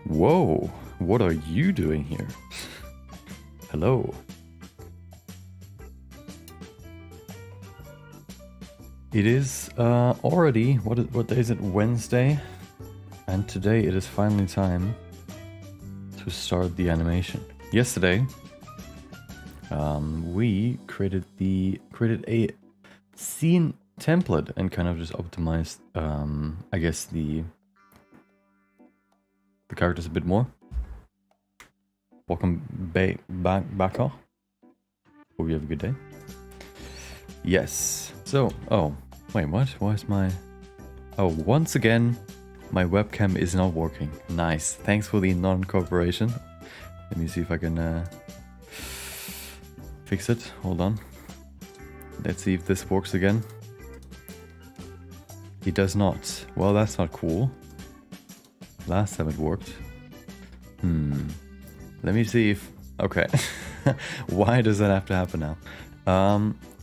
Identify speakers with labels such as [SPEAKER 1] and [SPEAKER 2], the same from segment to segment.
[SPEAKER 1] Whoa, what are you doing here? Hello. It is already, what day is it? Wednesday. And today it is finally time to start the animation. Yesterday, we created a scene template and kind of just optimized, I guess the characters a bit more. Welcome back off. Hope you have a good day. Yes. So, oh, wait, what? Why is my... Oh, once again, my webcam is not working. Nice. Thanks for the non-cooperation. Let me see if I can fix it. Hold on. Let's see if this works again. It does not. Well, that's not cool. Last time it worked. Let me see if... Okay. Why does that have to happen now?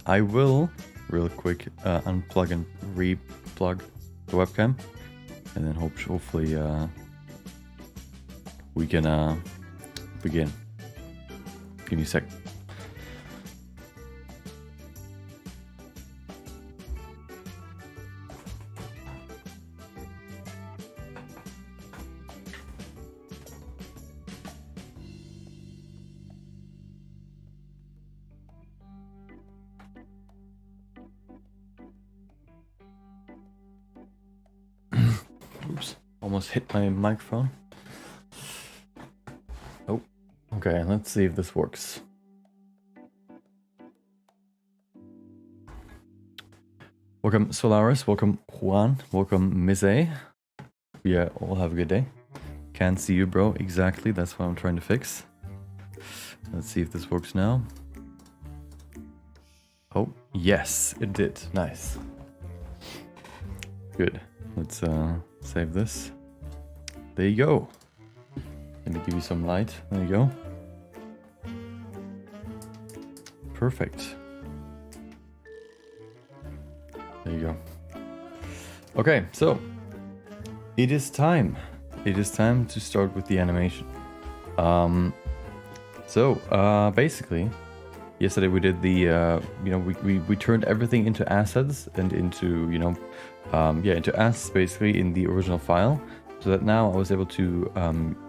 [SPEAKER 1] I will, real quick, unplug and re-plug the webcam. And then hopefully we can begin. Give me a sec. Oops, almost hit my microphone. Oh, okay, let's see if this works. Welcome Solaris, welcome Juan, welcome Miss A. Yeah, all have a good day. Can't see you, bro. Exactly, that's what I'm trying to fix. Let's see if this works now. Oh, yes, it did. Nice. Good. Let's save this. There you go. Let me give you some light. There you go. Perfect. There you go. Okay, so it is time. It is time to start with the animation. Basically, yesterday we did the we turned everything into assets and into into assets basically in the original file, so that now I was able to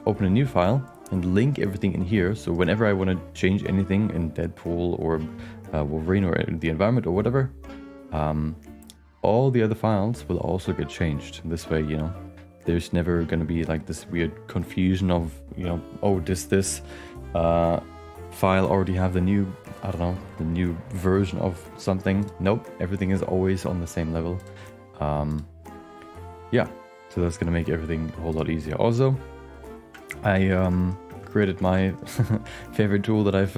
[SPEAKER 1] open a new file and link everything in here. So whenever I want to change anything in Deadpool or Wolverine or the environment or whatever, all the other files will also get changed. This way, there's never going to be like this weird confusion of, oh, does this file already have the new, I don't know, the new version of something? Nope, everything is always on the same level. Yeah, so that's going to make everything a whole lot easier. Also, I created my favorite tool that I've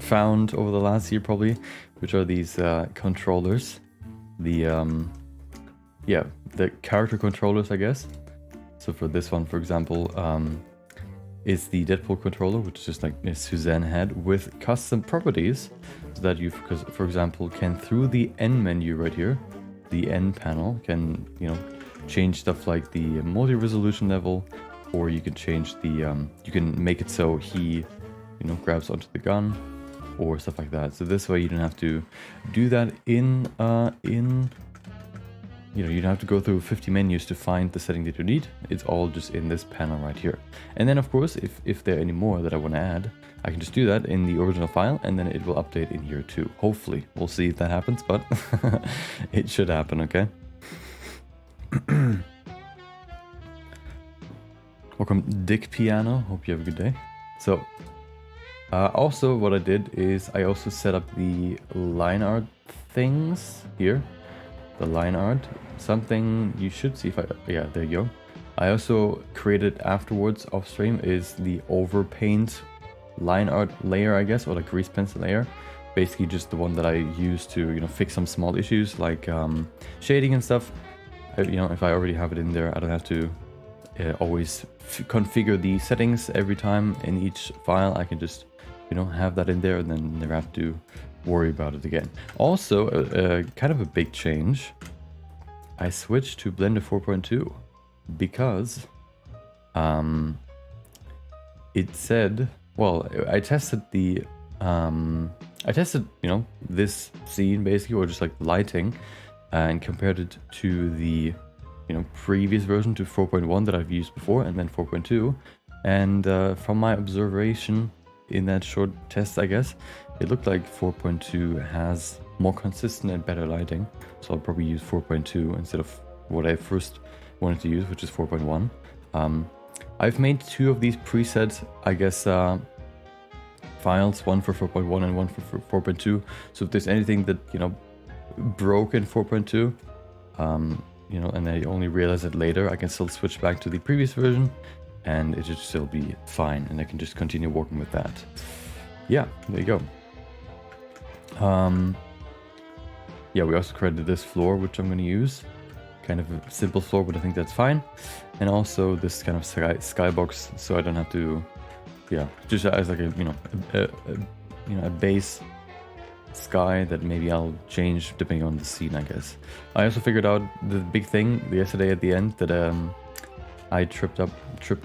[SPEAKER 1] found over the last year probably, which are these controllers. The character controllers, I guess. So for this one, for example, is the Deadpool controller, which is just like Suzanne had, with custom properties, so that you, for example, can through the N menu right here, the N panel, can change stuff like the multi-resolution level, or you can change the you can make it so he grabs onto the gun or stuff like that. So this way you don't have to do that in you don't have to go through 50 menus to find the setting that you need. It's all just in this panel right here. And then of course, if there are any more that I want to add, I can just do that in the original file, and then it will update in here too. Hopefully, we'll see if that happens, but it should happen, okay? Welcome Dick Piano, hope you have a good day. So, also what I did is I also set up the line art things here. The line art, something you should see if yeah, there you go. I also created afterwards off stream is the Overpaint line art layer, I guess, or like grease pencil layer. Basically just the one that I use to, fix some small issues like shading and stuff. If I already have it in there, I don't have to always configure the settings every time in each file. I can just, you know, have that in there and then never have to worry about it again. Also, kind of a big change. I switched to Blender 4.2 because it said, well, I tested the you know, this scene basically, or just like lighting, and compared it to the, you know, previous version, to 4.1 that I've used before, and then 4.2. And from my observation in that short test, I guess, it looked like 4.2 has more consistent and better lighting. So I'll probably use 4.2 instead of what I first wanted to use, which is 4.1. I've made 2 of these presets, I guess, files, one for 4.1 and one for 4.2. So if there's anything that, you know, broke in 4.2, you know, and I only realize it later, I can still switch back to the previous version and it should still be fine, and I can just continue working with that. Yeah, there you go. Yeah, we also created this floor, which I'm going to use. Kind of a simple floor, but I think that's fine. And also this kind of skybox, so I don't have to, yeah, just as like a, you know, a base sky that maybe I'll change depending on the scene, I guess. I also figured out the big thing yesterday at the end that I tripped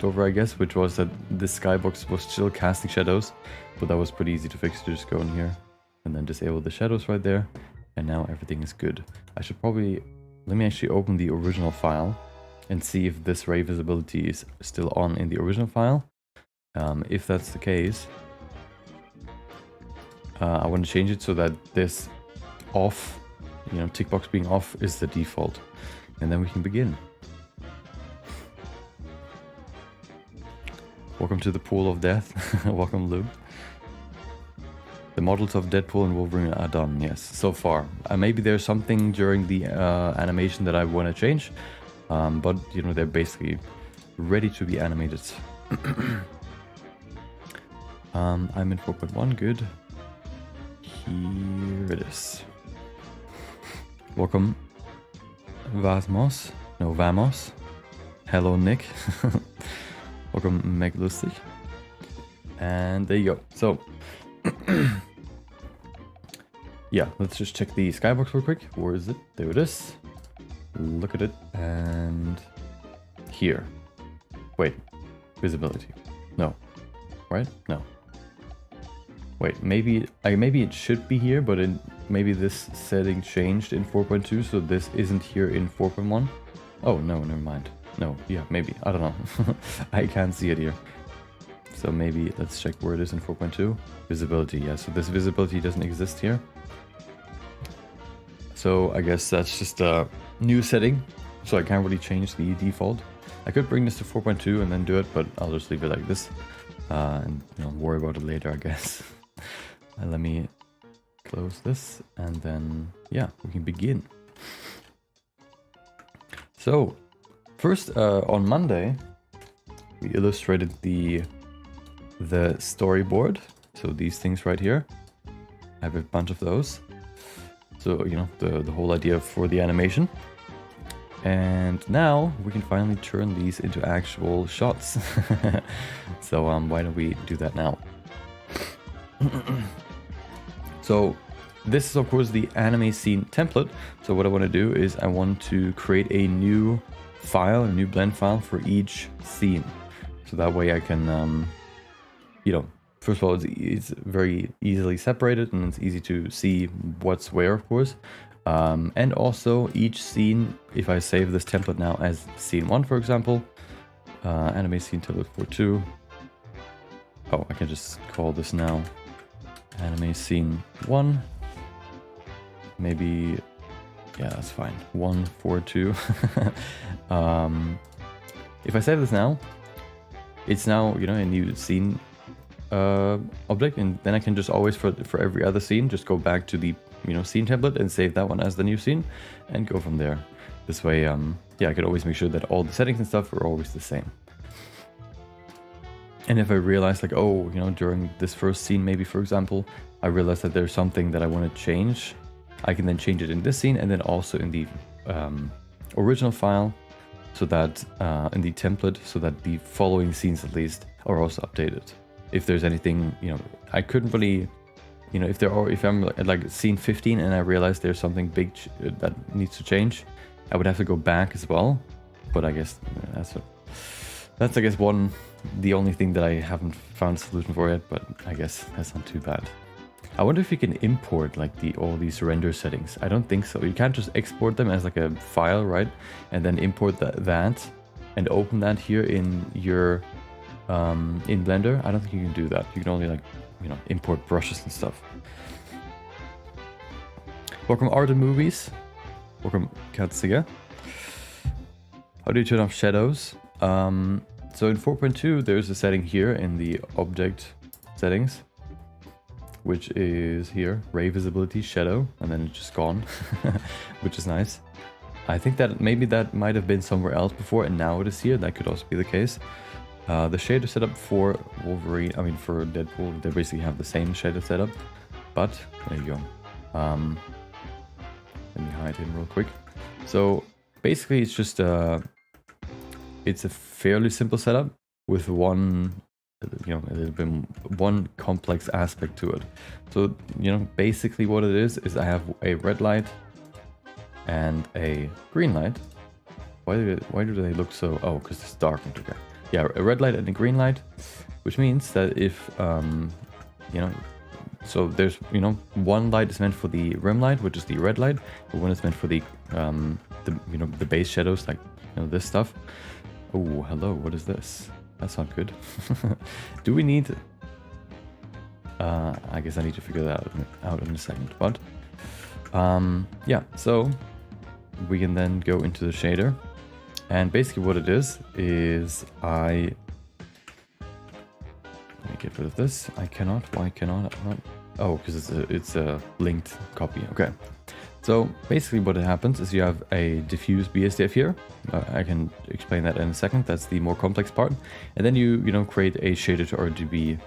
[SPEAKER 1] over, I guess, which was that the skybox was still casting shadows, but that was pretty easy to fix. To just go in here and then disable the shadows right there, and now everything is good. I should probably, let me actually open the original file and see if this ray visibility is still on in the original file. If that's the case, I want to change it so that this off, you know, tick box being off is the default, and then we can begin. Welcome to the pool of death. Welcome, Lou. The models of Deadpool and Wolverine are done, yes, so far. Maybe there's something during the animation that I want to change, but, you know, they're basically ready to be animated. I'm in 4.1, good. Here it is. Welcome, Vamos. No, Vamos. Hello, Nick. Welcome, Meg Lustig. And there you go. So, yeah, let's just check the skybox real quick. Where is it? There it is. Look at it. And here. Wait. Visibility. No. Right? No. Wait, maybe it should be here, but maybe this setting changed in 4.2, so this isn't here in 4.1. Oh, no, never mind. No, yeah, maybe. I don't know. I can't see it here. So maybe let's check where it is in 4.2. Visibility, yeah, so this visibility doesn't exist here. So I guess that's just a new setting, so I can't really change the default. I could bring this to 4.2 and then do it, but I'll just leave it like this. And, you know, worry about it later, I guess. And let me close this, and then, yeah, we can begin. So, first, on Monday, we illustrated the storyboard. So these things right here. I have a bunch of those. So, you know, the whole idea for the animation. And now we can finally turn these into actual shots. So why don't we do that now? So this is of course the anime scene template. So what I want to do is I want to create a new file, a new blend file for each scene. So that way I can, you know, first of all, it's very easily separated and it's easy to see what's where, of course. And also each scene, if I save this template now as scene 1, for example, anime scene template for 2. Oh, I can just call this now anime scene 1. Maybe, yeah, that's fine. 1, 4, 2. If I save this now, it's now, you know, a new scene object, and then I can just always for every other scene just go back to the, you know, scene template and save that one as the new scene and go from there. This way, yeah, I could always make sure that all the settings and stuff are always the same. And if I realize, like, oh, you know, during this first scene, maybe, for example, I realize that there's something that I want to change, I can then change it in this scene and then also in the original file. so that in the template, so that the following scenes at least are also updated. If there's anything, you know, I couldn't really, you know, if I'm at like scene 15 and I realize there's something big that needs to change, I would have to go back as well. But I guess that's I guess the only thing that I haven't found a solution for yet, but I guess that's not too bad. I wonder if you can import like all these render settings. I don't think so. You can't just export them as like a file, right? And then import that and open that here in your in Blender. I don't think you can do that. You can only like, you know, import brushes and stuff. Welcome Art and Movies. Welcome Katsuya. How do you turn off shadows? So in 4.2 there's a setting here in the object settings, which is here, ray visibility shadow, and then it's just gone, which is nice. I think that maybe that might have been somewhere else before and now it is here. That could also be the case. The shader setup for Wolverine, I mean for Deadpool, they basically have the same shader setup, but there you go. Let me hide him real quick. So basically it's just it's a fairly simple setup with one, you know, a little bit one complex aspect to it. So, you know, basically what it is I have a red light and a green light. Why do they look so? Oh, because it's darkened. Okay. Yeah, a red light and a green light, which means that if you know, so there's, you know, one light is meant for the rim light, which is the red light, but one is meant for the you know, the base shadows, like, you know, this stuff. Oh, hello, what is this? That's not good. Do we need... I guess I need to figure that out in a second, but... yeah, so we can then go into the shader. And basically what it is let me get rid of this. I cannot, why cannot I not? Oh, because it's a linked copy, okay. So basically what happens is you have a diffuse BSDF here. I can explain that in a second. That's the more complex part. And then you know, create a shader to RGB.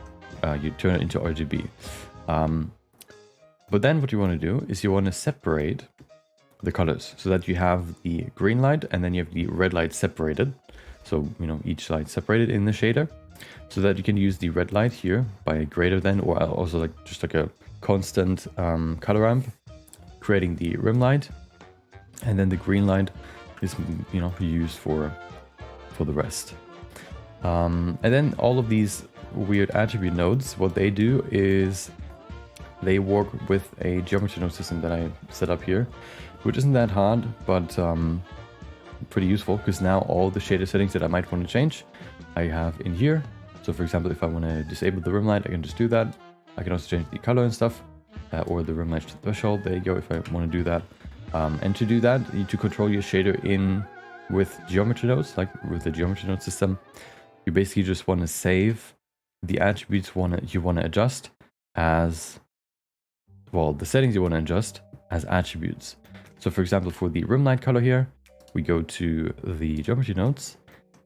[SPEAKER 1] You turn it into RGB. But then what you want to do is you want to separate the colors so that you have the green light and then you have the red light separated. So, you know, each light separated in the shader, so that you can use the red light here by greater than, or also like just like a constant color ramp, creating the rim light, and then the green light is, you know, used for the rest. And then all of these weird attribute nodes, what they do is they work with a geometry node system that I set up here, which isn't that hard, but pretty useful, because now all the shader settings that I might want to change, I have in here. So for example, if I want to disable the rim light, I can just do that. I can also change the color and stuff, or the rim light threshold. There you go, if I want to do that. And to do that, you need to control your shader in with geometry nodes, like with the geometry node system. You basically just want to save the attributes you want to adjust as, well, the settings you want to adjust as attributes. So for example, for the rim light color here, we go to the geometry nodes,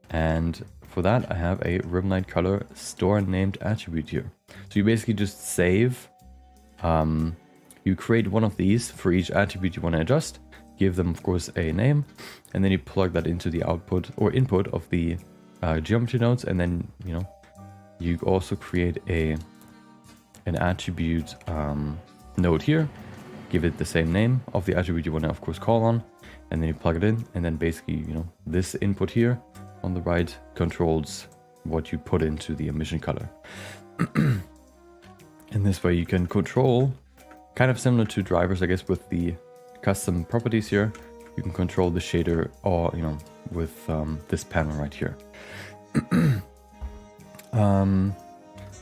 [SPEAKER 1] and for that I have a rim light color store named attribute here. So you basically just save, you create one of these for each attribute you want to adjust, give them of course a name, and then you plug that into the output or input of the geometry nodes, and then, you know, you also create an attribute node here, give it the same name of the attribute you want to of course call on, and then you plug it in, and then basically, you know, this input here on the right controls what you put into the emission color. In this way you can control, kind of similar to drivers I guess with the custom properties here, you can control the shader, or, you know, with this panel right here.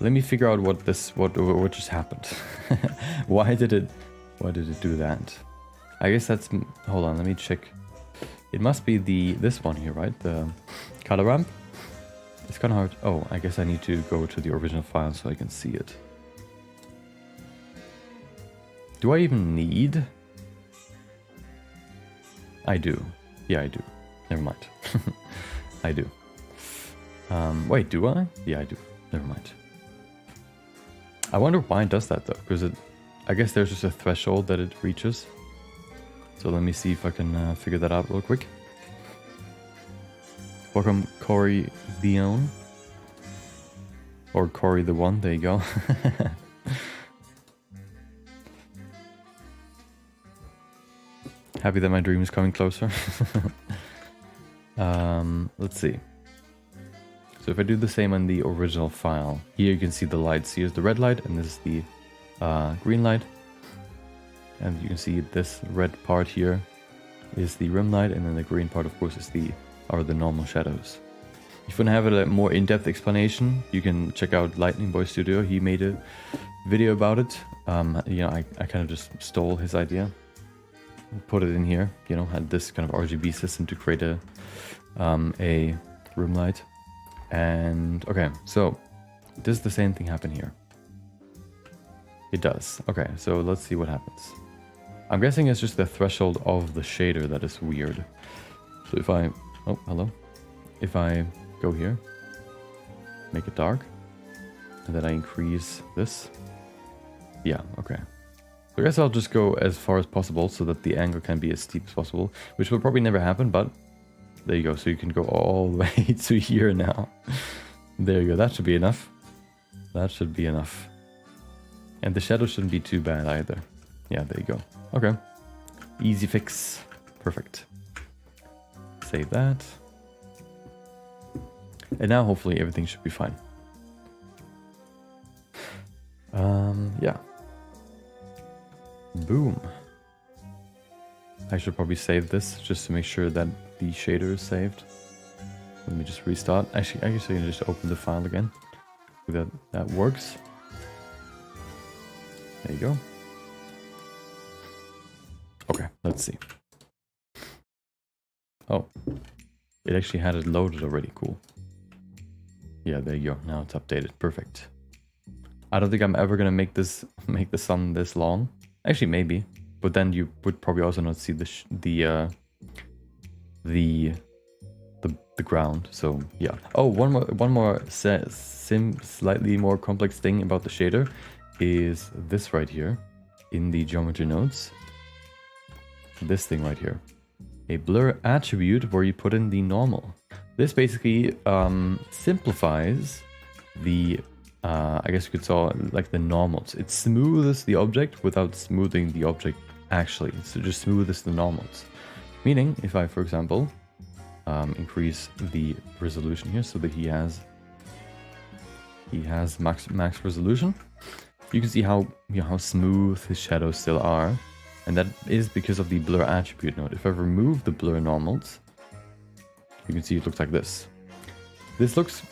[SPEAKER 1] Let me figure out what just happened. Why did it do that? I guess that's, hold on, let me check. It must be this one here, right? The color ramp. It's kind of hard. Oh, I guess I need to go to the original file so I can see it. Do I even need? I do. Yeah, I do. Never mind. I do. Wait, do I? Yeah, I do. Never mind. I wonder why it does that though, because I guess there's just a threshold that it reaches. So let me see if I can figure that out real quick. Welcome, Corey Dion. Or Corey the One, there you go. Happy that my dream is coming closer. Let's see. So if I do the same on the original file, here you can see the lights. Here's the red light, and this is the green light. And you can see this red part here is the rim light, and then the green part, of course, is the normal shadows. If you want to have a more in-depth explanation, you can check out Lightning Boy Studio. He made a video about it. You know, I kind of just stole his idea, put it in here. You know, had this kind of RGB system to create a room light. And okay, so does the same thing happen here? It does. Okay, so let's see what happens. I'm guessing it's just the threshold of the shader that is weird. So if I, oh, hello. If I go here, make it dark, and then I increase this. Yeah, okay. So I guess I'll just go as far as possible so that the angle can be as steep as possible, which will probably never happen, but there you go. So you can go all the way to here now. There you go. That should be enough. That should be enough. And the shadow shouldn't be too bad either. Yeah, there you go. Okay. Easy fix. Perfect. Save that. And now hopefully everything should be fine. Yeah. Boom. I should probably save this just to make sure that the shader is saved. Let me just restart. Actually, I can just open the file again. That works. There you go. Okay, let's see. Oh, it actually had it loaded already. Cool. Yeah, there you go. Now it's updated. Perfect. I don't think I'm ever gonna make the sun this long. Actually, maybe, but then you would probably also not see the ground. So yeah. Oh, one more slightly more complex thing about the shader is this right here in the geometry nodes. This thing right here, a blur attribute where you put in the normal. This basically simplifies the I guess you could say like the normals. It smooths the object without smoothing the object actually. So it just smooths the normals. Meaning, if I, for example, increase the resolution here so that he has max resolution, you can see how how smooth his shadows still are, and that is because of the blur attribute node. If I remove the blur normals, you can see it looks like this. This looks,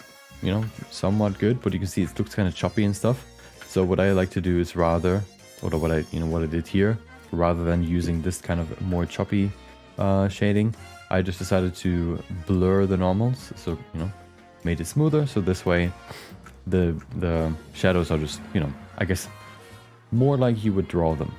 [SPEAKER 1] you know, somewhat good, but you can see it looks kind of choppy and stuff. So what I like to do is rather, or what I did here, rather than using this kind of more choppy shading, I just decided to blur the normals. So, you know, made it smoother. So this way, the shadows are just, you know, I guess more like you would draw them.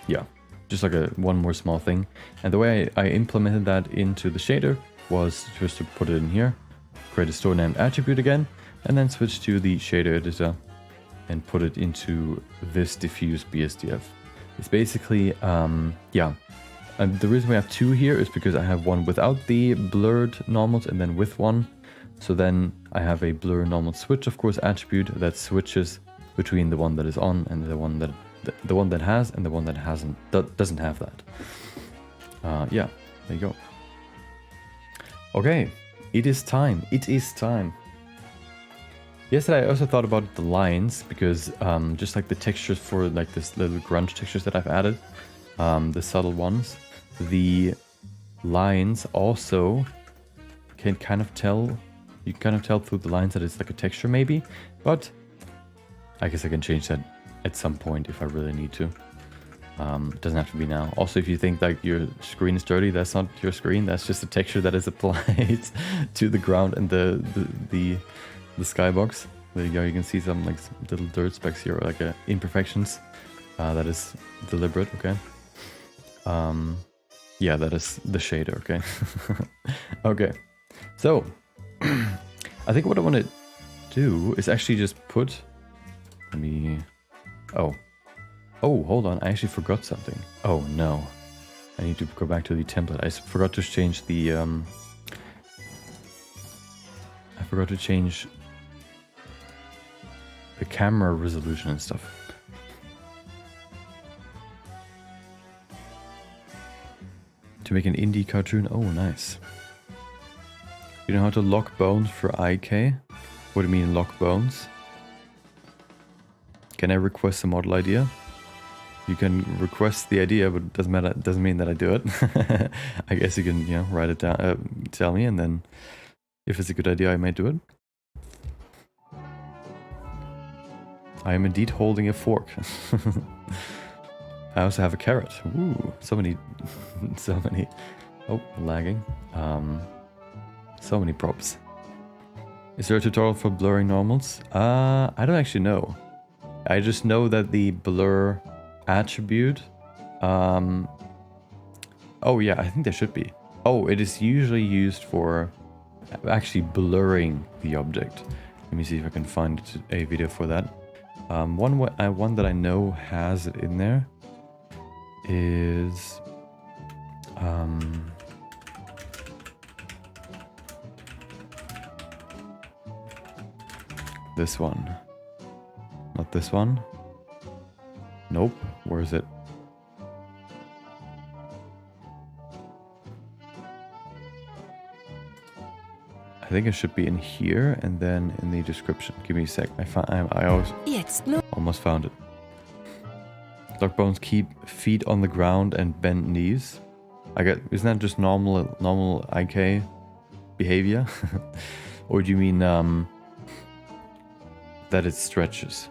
[SPEAKER 1] Yeah, just like one more small thing. And the way I implemented that into the shader was just to put it in here, create a store named attribute again, and then switch to the shader editor and put it into this diffuse BSDF. It's basically, yeah. And the reason we have two here is because I have one without the blurred normals and then with one. So then I have a blur normal switch, of course, attribute that switches between the one that is on and the one that has and the one that hasn't, that doesn't have that. Yeah, there you go. Okay, it is time. It is time. Yesterday I also thought about the lines because just like the textures for like this little grunge textures that I've added, the subtle ones, the lines also can kind of tell, you can kind of tell through the lines that it's like a texture maybe, but I guess I can change that at some point if I really need to. It doesn't have to be now. Also, if you think like your screen is dirty, that's not your screen. That's just a texture that is applied to the ground and the skybox. There you go. You can see some like little dirt specks here, or like imperfections. That is deliberate. Okay. Yeah, that is the shader. Okay. Okay. So, I think what I want to do is actually just put. Let me. Oh, hold on. I actually forgot something. Oh no. I need to go back to the template. I forgot to change the I forgot to change the camera resolution and stuff. To make an indie cartoon. Oh, nice. You know how to lock bones for IK? What do you mean lock bones? Can I request a model idea? You can request the idea, but it doesn't matter. It doesn't mean that I do it. I guess you can, you know, write it down, tell me, and then if it's a good idea, I may do it. I am indeed holding a fork. I also have a carrot. Ooh, so many, so many. Oh, lagging. So many props. Is there a tutorial for blurring normals? I don't actually know. I just know that the blur attribute. Oh yeah, I think there should be. Oh, it is usually used for actually blurring the object. Let me see if I can find a video for that. One that I know has it in there is this one. Not this one. Nope. Where is it? I think it should be in here and then in the description. Give me a sec. I almost found it. Lock bones, keep feet on the ground and bend knees. Isn't that just normal IK behavior? Or do you mean that it stretches?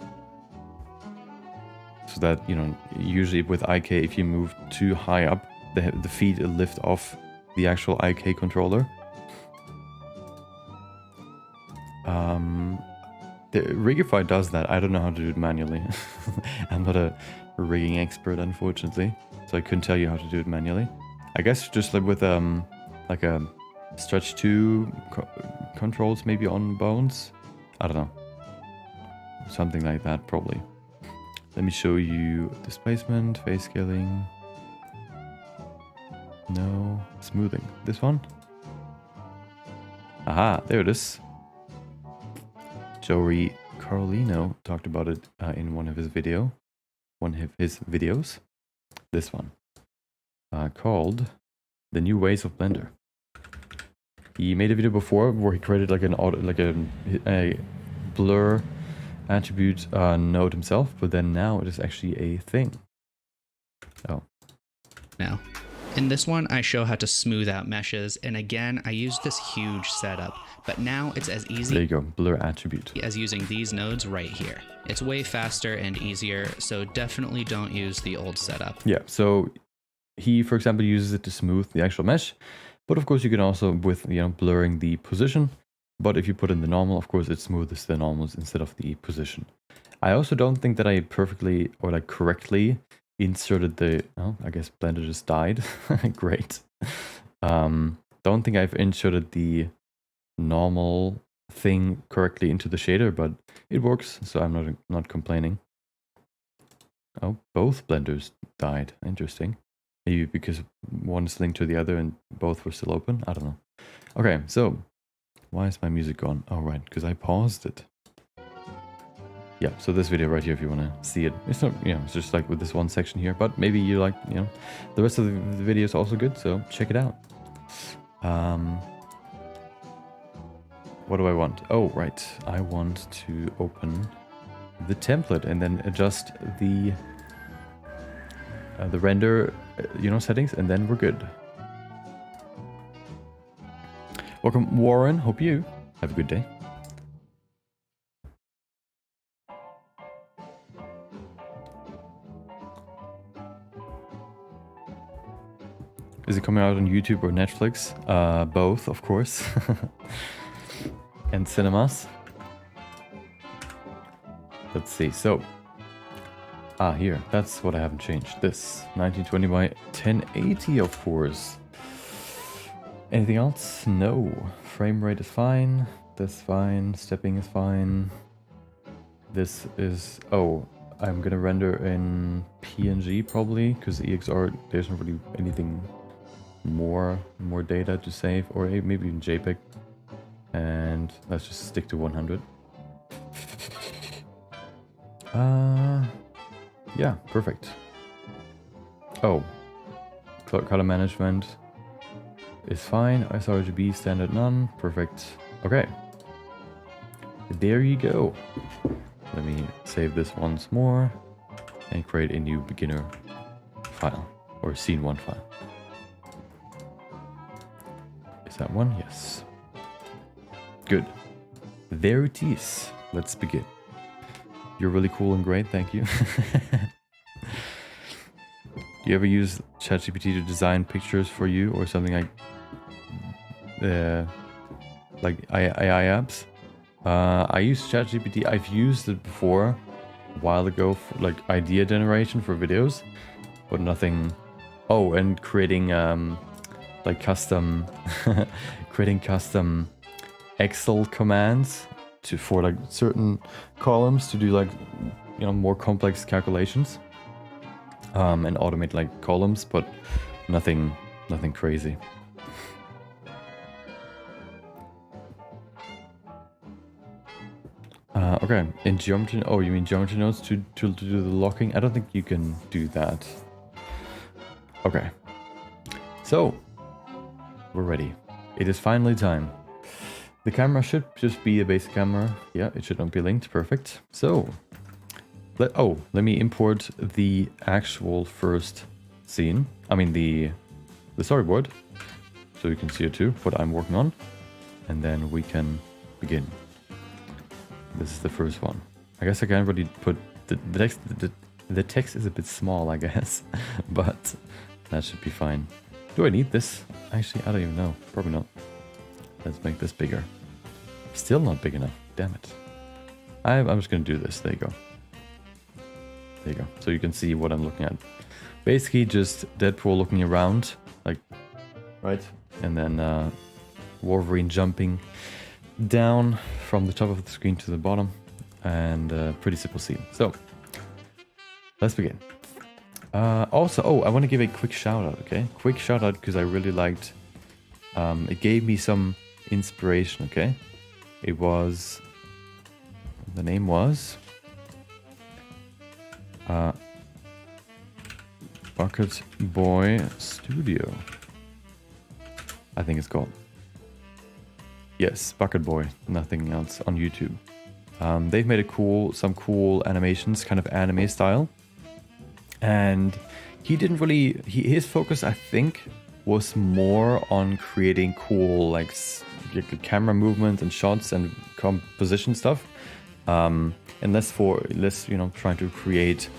[SPEAKER 1] So that, you know, usually with IK, if you move too high up, the feet lift off the actual IK controller. The Rigify does that. I don't know how to do it manually. I'm not a rigging expert, unfortunately, so I couldn't tell you how to do it manually. I guess just like with like a stretch 2 controls maybe on bones. I don't know. Something like that probably. Let me show you displacement, phase scaling. No, smoothing. This one? Aha, there it is. Joey Carlino talked about it in one of his videos. This one, called "The New Ways of Blender." He made a video before where he created like a blur attribute node himself, but then now it is actually a thing. Oh.
[SPEAKER 2] Now, in this one, I show how to smooth out meshes, and again, I use this huge setup, but now it's as easy
[SPEAKER 1] there you go, blur attribute,
[SPEAKER 2] as using these nodes right here. It's way faster and easier, so definitely don't use the old setup.
[SPEAKER 1] Yeah, so he, for example, uses it to smooth the actual mesh, but of course you can also with, you know, blurring the position. But if you put in the normal, of course, it smooths the normals instead of the position. I also don't think that I perfectly or like correctly inserted the... Oh, I guess Blender just died. Great. Don't think I've inserted the normal thing correctly into the shader, but it works, so I'm not complaining. Oh, both Blenders died. Interesting. Maybe because one is linked to the other and both were still open. I don't know. Okay, so... Why is my music gone? Oh, right, because I paused it. Yeah, so this video right here, if you want to see it. It's not, you know, it's just like with this one section here, but maybe you like, you know, the rest of the video is also good, so check it out. What do I want? Oh, right. I want to open the template and then adjust the render, you know, settings, and then we're good. Welcome, Warren. Hope you have a good day. Is it coming out on YouTube or Netflix? Both, of course. And cinemas. Let's see. So, here. That's what I haven't changed. This 1920 by 1080, of course. Anything else? No. Frame rate is fine. That's fine. Stepping is fine. This is... Oh, I'm gonna render in PNG probably, because EXR there's not really anything more data to save, or maybe even JPEG. And let's just stick to 100. Yeah, perfect. Oh, color management is fine. sRGB standard none. Perfect. Okay. There you go. Let me save this once more and create a new beginner file or scene 1 file. Is that one? Yes. Good. There it is. Let's begin. You're really cool and great. Thank you. Do you ever use ChatGPT to design pictures for you or something like AI apps? I use ChatGPT. I've used it before a while ago for like idea generation for videos, but nothing. Oh, and creating like custom creating custom Excel commands for like certain columns to do like, you know, more complex calculations, and automate like columns, but nothing crazy. Okay, in geometry. Oh, you mean geometry nodes to do the locking? I don't think you can do that. Okay, so we're ready. It is finally time. The camera should just be a basic camera. Yeah, it should not be linked. Perfect. So, let me import the actual first scene. I mean the storyboard, so you can see it too, what I'm working on, and then we can begin. This is the first one. I guess I can't really put the text. The text is a bit small, I guess, but that should be fine. Do I need this? Actually, I don't even know. Probably not. Let's make this bigger. Still not big enough. Damn it. I'm just gonna do this. There you go. There you go. So you can see what I'm looking at. Basically, just Deadpool looking around, like, right, and then Wolverine jumping down from the top of the screen to the bottom, and pretty simple scene. So let's begin. Also, I want to give a quick shout out. Okay, quick shout out because I really liked. It gave me some inspiration. Okay, it was. The name was. Bucket Boy Studio. I think it's called. Yes, Bucket Boy, nothing else, on YouTube. They've made some cool animations, kind of anime style. And he didn't really, his focus, I think, was more on creating cool, like camera movement and shots and composition stuff. And less, you know, trying to create,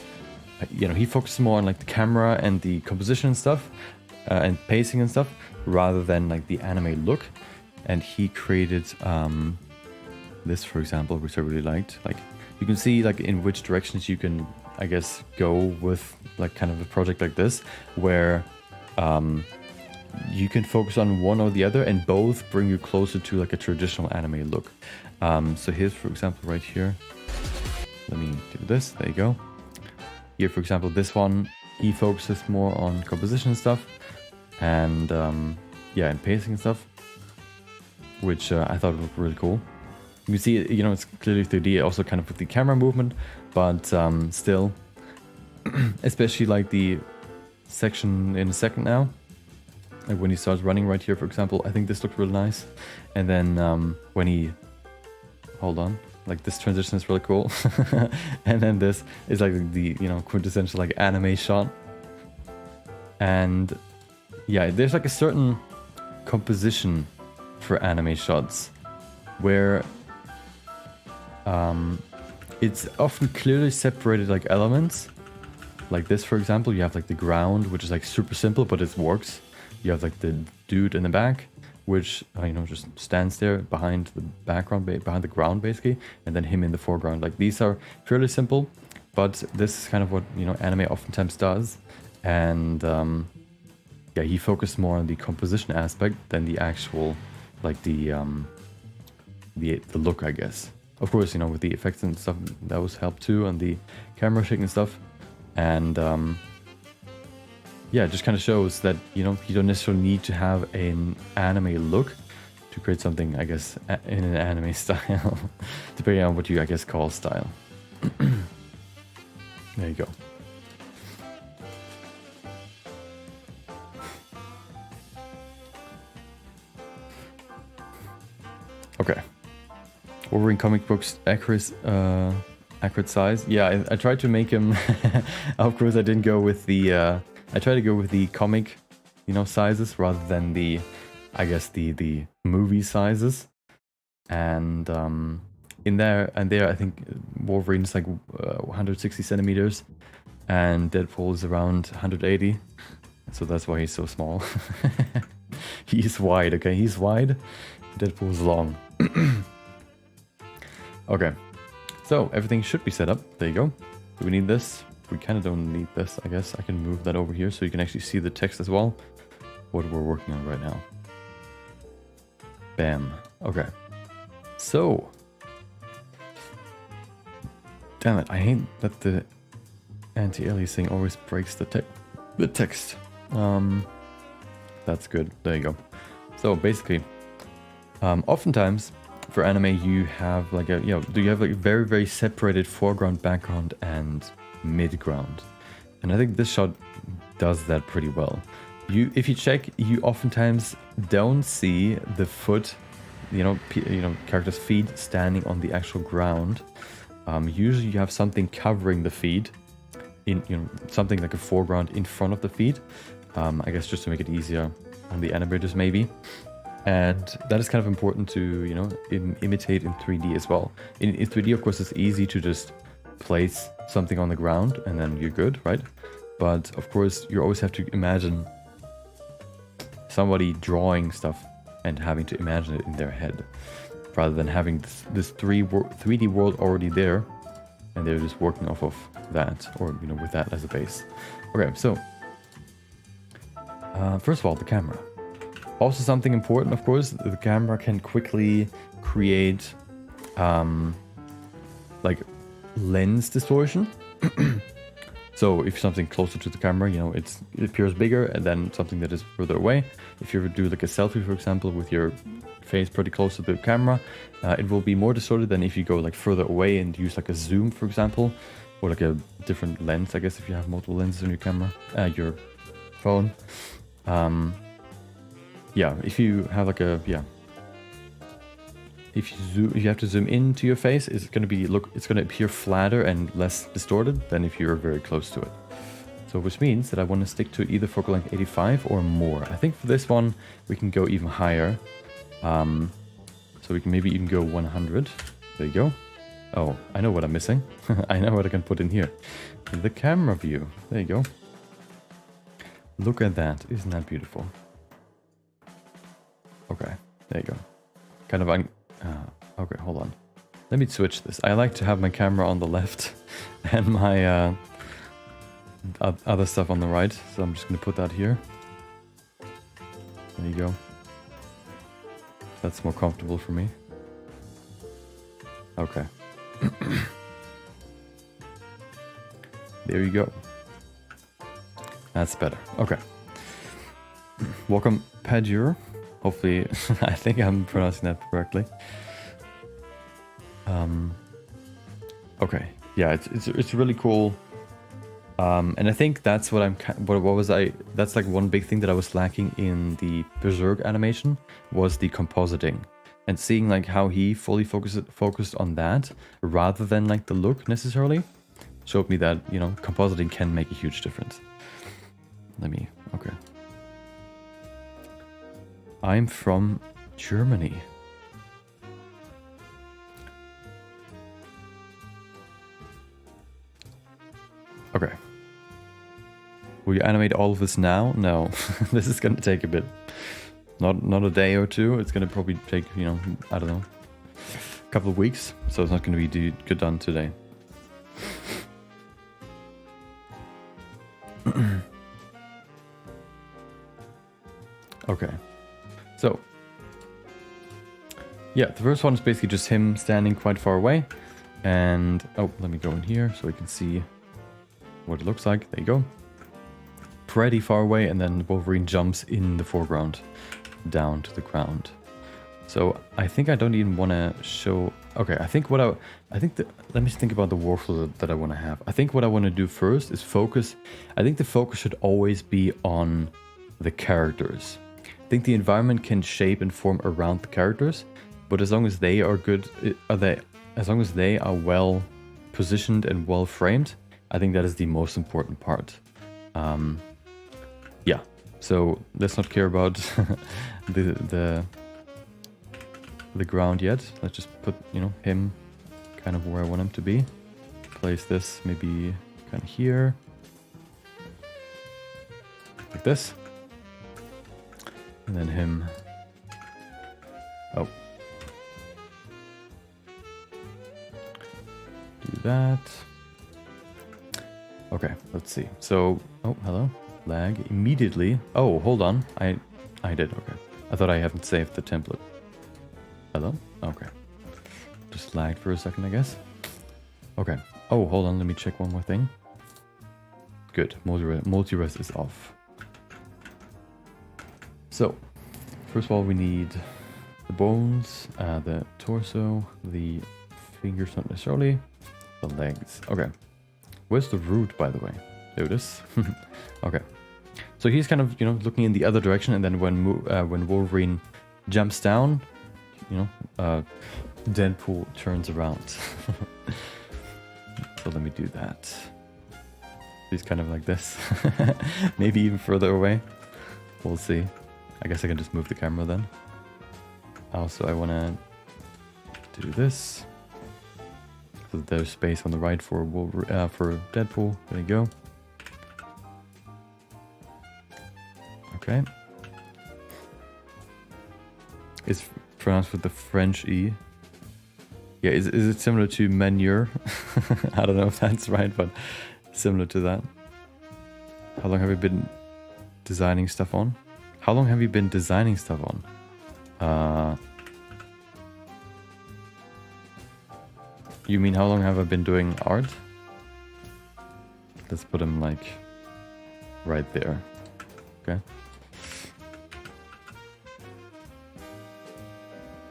[SPEAKER 1] you know, he focused more on like the camera and the composition and stuff, and pacing and stuff, rather than like the anime look. And he created this, for example, which I really liked. Like, you can see like in which directions you can, I guess, go with like kind of a project like this, where you can focus on one or the other, and both bring you closer to like a traditional anime look. So here's, for example, right here. Let me do this. There you go. Here, for example, this one, he focuses more on composition and stuff, and yeah, and pacing and stuff, which I thought looked really cool. You can see, you know, it's clearly 3D, also kind of with the camera movement, but still, especially like the section in a second now, like when he starts running right here, for example, I think this looks really nice. And then when he, hold on, like this transition is really cool. And then this is like the, you know, quintessential like anime shot. And yeah, there's like a certain composition for anime shots where it's often clearly separated like elements. Like this, for example, you have like the ground, which is like super simple, but it works. You have like the dude in the back, which you know, just stands there behind the background, behind the ground basically, and then him in the foreground. Like these are fairly simple, but this is kind of what, you know, anime oftentimes does. And yeah, he focused more on the composition aspect than the actual, like the look, I guess. of course, you know, with the effects and stuff, that was helped too, and the camera shake and stuff. And yeah, it just kind of shows that, you know, you don't necessarily need to have an anime look to create something, I guess, in an anime style, depending on what you, I guess, call style. There you go. Okay. Wolverine comic books accurate size. Yeah, I tried to make him. Of course, I didn't go with the. I tried to go with the comic, you know, sizes rather than the, I guess the movie sizes. And in there, I think Wolverine is like 160 centimeters, and Deadpool is around 180. So that's why he's so small. He's wide. Okay, he's wide. Deadpool's long. Okay, so everything should be set up. There you go. Do we need this? We kind of don't need this, I guess. I can move that over here so you can actually see the text as well. What we're working on right now. Bam. Okay. So. Damn it, I hate that the anti-aliasing always breaks the text. That's good. There you go. So basically, oftentimes for anime you have like a, you know, do you have like very, very separated foreground, background, and midground. And I think this shot does that pretty well. If you check, you oftentimes don't see the foot, you know, character's feet standing on the actual ground. Usually you have something covering the feet, in, you know, something like a foreground in front of the feet. I guess just to make it easier on the animators maybe. And that is kind of important to, you know, imitate in 3D as well. In 3D, of course, it's easy to just place something on the ground and then you're good, right? But of course, you always have to imagine somebody drawing stuff and having to imagine it in their head, rather than having this 3D world already there, and they're just working off of that, or, you know, with that as a base. Okay, so first of all, the camera. Also something important, of course, the camera can quickly create like lens distortion. So if something closer to the camera, you know, it appears bigger, and then something that is further away. If you do like a selfie, for example, with your face pretty close to the camera, it will be more distorted than if you go like further away and use like a zoom, for example, or like a different lens, I guess, if you have multiple lenses on your camera, your phone. Yeah, if you have like a, yeah, if you have to zoom into your face, it's going to appear flatter and less distorted than if you're very close to it. So which means that I want to stick to either focal length 85 or more. I think for this one we can go even higher. So we can maybe even go 100. There you go. Oh, I know what I'm missing. I know what I can put in here. The camera view. There you go. Look at that. Isn't that beautiful? Okay, there you go. Kind of okay, hold on. Let me switch this. I like to have my camera on the left and my other stuff on the right. So I'm just going to put that here. There you go. That's more comfortable for me. Okay. There you go. That's better. Okay. Welcome, Padure. Hopefully, I think I'm pronouncing that correctly. Okay, yeah, it's really cool. And I think that's what that's like one big thing that I was lacking in the Berserk animation was the compositing, and seeing like how he fully focused on that rather than like the look necessarily showed me that, you know, compositing can make a huge difference. Okay. I'm from Germany. Okay. Will you animate all of this now? No. This is gonna take a bit. Not a day or two. It's gonna probably take, you know, I don't know, a couple of weeks. So it's not gonna be good done today. Okay. So, yeah, the first one is basically just him standing quite far away. And, oh, let me go in here so we can see what it looks like. There you go. Pretty far away, and then Wolverine jumps in the foreground down to the ground. So I think I don't even want to show... Okay, I think let me think about the workflow that I want to have. I think what I want to do first is focus. I think the focus should always be on the characters. I think the environment can shape and form around the characters, but as long as they are good, as long as they are well positioned and well framed, I think that is the most important part. Yeah, so let's not care about the ground yet. Let's just put, you know, him kind of where I want him to be. Place this maybe kind of here, like this, and then him. Oh. Do that. Okay, let's see. So, oh, hello. Lag immediately. Oh, hold on. I did, okay. I thought I haven't saved the template. Hello? Okay. Just lagged for a second, I guess. Okay. Oh, hold on. Let me check one more thing. Good. Multi-res is off. So, first of all, we need the bones, the torso, the fingers, not necessarily, the legs. Okay. Where's the root, by the way? There it is. Okay. So he's kind of, you know, looking in the other direction, and then when Wolverine jumps down, you know, Deadpool turns around. So let me do that. He's kind of like this. Maybe even further away. We'll see. I guess I can just move the camera then. Also, I want to do this. So there's space on the right for for Deadpool. There you go. Okay. It's pronounced with the French E. Yeah, is it similar to manure? I don't know if that's right, but similar to that. How long have you been designing stuff on? How long have you been designing stuff on? You mean how long have I been doing art? Let's put him like right there. Okay.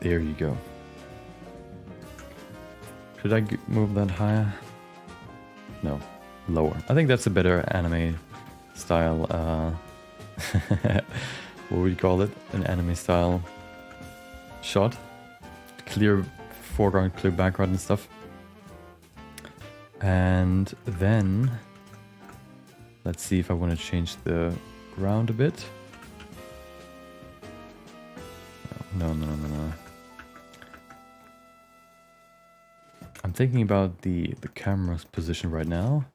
[SPEAKER 1] There you go. Should I move that higher? No, lower. I think that's a better anime style, what would you call it? An anime style shot. Clear foreground, clear background and stuff. And then, let's see if I want to change the ground a bit. No. I'm thinking about the camera's position right now.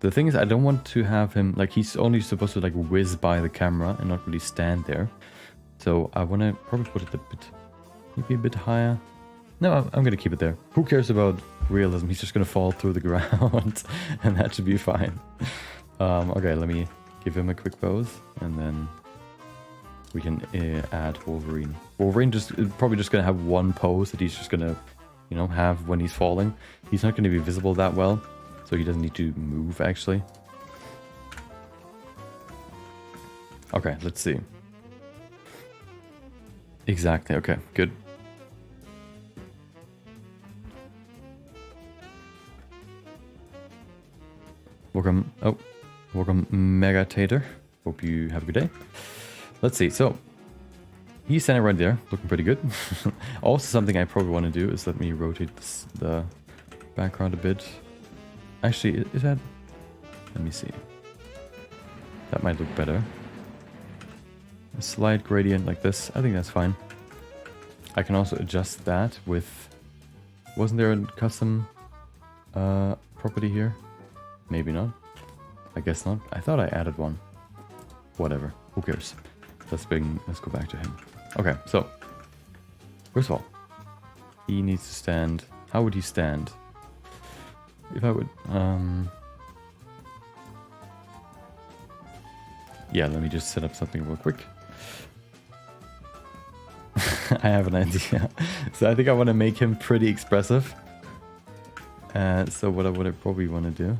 [SPEAKER 1] The thing is, I don't want to have him, like, he's only supposed to like whiz by the camera and not really stand there. So I want to probably put it maybe a bit higher. No, I'm going to keep it there. Who cares about realism? He's just going to fall through the ground and that should be fine. Okay, let me give him a quick pose and then we can add Wolverine. Wolverine probably just going to have one pose that he's just going to, you know, have when he's falling. He's not going to be visible that well, so he doesn't need to move actually. Okay, let's see. Exactly, okay, good. Welcome, Megatator. Hope you have a good day. Let's see, so he's standing right there, looking pretty good. Also, something I probably want to do is let me rotate the background a bit. Actually, is that... Let me see. That might look better. A slight gradient like this, I think that's fine. I can also adjust that with... Wasn't there a custom property here? Maybe not. I guess not. I thought I added one. Whatever. Who cares? Let's go back to him. Okay, so first of all, he needs to stand. How would he stand? If I would yeah, let me just set up something real quick. I have an idea. So I think I want to make him pretty expressive. So what I probably want to do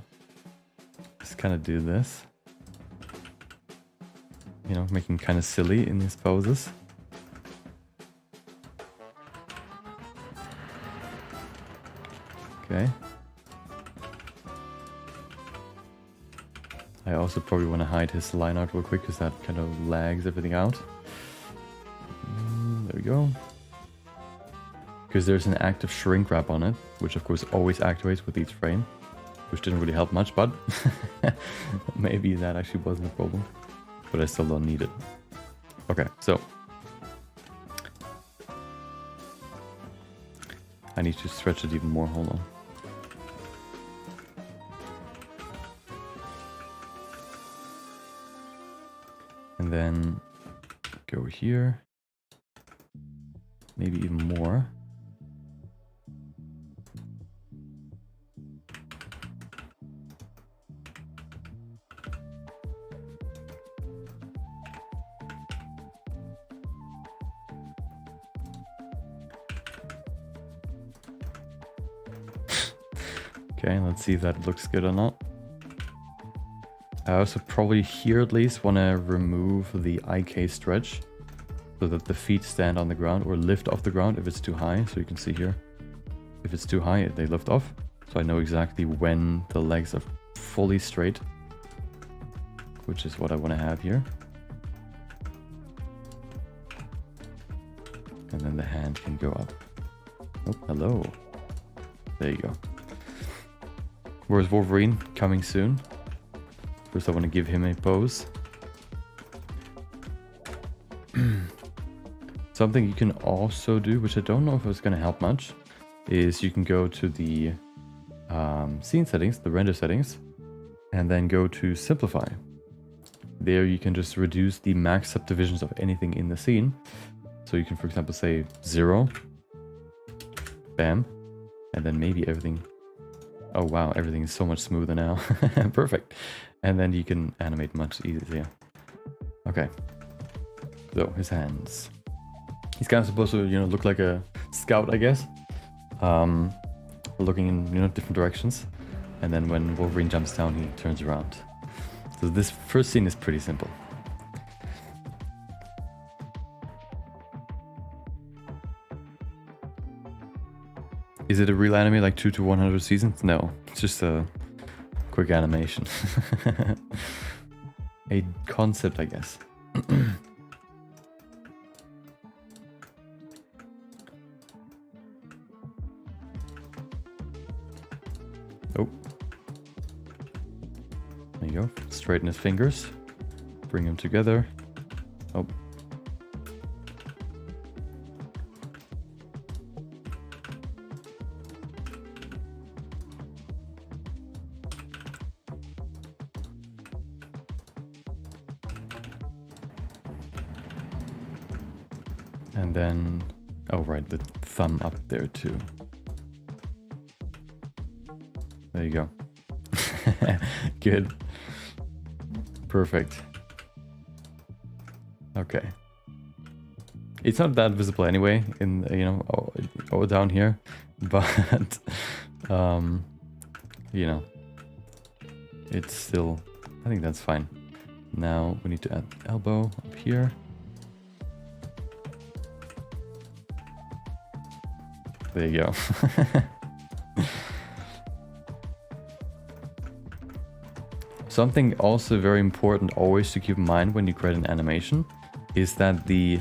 [SPEAKER 1] is kind of do this. You know, make him kind of silly in his poses. Okay. I also probably want to hide his line art real quick because that kind of lags everything out. There we go. Because there's an active shrink wrap on it, which of course always activates with each frame, which didn't really help much, but maybe that actually wasn't a problem. But I still don't need it. Okay, so I need to stretch it even more. Hold on. And then go here. Maybe even more. Okay, let's see if that looks good or not. I also probably here at least want to remove the IK stretch so that the feet stand on the ground or lift off the ground if it's too high. So you can see here, if it's too high, they lift off. So I know exactly when the legs are fully straight, which is what I want to have here. And then the hand can go up. Oh, hello. There you go. Where's Wolverine? Coming soon. First I want to give him a pose. Something you can also do, which I don't know if it's going to help much, is you can go to the scene settings, the render settings, and then go to simplify. There you can just reduce the max subdivisions of anything in the scene. So you can, for example, say 0, bam, and then maybe everything. Oh wow, everything is so much smoother now. Perfect. And then you can animate much easier. Okay. So his hands. He's kind of supposed to, you know, look like a scout, I guess. Looking in, you know, different directions. And then when Wolverine jumps down, he turns around. So this first scene is pretty simple. Is it a real anime like 2 to 100 seasons? No, it's just a quick animation. A concept, I guess. Oh. There you go. Straighten his fingers. Bring them together. Oh. And then, oh right, the thumb up there too. There you go. Good. Perfect. Okay. It's not that visible anyway, in, you know, or down here, but you know, it's still, I think that's fine. Now we need to add elbow up here. There you go. Something also very important always to keep in mind when you create an animation is that the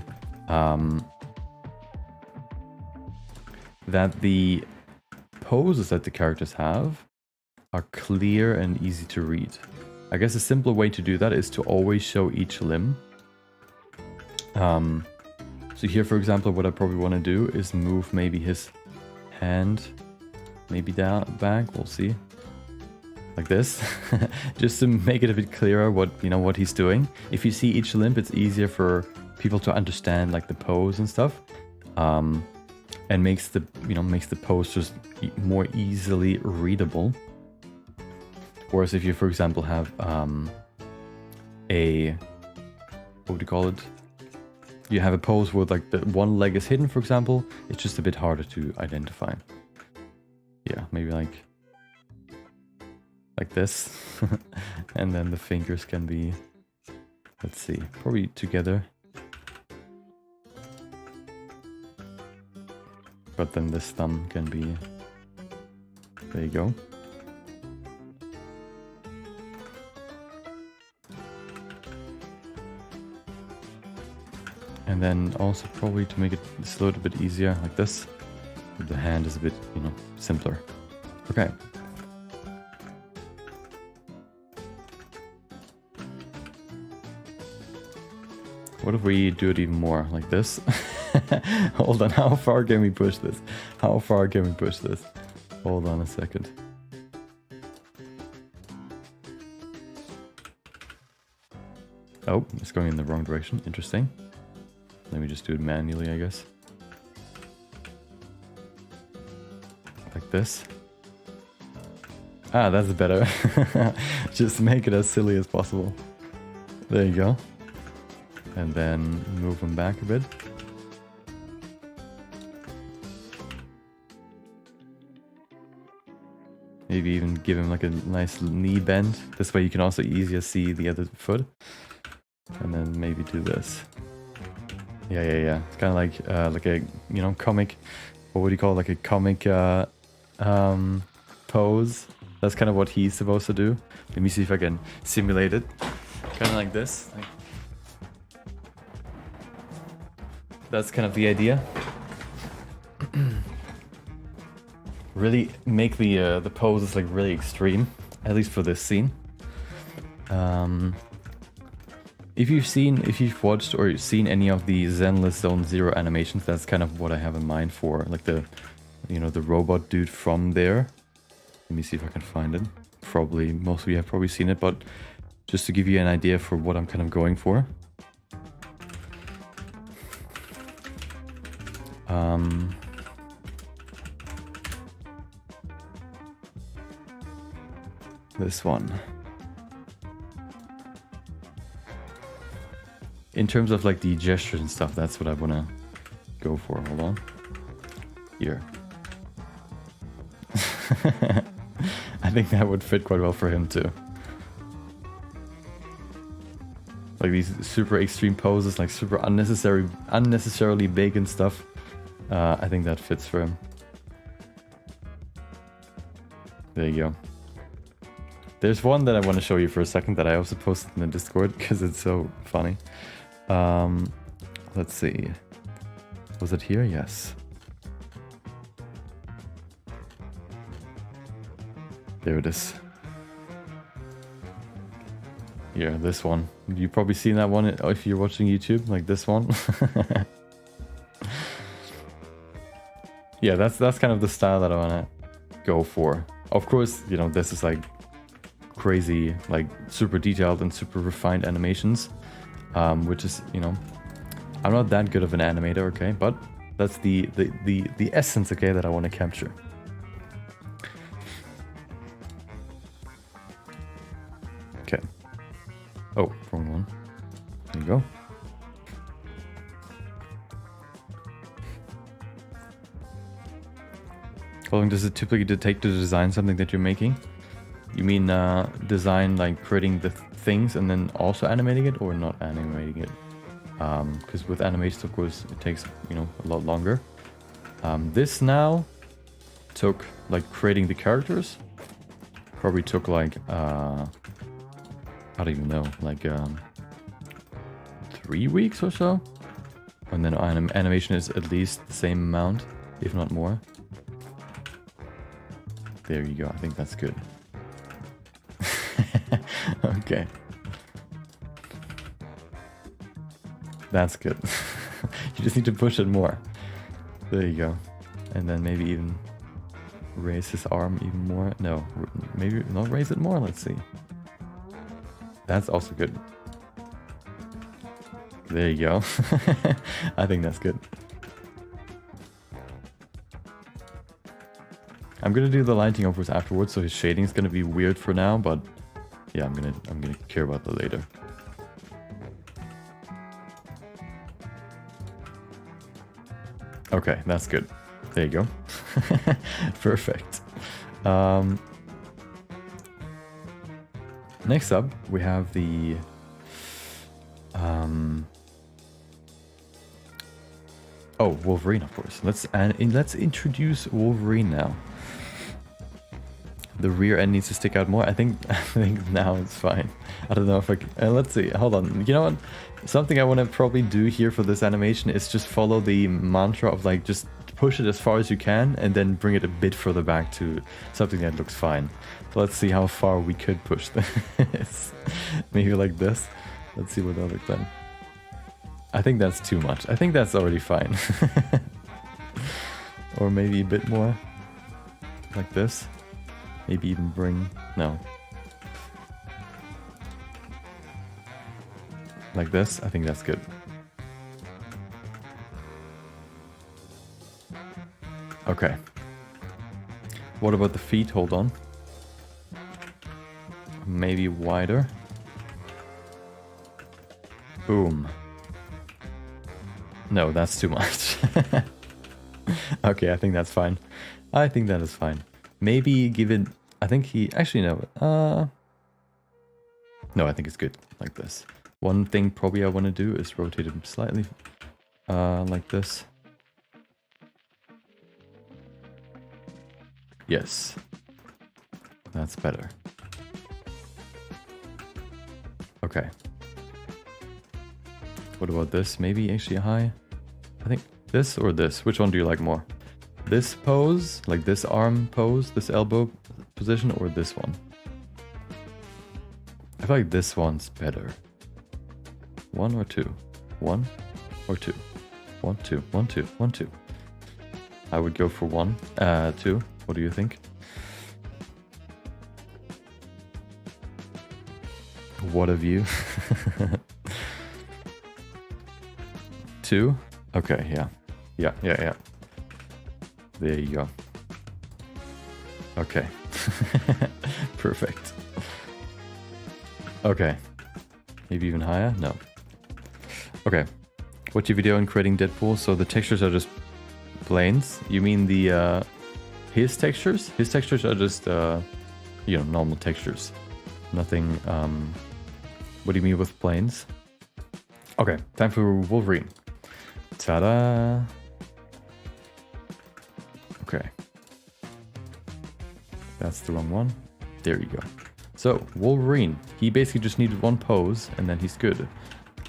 [SPEAKER 1] poses that the characters have are clear and easy to read. I guess a simpler way to do that is to always show each limb. So here, for example, what I probably want to do is move maybe his hand, maybe down, back, we'll see. Like this, just to make it a bit clearer what, you know, what he's doing. If you see each limb, it's easier for people to understand like the pose and stuff. And makes the, you know, makes the pose just more easily readable. Whereas if you, for example, have what would you call it? you have a pose where like the one leg is hidden, for example, it's just a bit harder to identify. Yeah, maybe like this. And then the fingers can be, let's see, probably together. But then this thumb can be, there you go. And then also probably to make it just a little bit easier, like this. The hand is a bit, you know, simpler. Okay. What if we do it even more, like this? Hold on, how far can we push this? How far can we push this? Hold on a second. Oh, it's going in the wrong direction. Interesting. Let me just do it manually, I guess. Like this. Ah, that's better. Just make it as silly as possible. There you go. And then move them back a bit. Maybe even give him like a nice knee bend. This way you can also easier see the other foot. And then maybe do this. Yeah. It's kind of like a, you know, comic, what would you call it? Like a comic pose. That's kind of what he's supposed to do. Let me see if I can simulate it. Kind of like this. That's kind of the idea. Really make the poses like really extreme, at least for this scene. If you've watched or seen any of the Zenless Zone Zero animations, that's kind of what I have in mind for, like the, you know, the robot dude from there. Let me see if I can find it. Probably most of you have probably seen it, but just to give you an idea for what I'm kind of going for. This one. In terms of like the gestures and stuff, that's what I want to go for. Hold on. Here. I think that would fit quite well for him too. Like these super extreme poses, like super unnecessarily big and stuff. I think that fits for him. There you go. There's one that I want to show you for a second that I also posted in the Discord because it's so funny. Let's see. Was it here? Yes. There it is. Here, this one. You've probably seen that one if you're watching YouTube, like this one. Yeah, that's kind of the style that I want to go for. Of course, you know, this is like crazy, like super detailed and super refined animations, which is, you know, I'm not that good of an animator, okay, but that's the essence, okay, that I want to capture. Okay. Oh, wrong one. There you go. How long does it typically take to design something that you're making? You mean design, like creating the things and then also animating it, or not animating it? Because with animations, of course, it takes, you know, a lot longer. This now took, like, creating the characters. Probably took like, I don't even know, like 3 weeks or so. And then animation is at least the same amount, if not more. There you go, I think that's good. Okay. That's good. You just need to push it more. There you go. And then maybe even raise his arm even more. No, maybe not raise it more. Let's see. That's also good. There you go. I think that's good. I'm gonna do the lighting of course afterwards, so his shading is gonna be weird for now, but yeah, I'm gonna care about that later. Okay, that's good. There you go. Perfect. Next up, we have the Wolverine, of course. Let's introduce Wolverine now. The rear end needs to stick out more. I think now it's fine. I don't know if I can, let's see. Hold on. You know what? Something I want to probably do here for this animation is just follow the mantra of like just push it as far as you can and then bring it a bit further back to something that looks fine. So let's see how far we could push this. Maybe like this. Let's see what that looks like. I think that's too much. I think that's already fine. Or maybe a bit more. Like this. Maybe even bring... No. Like this. I think that's good. Okay. What about the feet? Hold on. Maybe wider. Boom. No, that's too much. Okay, I think that's fine. I think that is fine. Maybe give it... I think he... Actually, no. No, I think it's good. Like this. One thing probably I want to do is rotate him slightly. Like this. Yes. That's better. Okay. What about this? Maybe actually high? I think this or this? Which one do you like more? This pose, like this arm pose, this elbow position, or this one? I feel like this one's better. 1 or 2? 1 or 2? 1, 2, 1, 2, 1, 2. I would go for 1, 2. What do you think? What a view. 2? Okay, yeah. Yeah. There you go. Okay. Perfect. Okay. Maybe even higher? No. Okay. What's your video on creating Deadpool? So the textures are just planes. You mean the his textures? His textures are just you know, normal textures. Nothing what do you mean with planes? Okay, time for Wolverine. Ta-da! Okay. That's the wrong one. There you go. So, Wolverine. He basically just needed one pose, and then he's good.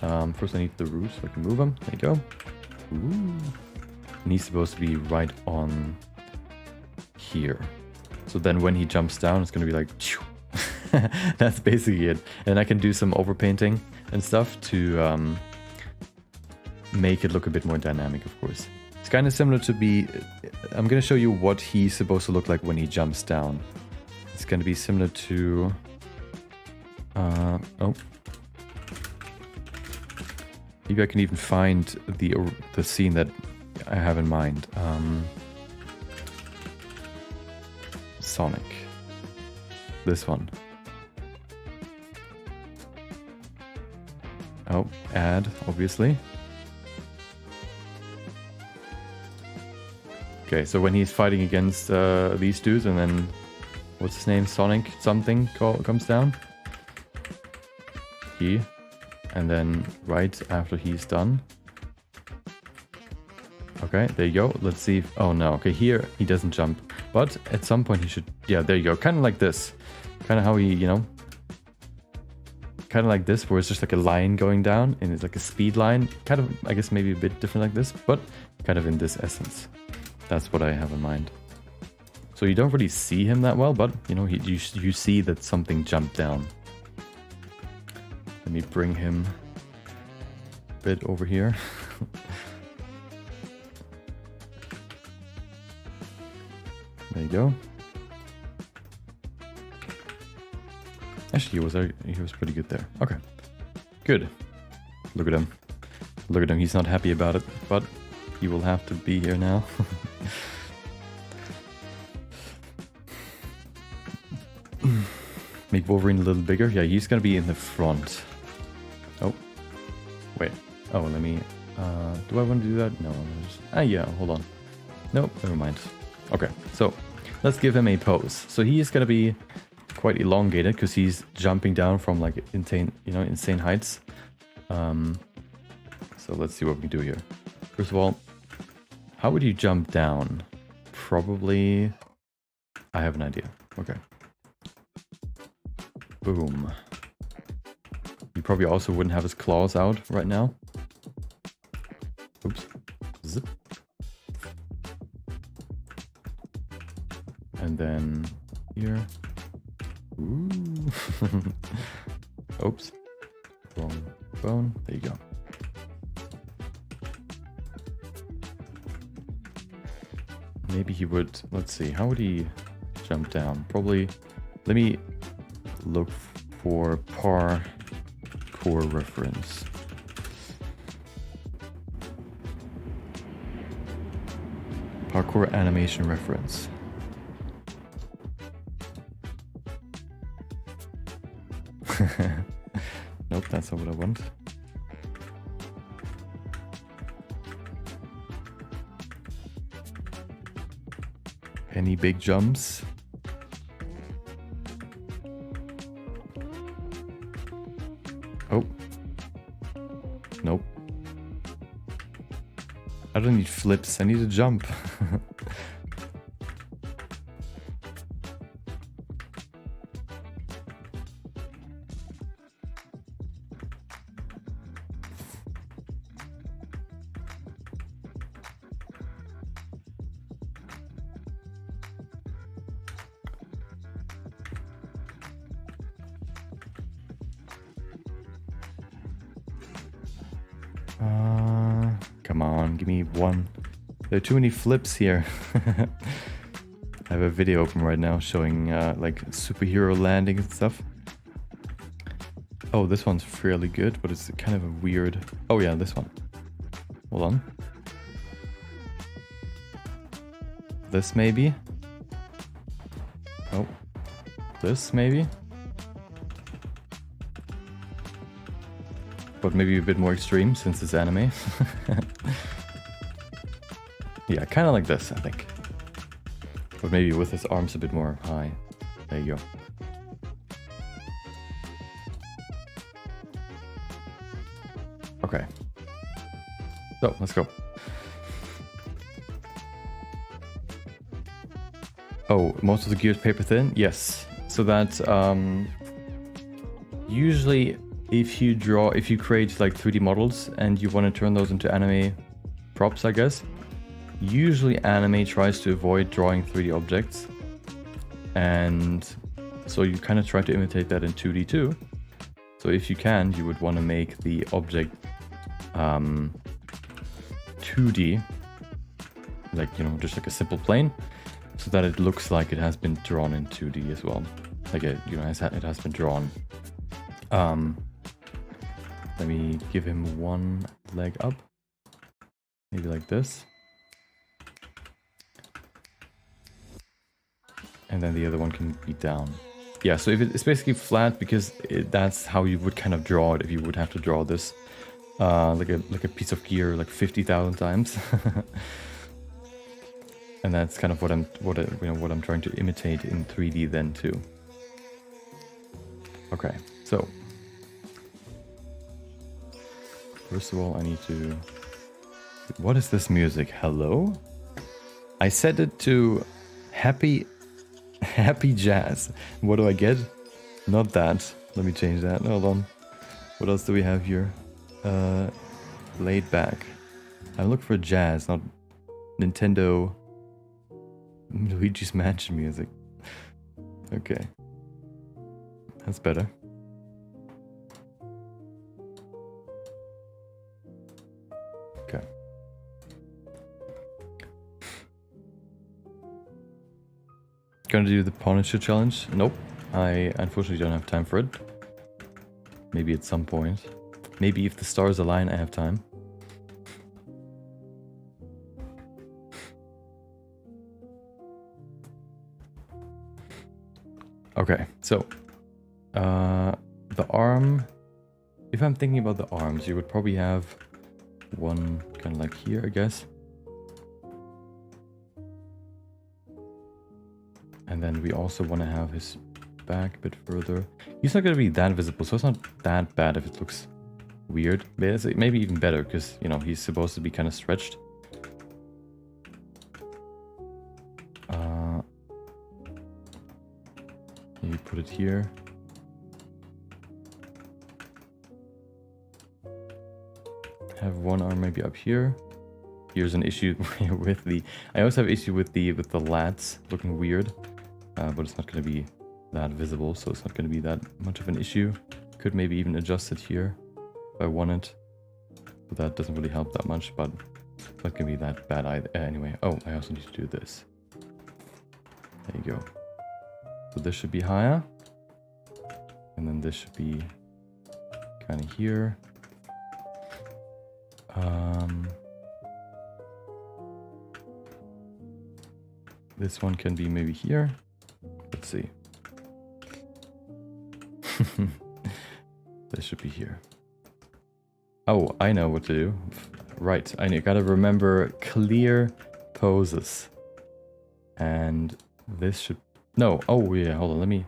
[SPEAKER 1] First I need the root, so I can move him. There you go. Ooh. And he's supposed to be right on here. So then when he jumps down, it's going to be like... That's basically it. And I can do some overpainting and stuff to make it look a bit more dynamic, of course. It's kind of similar to be... I'm going to show you what he's supposed to look like when he jumps down. It's going to be similar to... oh. Maybe I can even find the scene that I have in mind. Sonic. This one. Oh, add, obviously. Okay, so when he's fighting against these dudes, and then what's his name? Sonic something comes down. He, and then right after he's done. Okay, there you go. Let's see. Oh no. Okay, here he doesn't jump, but at some point he should. Yeah, there you go. Kind of like this. Kind of how he, you know. Kind of like this, where it's just like a line going down, and it's like a speed line. Kind of, I guess, maybe a bit different like this, but kind of in this essence. That's what I have in mind. So you don't really see him that well, but you know, you see that something jumped down. Let me bring him a bit over here. There you go. Actually, he was pretty good there. Okay, good. Look at him. Look at him. He's not happy about it, but he will have to be here now. Make Wolverine a little bigger. Yeah, he's gonna be in the front. Oh, wait. Oh, let me. Do I want to do that? No. Yeah, hold on. Nope, never mind. Okay, so let's give him a pose. So he is gonna be quite elongated because he's jumping down from like insane heights. So let's see what we can do here. First of all, how would you jump down? Probably, I have an idea. Okay. Boom. You probably also wouldn't have his claws out right now. Oops. Zip. And then here. Ooh. Oops. Wrong bone. There you go. Maybe he would, let's see, how would he jump down? Probably, let me look for parkour reference. Parkour animation reference. Nope, that's not what I want. Any big jumps? Oh. Nope. I don't need flips, I need a jump. Come on, give me one. There are too many flips here. I have a video open right now showing like superhero landing and stuff. Oh, this one's fairly good, but it's kind of a weird... Oh yeah, this one. Hold on. This maybe? Oh. This maybe? But maybe a bit more extreme since it's anime. Yeah, kind of like this, I think. But maybe with his arms a bit more high. There you go. Okay. So, let's go. Oh, most of the gears paper thin? Yes. So that, usually if you create like 3D models and you want to turn those into anime props, I guess, usually anime tries to avoid drawing 3D objects. And so you kind of try to imitate that in 2D too. So if you can, you would want to make the object 2D, like, you know, just like a simple plane, so that it looks like it has been drawn in 2D as well. Like it, you know, it has been drawn. Let me give him one leg up, maybe like this, and then the other one can be down. Yeah, so if it's basically flat because that's how you would kind of draw it if you would have to draw this like a piece of gear like 50,000 times. And that's kind of what I'm trying to imitate in 3D then too. Okay, so first of all, I need to... What is this music? Hello? I set it to happy jazz. What do I get? Not that. Let me change that. Hold on. What else do we have here? Laid back. I look for jazz, not Nintendo Luigi's Mansion music. Okay. That's better. Okay. Gonna do the Punisher challenge? Nope. I unfortunately don't have time for it. Maybe at some point. Maybe if the stars align, I have time. Okay, so the arm, if I'm thinking about the arms, you would probably have one kind of like here, I guess. And then we also want to have his back a bit further. He's not going to be that visible, so it's not that bad if it looks weird. But it's maybe even better because, you know, he's supposed to be kind of stretched. Maybe put it here. Have one arm maybe up here. Here's an issue with the... I also have issue with the lats looking weird. But it's not going to be that visible, so it's not going to be that much of an issue. Could maybe even adjust it here if I wanted. But that doesn't really help that much, but it's not going to be that bad either. Anyway, oh, I also need to do this. There you go. So this should be higher. And then this should be kind of here. This one can be maybe here. Let's see. This should be here. Oh, I know what to do. Right, I gotta remember clear poses. And this should... No, oh yeah, hold on, let me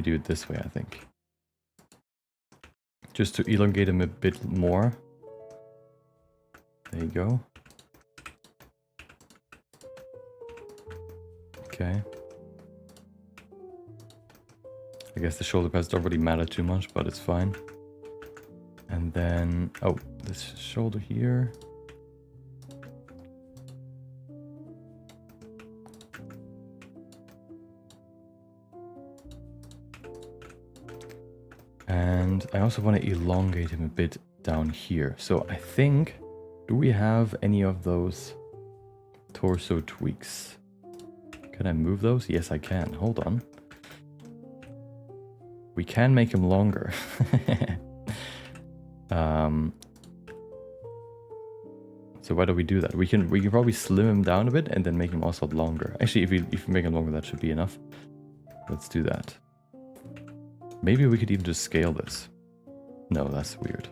[SPEAKER 1] do it this way, I think. Just to elongate him a bit more. There you go. Okay. I guess the shoulder pads don't really matter too much, but it's fine. And then, oh, this shoulder here. And I also want to elongate him a bit down here. So I think, do we have any of those torso tweaks? Can I move those? Yes, I can. Hold on. We can make him longer. So why do we do that? We can probably slim him down a bit and then make him also longer. Actually, if we make him longer, that should be enough. Let's do that. Maybe we could even just scale this. No, that's weird.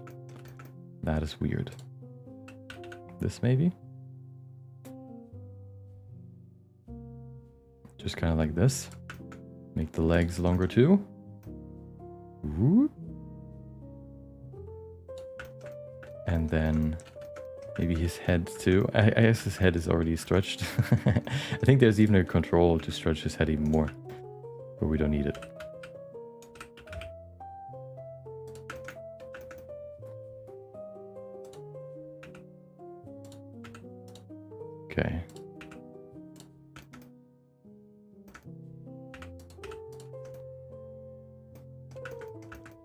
[SPEAKER 1] That is weird. This maybe? Just kind of like this. Make the legs longer too. Ooh. And then maybe his head too. I guess his head is already stretched. I think there's even a control to stretch his head even more. But we don't need it. Okay.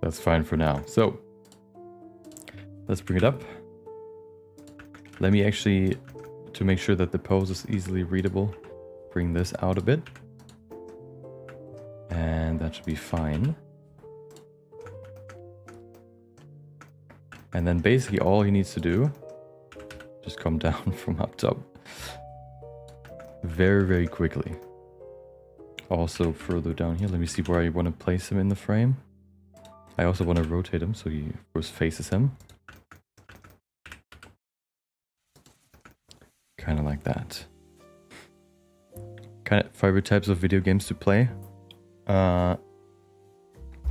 [SPEAKER 1] That's fine for now. So let's bring it up. Let me actually, to make sure that the pose is easily readable, bring this out a bit. And that should be fine. And then basically all he needs to do, just come down from up top. Very, very quickly. Also further down here, let me see where I want to place him in the frame. I also want to rotate him so he, of course, faces him. Kind of like that. Kind of favorite types of video games to play.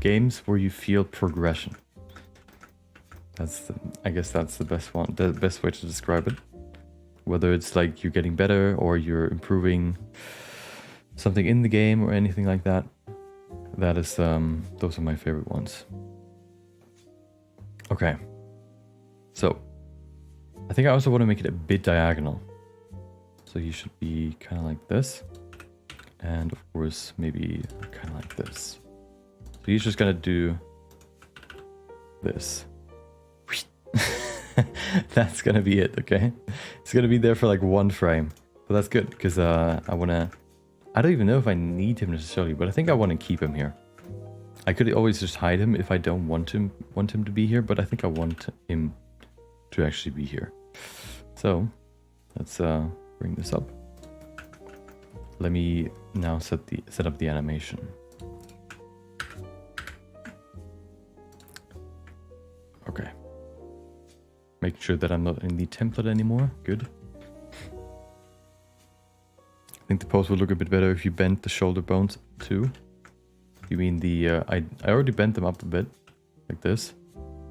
[SPEAKER 1] Games where you feel progression. I guess that's the best one, the best way to describe it. Whether it's like you're getting better or you're improving something in the game or anything like that. That is, those are my favorite ones. Okay. So, I think I also want to make it a bit diagonal. So you should be kind of like this. And of course, maybe kind of like this. So he's just gonna do this. That's gonna be it, okay? It's gonna be there for like one frame. But that's good, because I don't even know if I need him necessarily, but I think I want to keep him here. I could always just hide him if I don't want him to be here, but I think I want him to actually be here. So let's bring this up. Let me now set up the animation. Okay. Making sure that I'm not in the template anymore. Good. I think the pose would look a bit better if you bent the shoulder bones too. You mean the... I already bent them up a bit. Like this.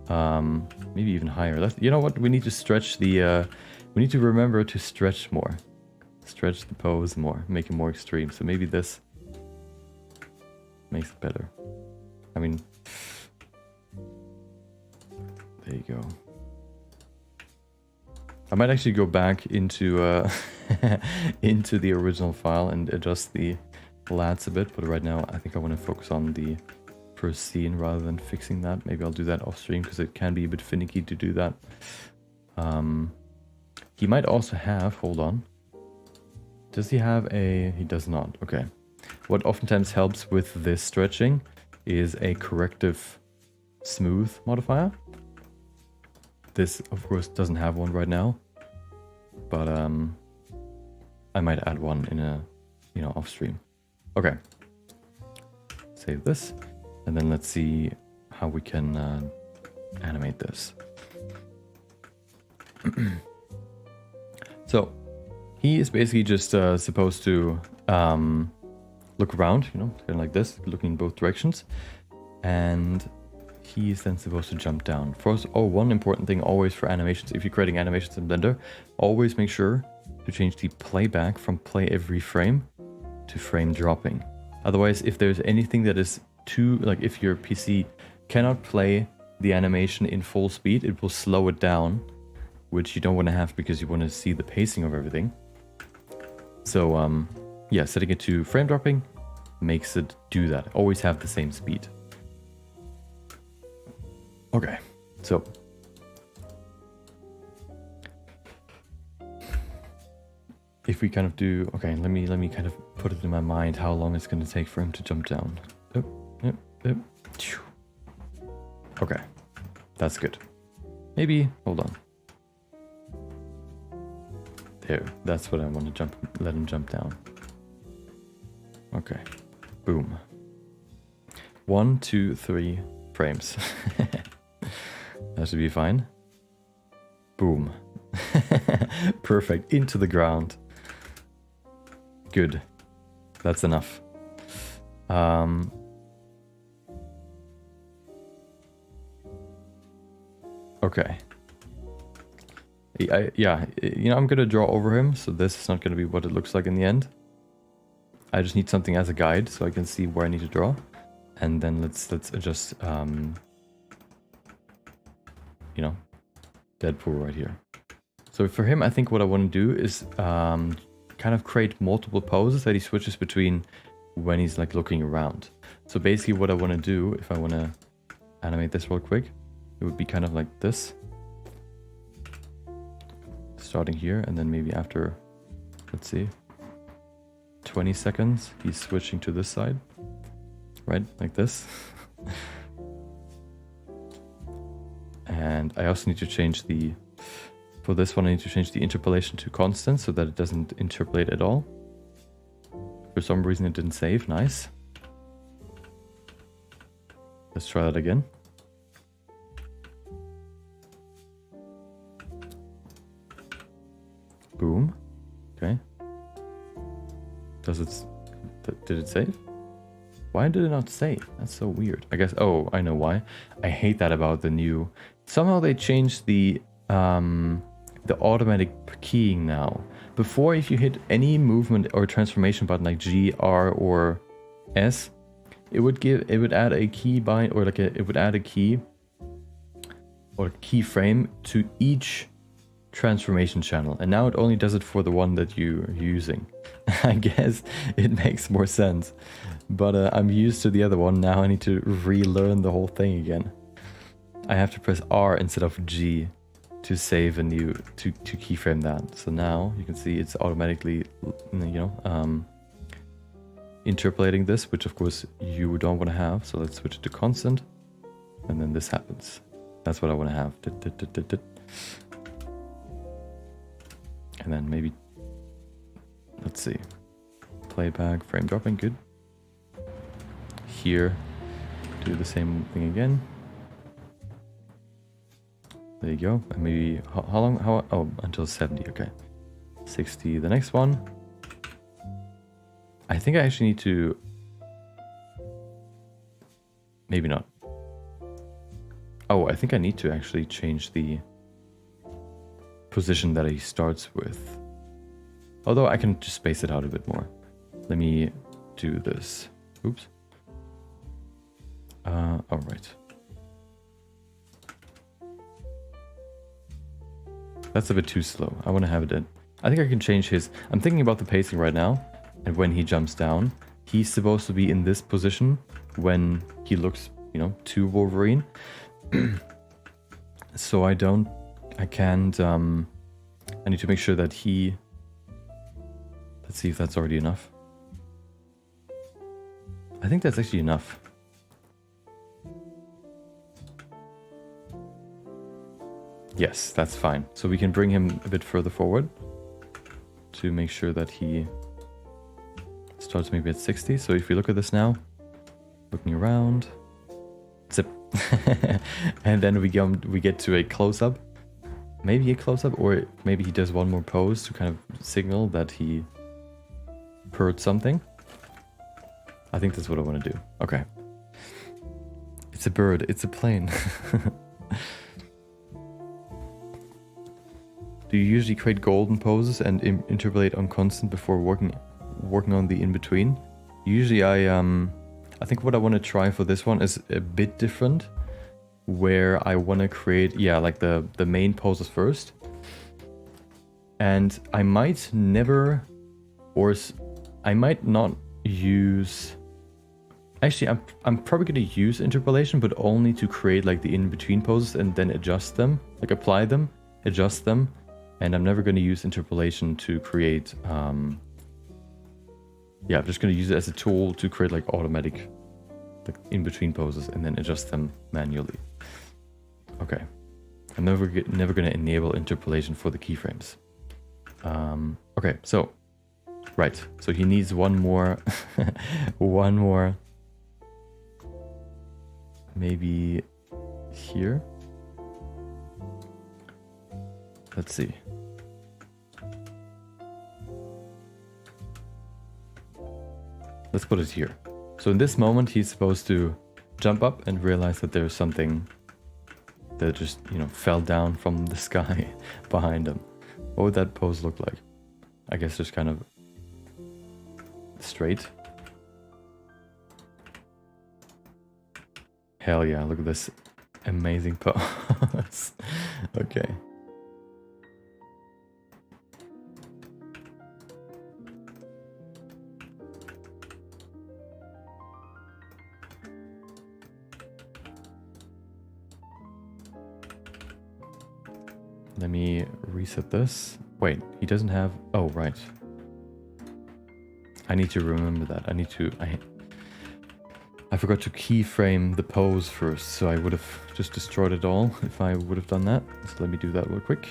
[SPEAKER 1] Maybe even higher. You know what? We need to stretch the... we need to remember to stretch more. Stretch the pose more. Make it more extreme. So maybe this makes it better. I mean... There you go. I might actually go back into into the original file and adjust the lats a bit, but right now I think I want to focus on the first scene rather than fixing that. Maybe I'll do that off stream because it can be a bit finicky to do that. He might also have, hold on. Does he have a, he does not, okay. What oftentimes helps with this stretching is a corrective smooth modifier. This, of course, doesn't have one right now, but I might add one in a, you know, off stream. Okay. Save this, and then let's see how we can animate this. So, he is basically just supposed to look around, you know, kind of like this, looking in both directions, and he is then supposed to jump down. First, one important thing always for animations, if you're creating animations in Blender, always make sure to change the playback from play every frame to frame dropping. Otherwise, if there's anything that is too, like if your PC cannot play the animation in full speed, it will slow it down, which you don't want to have because you want to see the pacing of everything. So, yeah, setting it to frame dropping makes it do that. Always have the same speed. Okay, so if we kind of do, okay, let me kind of put it in my mind how long it's going to take for him to jump down. Okay, that's good. Maybe, hold on. There, that's what I want to jump, let him jump down. Okay, boom. 1, 2, 3 frames. That should be fine. Boom. Perfect. Into the ground. Good. That's enough. Okay. Yeah, you know, I'm gonna draw over him, so this is not gonna be what it looks like in the end. I just need something as a guide so I can see where I need to draw. And then let's adjust you know, Deadpool right here. So for him, I think what I want to do is kind of create multiple poses that he switches between when he's like looking around. So basically what I want to do, if I want to animate this real quick, it would be kind of like this. Starting here, and then maybe after, let's see, 20 seconds, he's switching to this side, right? Like this. And I also need to change the, for this one I need to change the interpolation to constant so that it doesn't interpolate at all. For some reason it didn't save, nice. Let's try that again. Boom. Okay. Does it, did it save? Why did it not save? That's so weird. I guess, oh, I know why. I hate that about the new, somehow they changed the automatic keying now. Before, if you hit any movement or transformation button like G, R, or S, it would add a key bind, or like it would add a key or keyframe to each transformation channel, and now it only does it for the one that you're using. I guess it makes more sense, but I'm used to the other one. Now I need to relearn the whole thing again. I have to press R instead of G to save a new, to keyframe that. So now you can see it's automatically, you know, interpolating this, which of course you don't want to have. So let's switch it to constant, and then this happens. That's what I want to have. And then maybe, let's see, playback, frame dropping, good. Here, do the same thing again. There you go. And maybe, how long? Oh, until 70, okay. 60, the next one. I think I actually need to... Maybe not. Oh, I think I need to actually change the position that he starts with. Although I can just space it out a bit more. Let me do this. Oops. All right. That's a bit too slow. I want to have it in. I think I can change his... I'm thinking about the pacing right now. And when he jumps down, he's supposed to be in this position when he looks, you know, to Wolverine. So I can't, I need to make sure that he... Let's see if that's already enough. I think that's actually enough. Yes, that's fine. So we can bring him a bit further forward to make sure that he starts maybe at 60. So if we look at this now, looking around, zip, and then we get to a close-up. Maybe a close-up, or maybe he does one more pose to kind of signal that he heard something. I think that's what I want to do. Okay. It's a bird. It's a plane. Do you usually create golden poses and interpolate on constant before working on the in-between? Usually I think what I want to try for this one is a bit different, where I want to create, yeah, like the main poses first. And I might never, or I might not use... Actually, I'm probably going to use interpolation, but only to create like the in-between poses and then adjust them, like apply them, adjust them. And I'm never going to use interpolation to create, yeah, I'm just going to use it as a tool to create like automatic, like in-between poses and then adjust them manually. Okay. I'm never going to enable interpolation for the keyframes. Okay, so, right. So he needs one more, one more, maybe here. Let's see. Let's put it here. So in this moment, he's supposed to jump up and realize that there's something that just, you know, fell down from the sky behind him. What would that pose look like? I guess just kind of straight. Hell yeah, look at this amazing pose. Okay. Let me reset this. Wait, he doesn't have... Oh, right. I need to remember that. I forgot to keyframe the pose first, so I would have just destroyed it all if I would have done that. So let me do that real quick.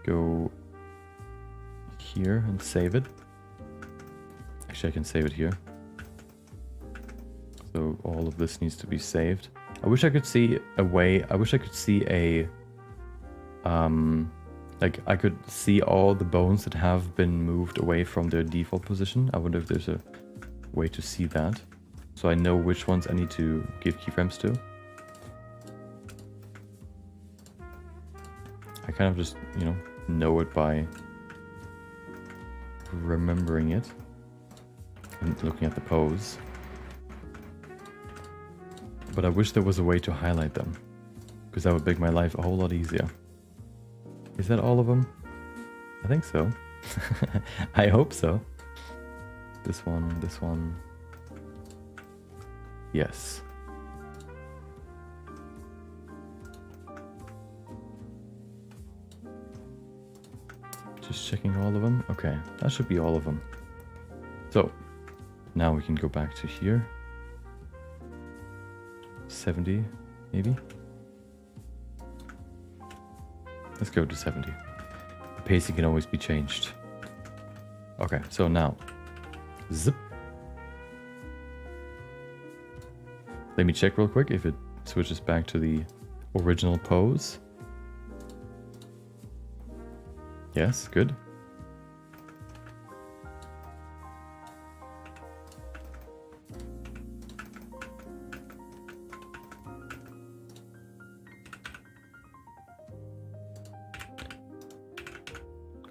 [SPEAKER 1] Go here and save it. Actually, I can save it here. So all of this needs to be saved. I wish I could see a way... I wish I could see a... like I could see all the bones that have been moved away from their default position. I wonder if there's a way to see that, so I know which ones I need to give keyframes to. I kind of just, you know it by remembering it and looking at the pose. But I wish there was a way to highlight them, because that would make my life a whole lot easier. Is that all of them? I think so. I hope so. This one, this one. Yes. Just checking all of them. Okay, that should be all of them. So, now we can go back to here. 70, maybe? Let's go to 70. The pacing can always be changed. Okay, so now, zip. Let me check real quick if it switches back to the original pose. Yes, good.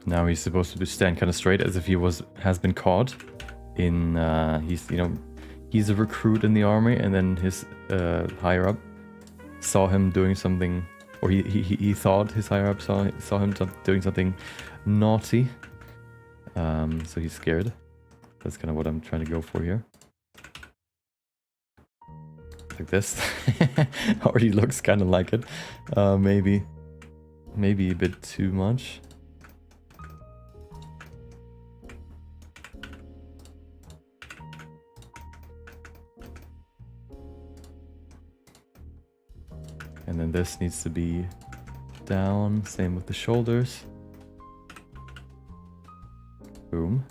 [SPEAKER 1] Now he's supposed to stand kind of straight as if he has been caught in he's a recruit in the army, and then his higher up saw him doing something, or he thought his higher up saw him doing something naughty. So he's scared. That's kind of what I'm trying to go for here. Like this. Already looks kind of like it. Maybe a bit too much. And then this needs to be down, same with the shoulders. Boom.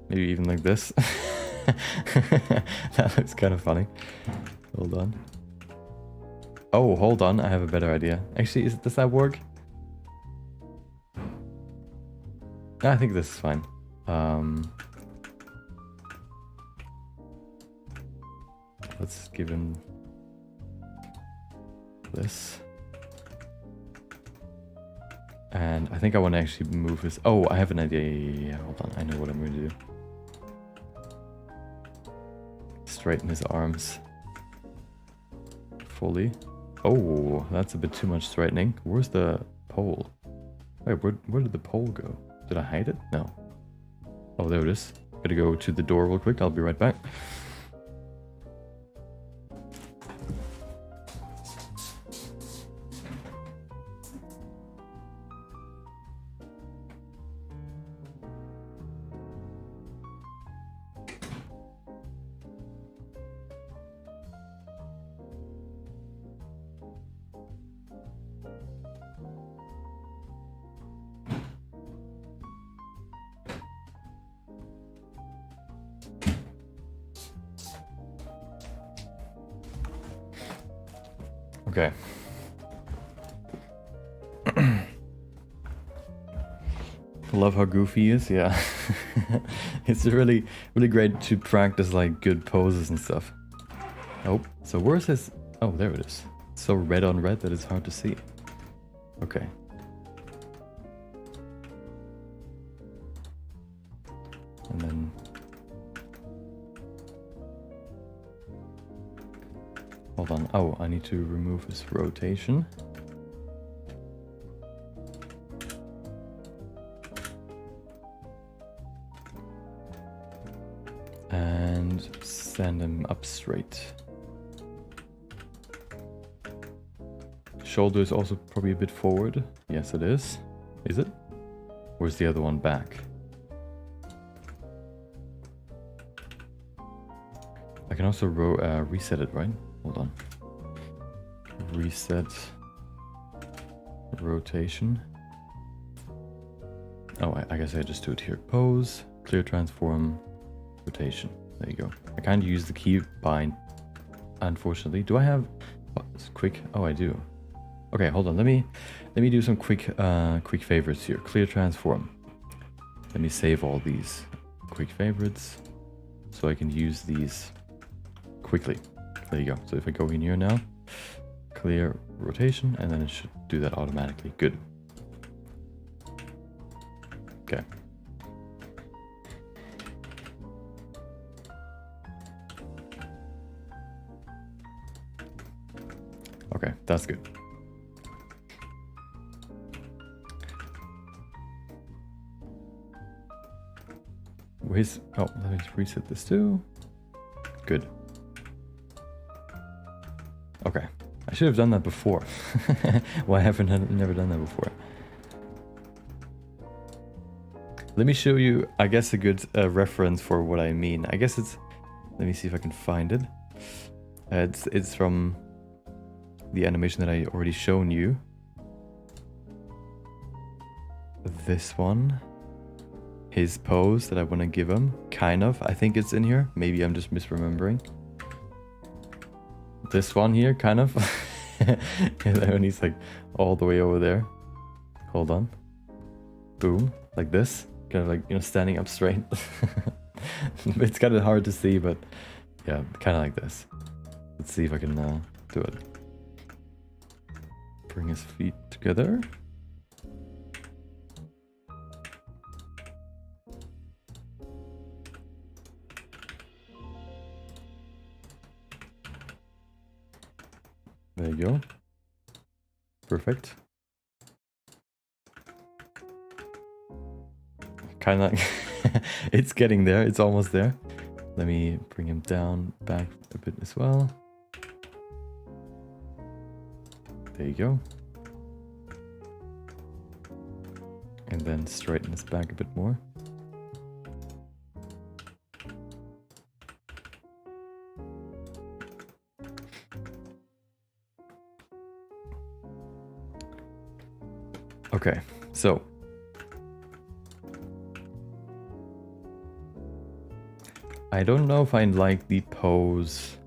[SPEAKER 1] Maybe even like this. That looks kind of funny. Hold on. Oh, hold on, I have a better idea. Actually, does that work? I think this is fine. Let's give him this. And I think I want to actually move his... Oh, I have an idea. Yeah, hold on. I know what I'm going to do. Straighten his arms. Fully. Oh, that's a bit too much straightening. Where's the pole? Wait, where did the pole go? Did I hide it? No. Oh, there it is. Gotta go to the door real quick. I'll be right back. Okay. Love how goofy he is, yeah. It's really great to practice like good poses and stuff. Oh, so where's his... Oh, there it is. It's so red on red that it's hard to see. Okay. And then... Hold on. Oh, I need to remove his rotation. And send him up straight. Shoulder is also probably a bit forward. Yes, it is. Is it? Where's the other one back? I can also reset it, right? Hold on. Reset rotation. Oh, I guess I just do it here. Pose, clear transform, rotation. There you go. I can't use the key bind, unfortunately. Do I have quick? Oh, I do. Okay, hold on. Let me do some quick favorites here. Clear transform. Let me save all these quick favorites so I can use these quickly. There you go. So if I go in here now, clear rotation, and then it should do that automatically. Good. Okay. Okay, that's good. Where's... Oh, let me reset this too. Good. Okay, I should have done that before. Why haven't I never done that before? Let me show you, I guess, a good reference for what I mean. I guess it's... Let me see if I can find it. It's from the animation that I already shown you. This one. his pose that I want to give him. Kind of. I think it's in here. Maybe I'm just misremembering. This one here, kind of. And he's like all the way over there. Hold on. Boom. Like this. Kind of like, you know, standing up straight. It's kind of hard to see, but yeah, kind of like this. Let's see if I can do it. Bring his feet together. There you go. Perfect. Kind of like it's getting there. It's almost there. Let me bring him down back a bit as well. There you go. And then straighten his back a bit more. Okay, so I don't know if I like the pose.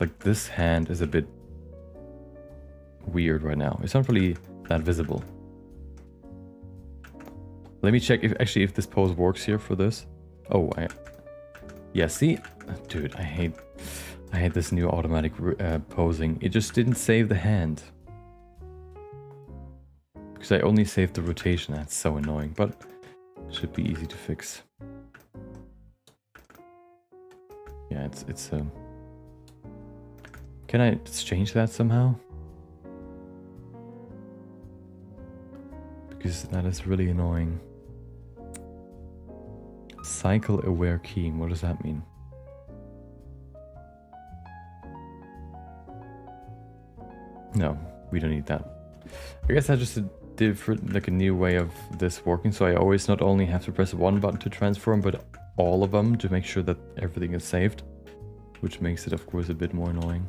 [SPEAKER 1] Like this hand is a bit weird right now. It's not really that visible. Let me check if this pose works here for this. Oh, yeah, see? Dude, I hate this new automatic posing. It just didn't save the hand. Because I only saved the rotation. That's so annoying, but it should be easy to fix. Yeah, it's can I just change that somehow? Because that is really annoying. Cycle aware keying, what does that mean? No, we don't need that. I guess that's just a different, like a new way of this working. So I always not only have to press one button to transform, but all of them to make sure that everything is saved, which makes it of course a bit more annoying.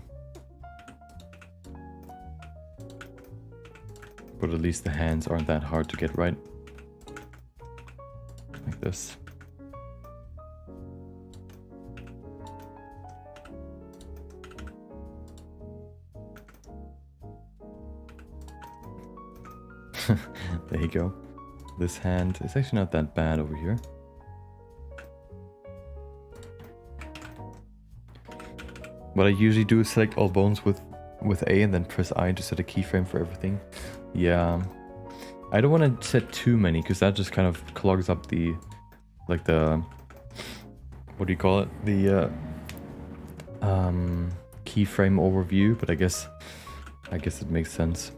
[SPEAKER 1] But at least the hands aren't that hard to get right. Like this. There you go. This hand is actually not that bad over here. What I usually do is select all bones with A and then press I to set a keyframe for everything. Yeah, I don't want to set too many because that just kind of clogs up the, like the, what do you call it? The keyframe overview. But I guess it makes sense.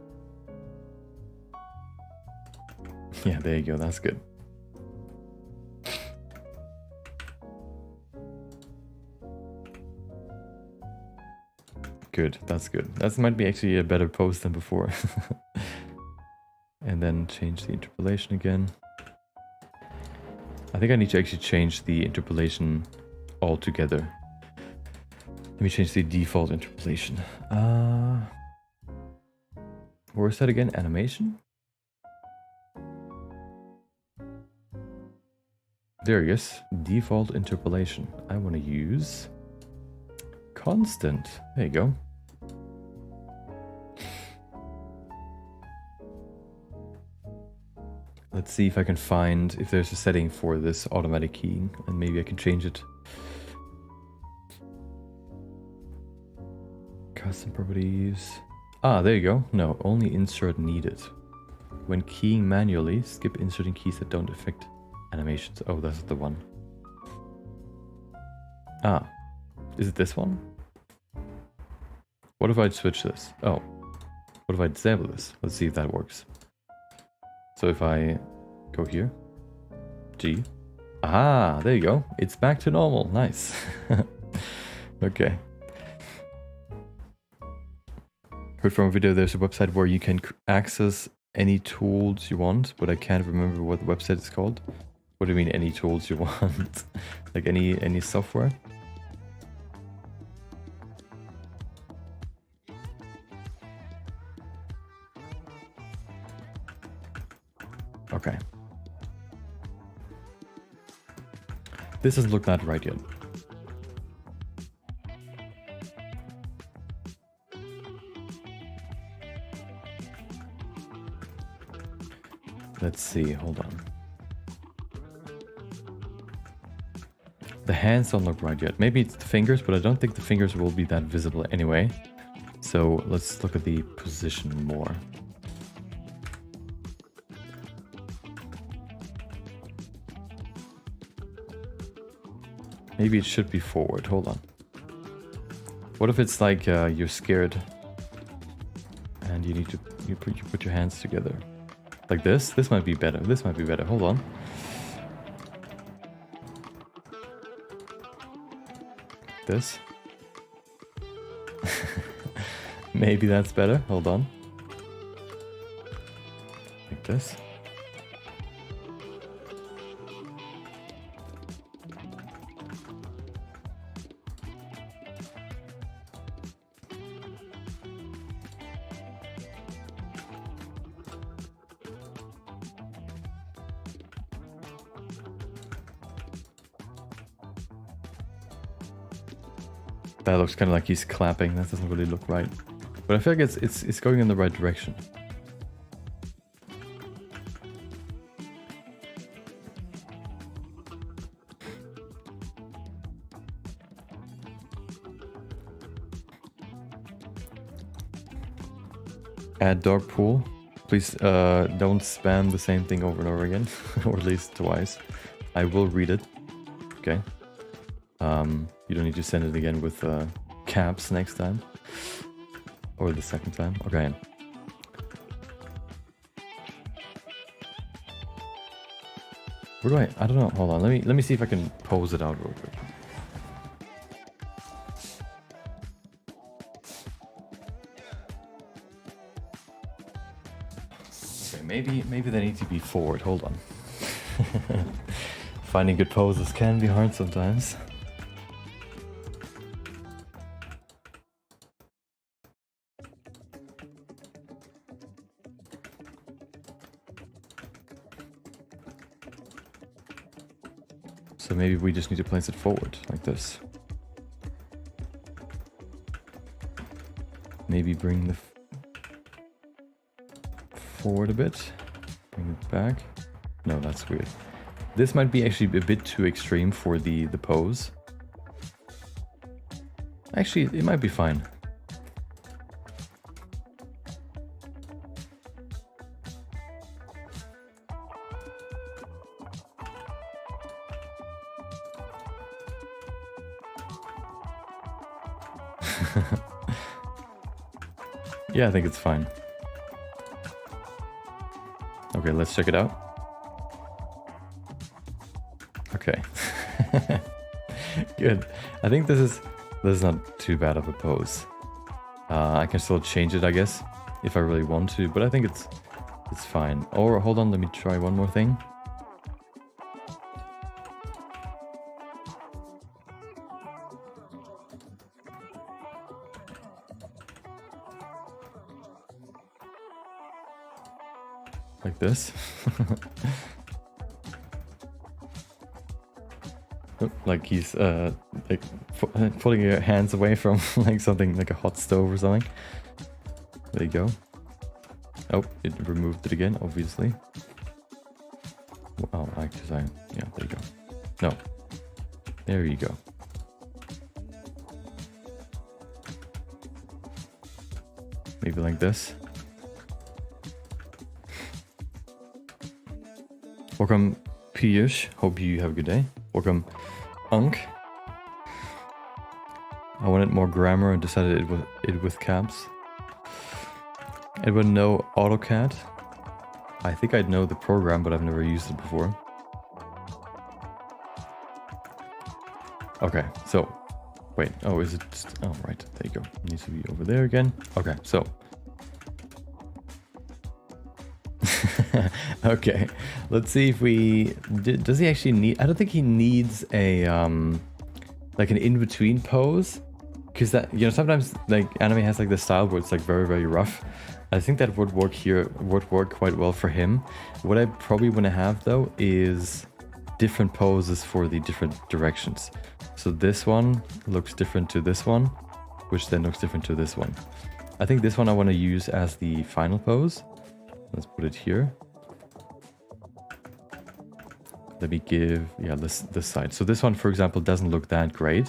[SPEAKER 1] Yeah, there you go. That's good. Good, that's good. That might be actually a better pose than before. And then change the interpolation again. I think I need to actually change the interpolation altogether. Let me change the default interpolation. Where is that again? Animation? There it is. Default interpolation. I want to use constant. There you go. Let's see if I can find if there's a setting for this automatic keying, and maybe I can change it. Custom properties. Ah, there you go. No, only insert needed. When keying manually, skip inserting keys that don't affect animations. Oh, that's the one. Ah, is it this one? What if I switch this? Oh, what if I disable this? Let's see if that works. So if I go here, G, ah, there you go. It's back to normal. Nice. Okay. Heard from a video, there's a website where you can access any tools you want, but I can't remember what the website is called. What do you mean any tools you want? Like any software? Okay. This doesn't look that right yet. Let's see, hold on. The hands don't look right yet. Maybe it's the fingers, but I don't think the fingers will be that visible anyway. So let's look at the position more. Maybe it should be forward. Hold on. What if it's like you're scared and you need to you put your hands together like this? This might be better. This might be better. Hold on. This. Maybe that's better. Hold on. Like this. That looks kind of like he's clapping. That doesn't really look right. But I feel like it's going in the right direction. Add dog pool. Please don't spam the same thing over and over again, or at least twice. I will read it. Okay. You don't need to send it again with caps next time. Or the second time. Okay. Where do I don't know. Hold on. Let me see if I can pose it out real quick. Okay, maybe they need to be forward. Hold on. Finding good poses can be hard sometimes. So maybe we just need to place it forward, like this. Maybe bring the forward a bit. Bring it back. No, that's weird. This might be actually a bit too extreme for the pose. Actually, it might be fine. Yeah, I think it's fine. Okay, let's check it out. Okay. Good. I think this is not too bad of a pose. I can still change it, I guess, if I really want to, but I think it's fine. Or hold on, let me try one more thing. Like this. Like he's like pulling your hands away from like something like a hot stove or something. There you go. Oh, it removed it again, obviously. Oh, I design. Yeah, there you go. No. There you go. Maybe like this. Welcome, Piyush. Hope you have a good day. Welcome, Unk. I wanted more grammar and decided it with caps. Anyone know AutoCAD? I think I know the program, but I've never used it before. Okay, so wait. Oh, is it just? Oh, right. There you go. It needs to be over there again. Okay, so. Okay, let's see if we does he actually need. I don't think he needs a like an in-between pose, because that, you know, sometimes like anime has like this style where it's like very rough. I think that would work here, would work quite well for him. What I probably want to have though is different poses for the different directions. So this one looks different to this one, which then looks different to this one. I think this one I want to use as the final pose. Let's put it here. Let me give, yeah, this side. So this one, for example, doesn't look that great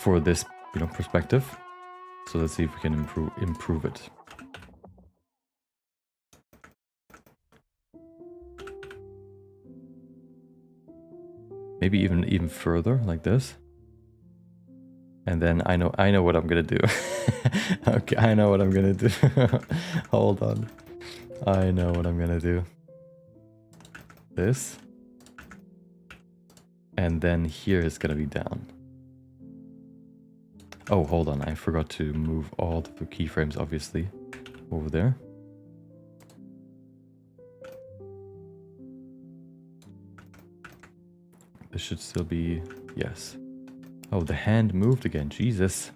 [SPEAKER 1] for this, you know, perspective. So let's see if we can improve it. Maybe even further, like this. And then I know what I'm gonna do. Okay, I know what I'm gonna do. Hold on. I know what I'm gonna do. This. And then here is gonna be down. Oh, hold on. I forgot to move all the keyframes, obviously, over there. This should still be... Yes. Oh, the hand moved again. Jesus.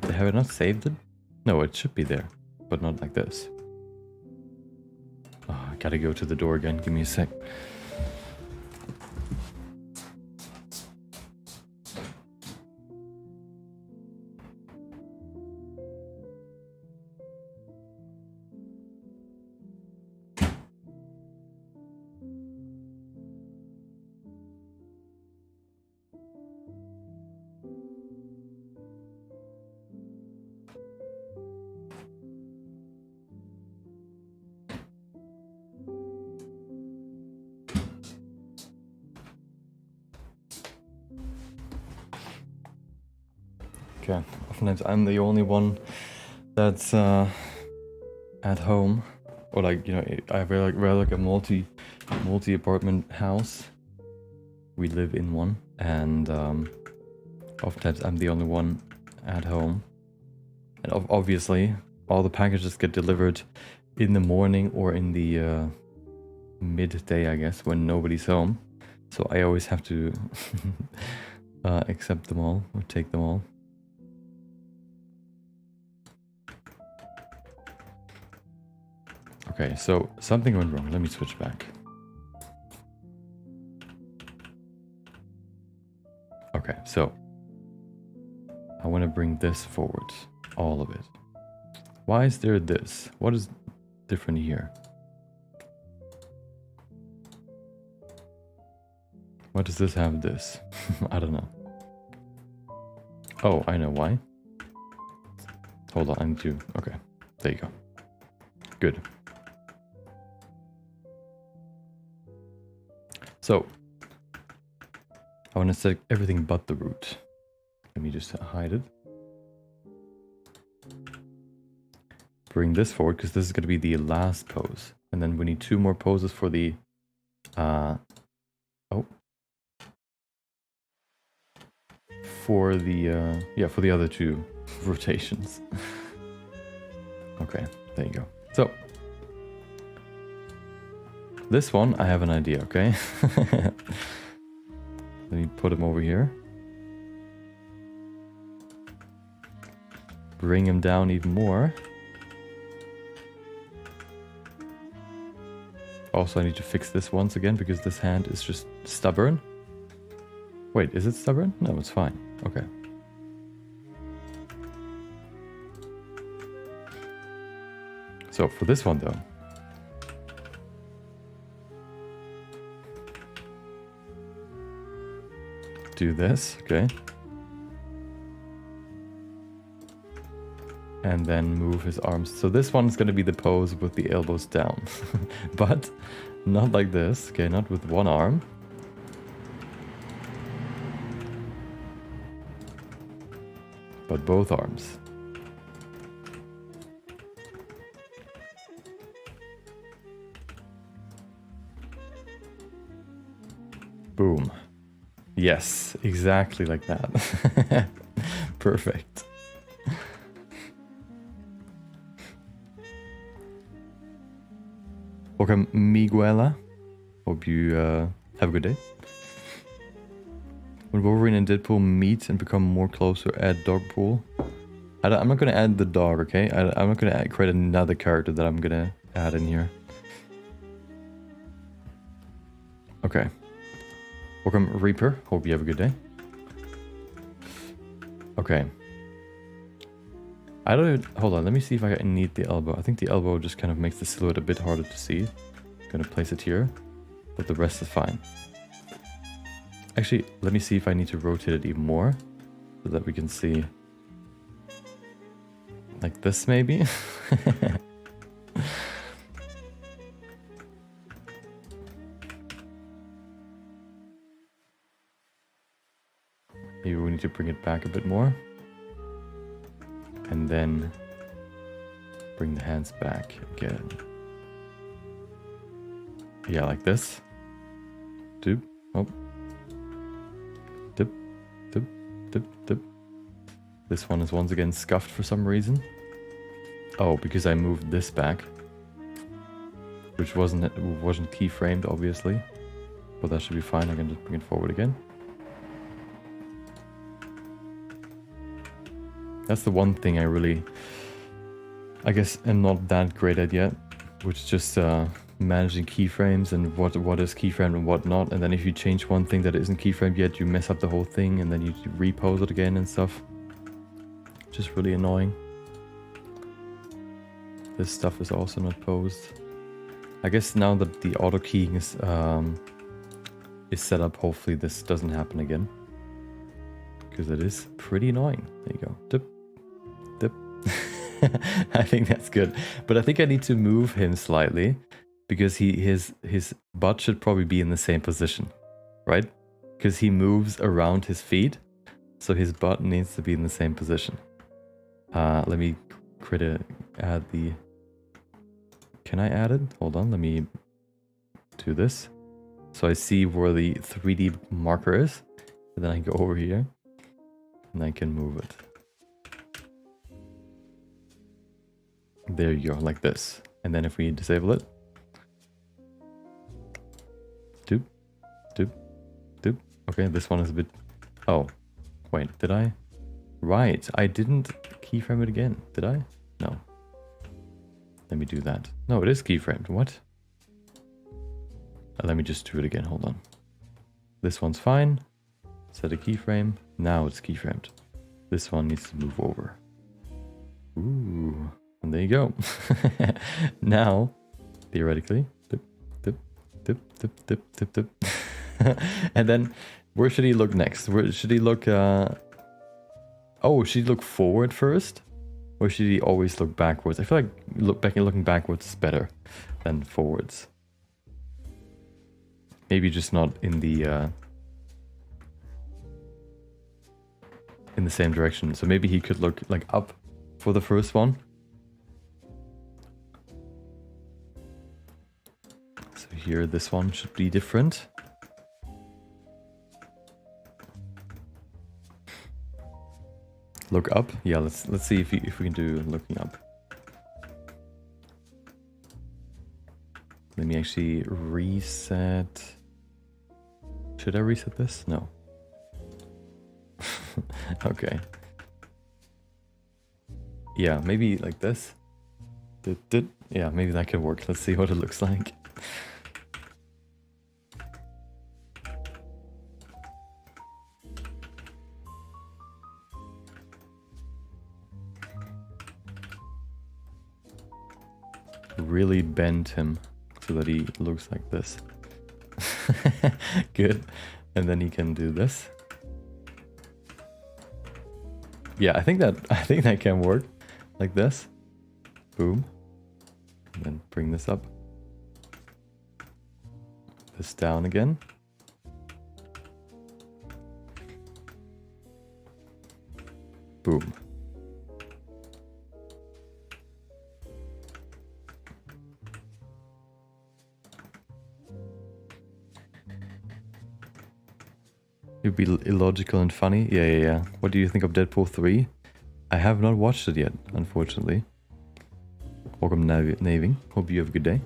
[SPEAKER 1] Have I not saved it? No, it should be there, but not like this. Oh, I gotta go to the door again. Give me a sec. Okay, oftentimes I'm the only one that's at home, or like, you know, I have like a multi apartment house. We live in one, and oftentimes I'm the only one at home, and obviously all the packages get delivered in the morning or in the midday, I guess, when nobody's home. So I always have to accept them all or take them all. Okay, so something went wrong. Let me switch back. Okay, so I want to bring this forward, all of it. Why is there this? What is different here? Why does this have this? I don't know. Oh, I know why. Hold on, I need to... Okay, there you go. Good. So, I want to set everything but the root. Let me just hide it. Bring this forward, because this is going to be the last pose. And then we need 2 more poses for the... For the, yeah, for the other 2 rotations. Okay, there you go. So, this one, I have an idea, okay? Let me put him over here. Bring him down even more. Also, I need to fix this once again, because this hand is just stubborn. Wait, is it stubborn? No, it's fine. Okay. So, for this one, though. Do this, okay. And then move his arms. So this one's going to be the pose with the elbows down. But not like this, okay, not with one arm. But both arms. Boom. Yes, exactly like that. Perfect. Welcome, Miguela. Hope you have a good day. When Wolverine and Deadpool meet and become more closer at Dogpool, I'm not going to add the dog, okay? I'm not going to create another character that I'm going to add in here. Okay. Welcome, Reaper. Hope you have a good day. Okay. I don't even... Hold on, let me see if I need the elbow. I think the elbow just kind of makes the silhouette a bit harder to see. I'm going to place it here, but the rest is fine. Actually, let me see if I need to rotate it even more so that we can see... Like this, maybe? Maybe we need to bring it back a bit more. And then bring the hands back again. Yeah, like this. Doop. Oh. Dip. Dip. Dip. Dip. This one is once again scuffed for some reason. Oh, because I moved this back. Which wasn't keyframed, obviously. But that should be fine. I can just bring it forward again. That's the one thing I really, I guess, am not that great at yet. Which is just managing keyframes and what is keyframed and what not. And then if you change one thing that isn't keyframed yet, you mess up the whole thing. And then you repose it again and stuff. Just really annoying. This stuff is also not posed. I guess now that the auto keying is set up, hopefully this doesn't happen again. Because it is pretty annoying. There you go. Dip. Dip. I think that's good. But I think I need to move him slightly. Because his butt should probably be in the same position. Right? Because he moves around his feet. So his butt needs to be in the same position. Let me add the... Can I add it? Hold on, let me do this. So I see where the 3D marker is. And then I go over here. And I can move it. There you go, like this. And then if we disable it. Doop. Doop. Doop. Okay, this one is a bit... Oh. Wait, did I? Right, I didn't keyframe it again. Did I? No. Let me do that. No, it is keyframed. What? Let me just do it again. Hold on. This one's fine. Set a keyframe. Now it's keyframed. This one needs to move over. Ooh. And there you go. Now, theoretically, dip, dip, dip, dip, dip, dip, dip. And then, where should he look next? Where should he look? Oh, should he look forward first? Or should he always look backwards? I feel like looking backwards is better than forwards. Maybe just not in the same direction. So maybe he could look like up for the first one. So here, this one should be different. Look up. Yeah, let's see if we can do looking up. Let me actually reset. Should I reset this? No. Okay. Yeah, maybe like this. Yeah, maybe that can work. Let's see what it looks like. Really bend him so that he looks like this. Good. And then he can do this. Yeah, I think that can work. Like this. Boom. And then bring this up. This down again. Boom. It would be illogical and funny. Yeah. What do you think of Deadpool 3? I have not watched it yet, unfortunately. Welcome, Naving. Hope you have a good day.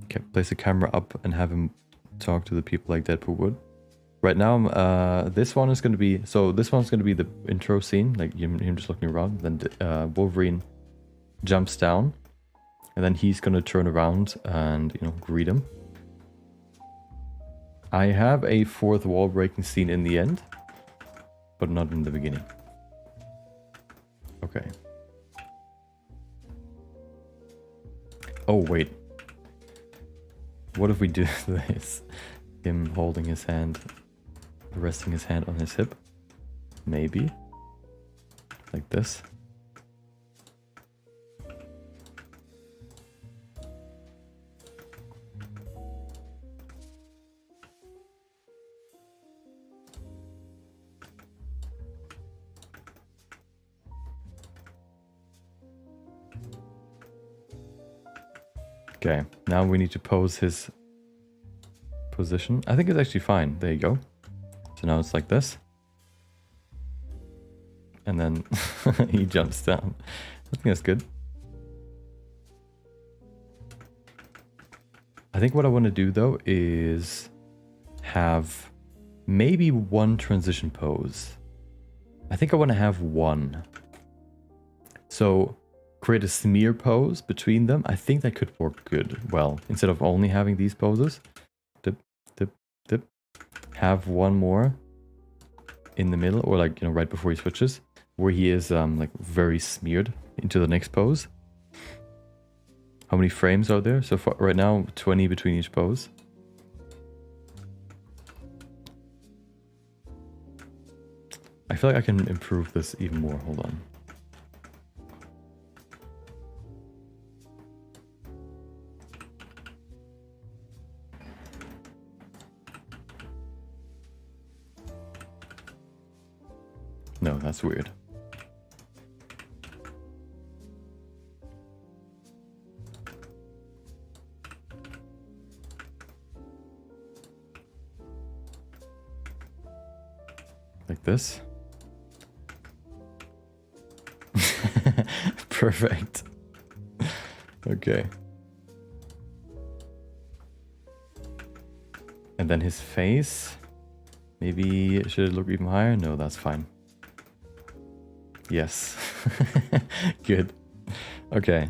[SPEAKER 1] Okay, place the camera up and have him talk to the people like Deadpool would. Right now, this one is going to be, so this one's going to be the intro scene, like him just looking around. Then Wolverine jumps down, and then he's going to turn around and, you know, greet him. I have a fourth wall breaking scene in the end, but not in the beginning. Okay. Oh, wait. What if we do this? Him holding his hand, resting his hand on his hip. Maybe. Like this. Okay, now we need to pose his position. I think it's actually fine. There you go. So now it's like this. And then he jumps down. I think that's good. I think what I want to do though is have maybe one transition pose. I think I want to have one. So create a smear pose between them. I think that could work good. Well, instead of only having these poses, dip, dip, dip, have one more in the middle, or like, you know, right before he switches, where he is like very smeared into the next pose. How many frames are there? So far, right now, 20 between each pose. I feel like I can improve this even more. Hold on. No, that's weird. Like this. Perfect. Okay. And then his face. Maybe should it look even higher? No, that's fine. Yes. Good. Okay.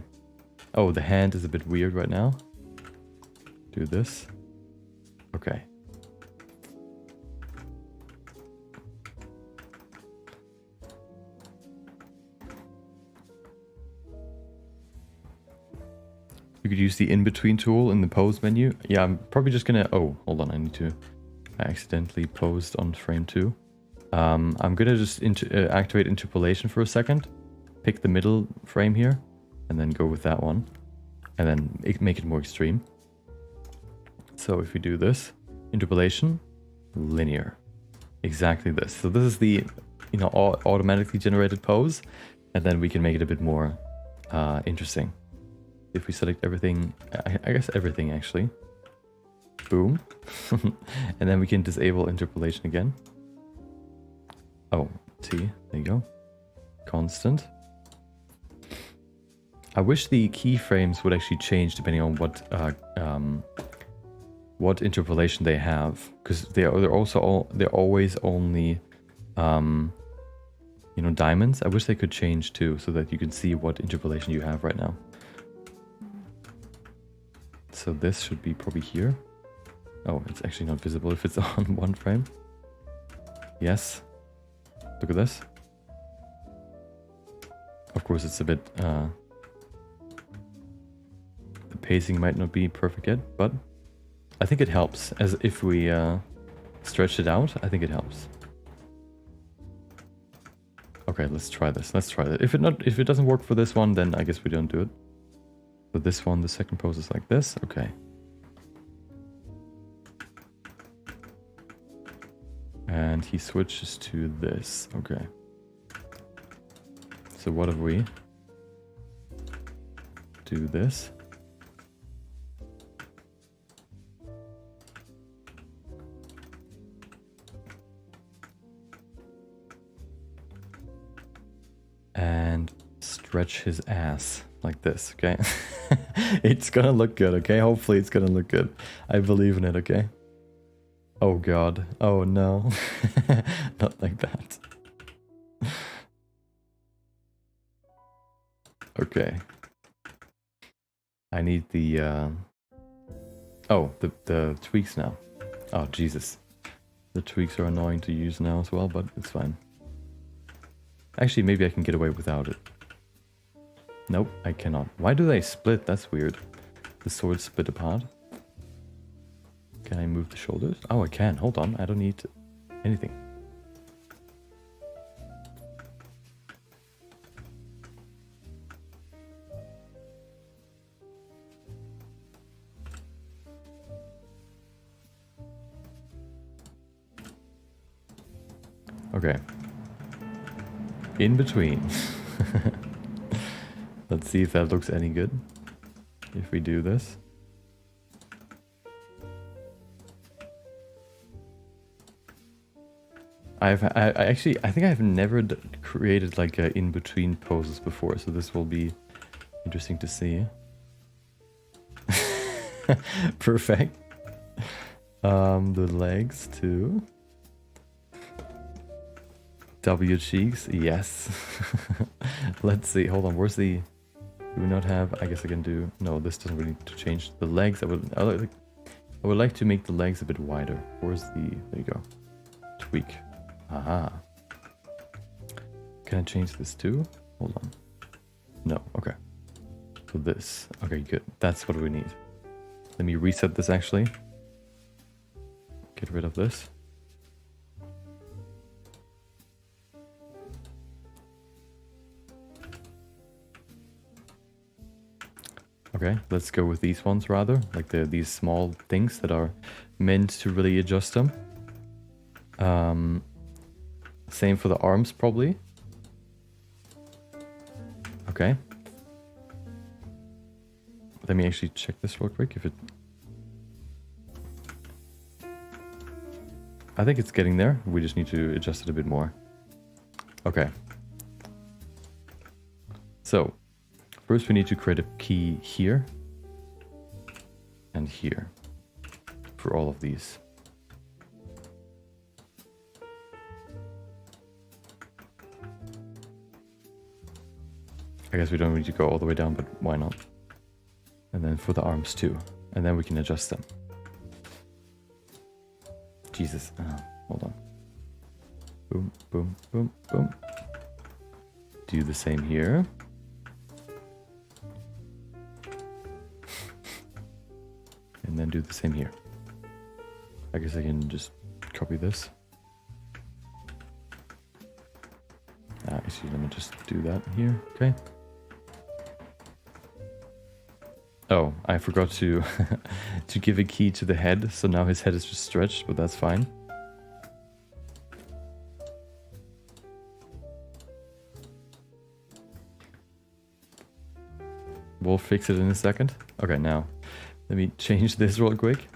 [SPEAKER 1] Oh, the hand is a bit weird right now. Do this. Okay. You could use the in-between tool in the pose menu. Yeah, I'm probably just gonna... Oh, hold on. I accidentally posed on frame 2. I'm gonna just activate interpolation for a second. Pick the middle frame here. And then go with that one. And then make it more extreme. So if we do this, interpolation, linear. Exactly this. So this is the, you know, automatically generated pose. And then we can make it a bit more interesting. If we select everything, I guess everything actually. Boom. And then we can disable interpolation again. Oh, T, there you go. Constant. I wish the keyframes would actually change depending on what interpolation they have, because they're always only you know, diamonds. I wish they could change too, so that you can see what interpolation you have right now. So this should be probably here. Oh, it's actually not visible if it's on one frame. Yes. Look at this. Of course, it's a bit... the pacing might not be perfect yet, but I think it helps. As if we stretch it out, I think it helps. Okay, let's try this. Let's try that. If it doesn't work for this one, then I guess we don't do it. For this one, the second pose is like this. Okay. And he switches to this. Okay. So what if we do this? And stretch his ass like this, okay? It's gonna look good, okay? Hopefully it's gonna look good. I believe in it, okay? Oh god. Oh no. Not like that. Okay. I need the oh, the tweaks now. Oh Jesus. The tweaks are annoying to use now as well, but it's fine. Actually, maybe I can get away without it. Nope, I cannot. Why do they split? That's weird. The swords split apart. Can I move the shoulders? Oh, I can. Hold on. I don't need anything. Okay. In between. Let's see if that looks any good. If we do this. I actually, I think I've never created like in-between poses before, so this will be interesting to see. Perfect. The legs too. W cheeks, yes. Let's see, hold on, where's the... Do we not have... I guess I can do... No, this doesn't really need to change the legs. I would like to make the legs a bit wider. Where's the... There you go. Tweak. Aha. Can I change this too? Hold on. No, okay. So this. Okay, good. That's what we need. Let me reset this actually. Get rid of this. Okay, let's go with these ones rather. Like these small things that are meant to really adjust them. Same for the arms probably. Okay. Let me actually check this real quick if it... I think it's getting there. We just need to adjust it a bit more. Okay. So, first we need to create a key here. And here. For all of these. I guess we don't need to go all the way down, but why not? And then for the arms too. And then we can adjust them. Jesus. Hold on. Boom, boom, boom, boom. Do the same here. And then do the same here. I guess I can just copy this. Actually, let me just do that here. Okay. Oh, I forgot to to give a key to the head, so now his head is just stretched, but that's fine. We'll fix it in a second. Okay, now let me change this real quick.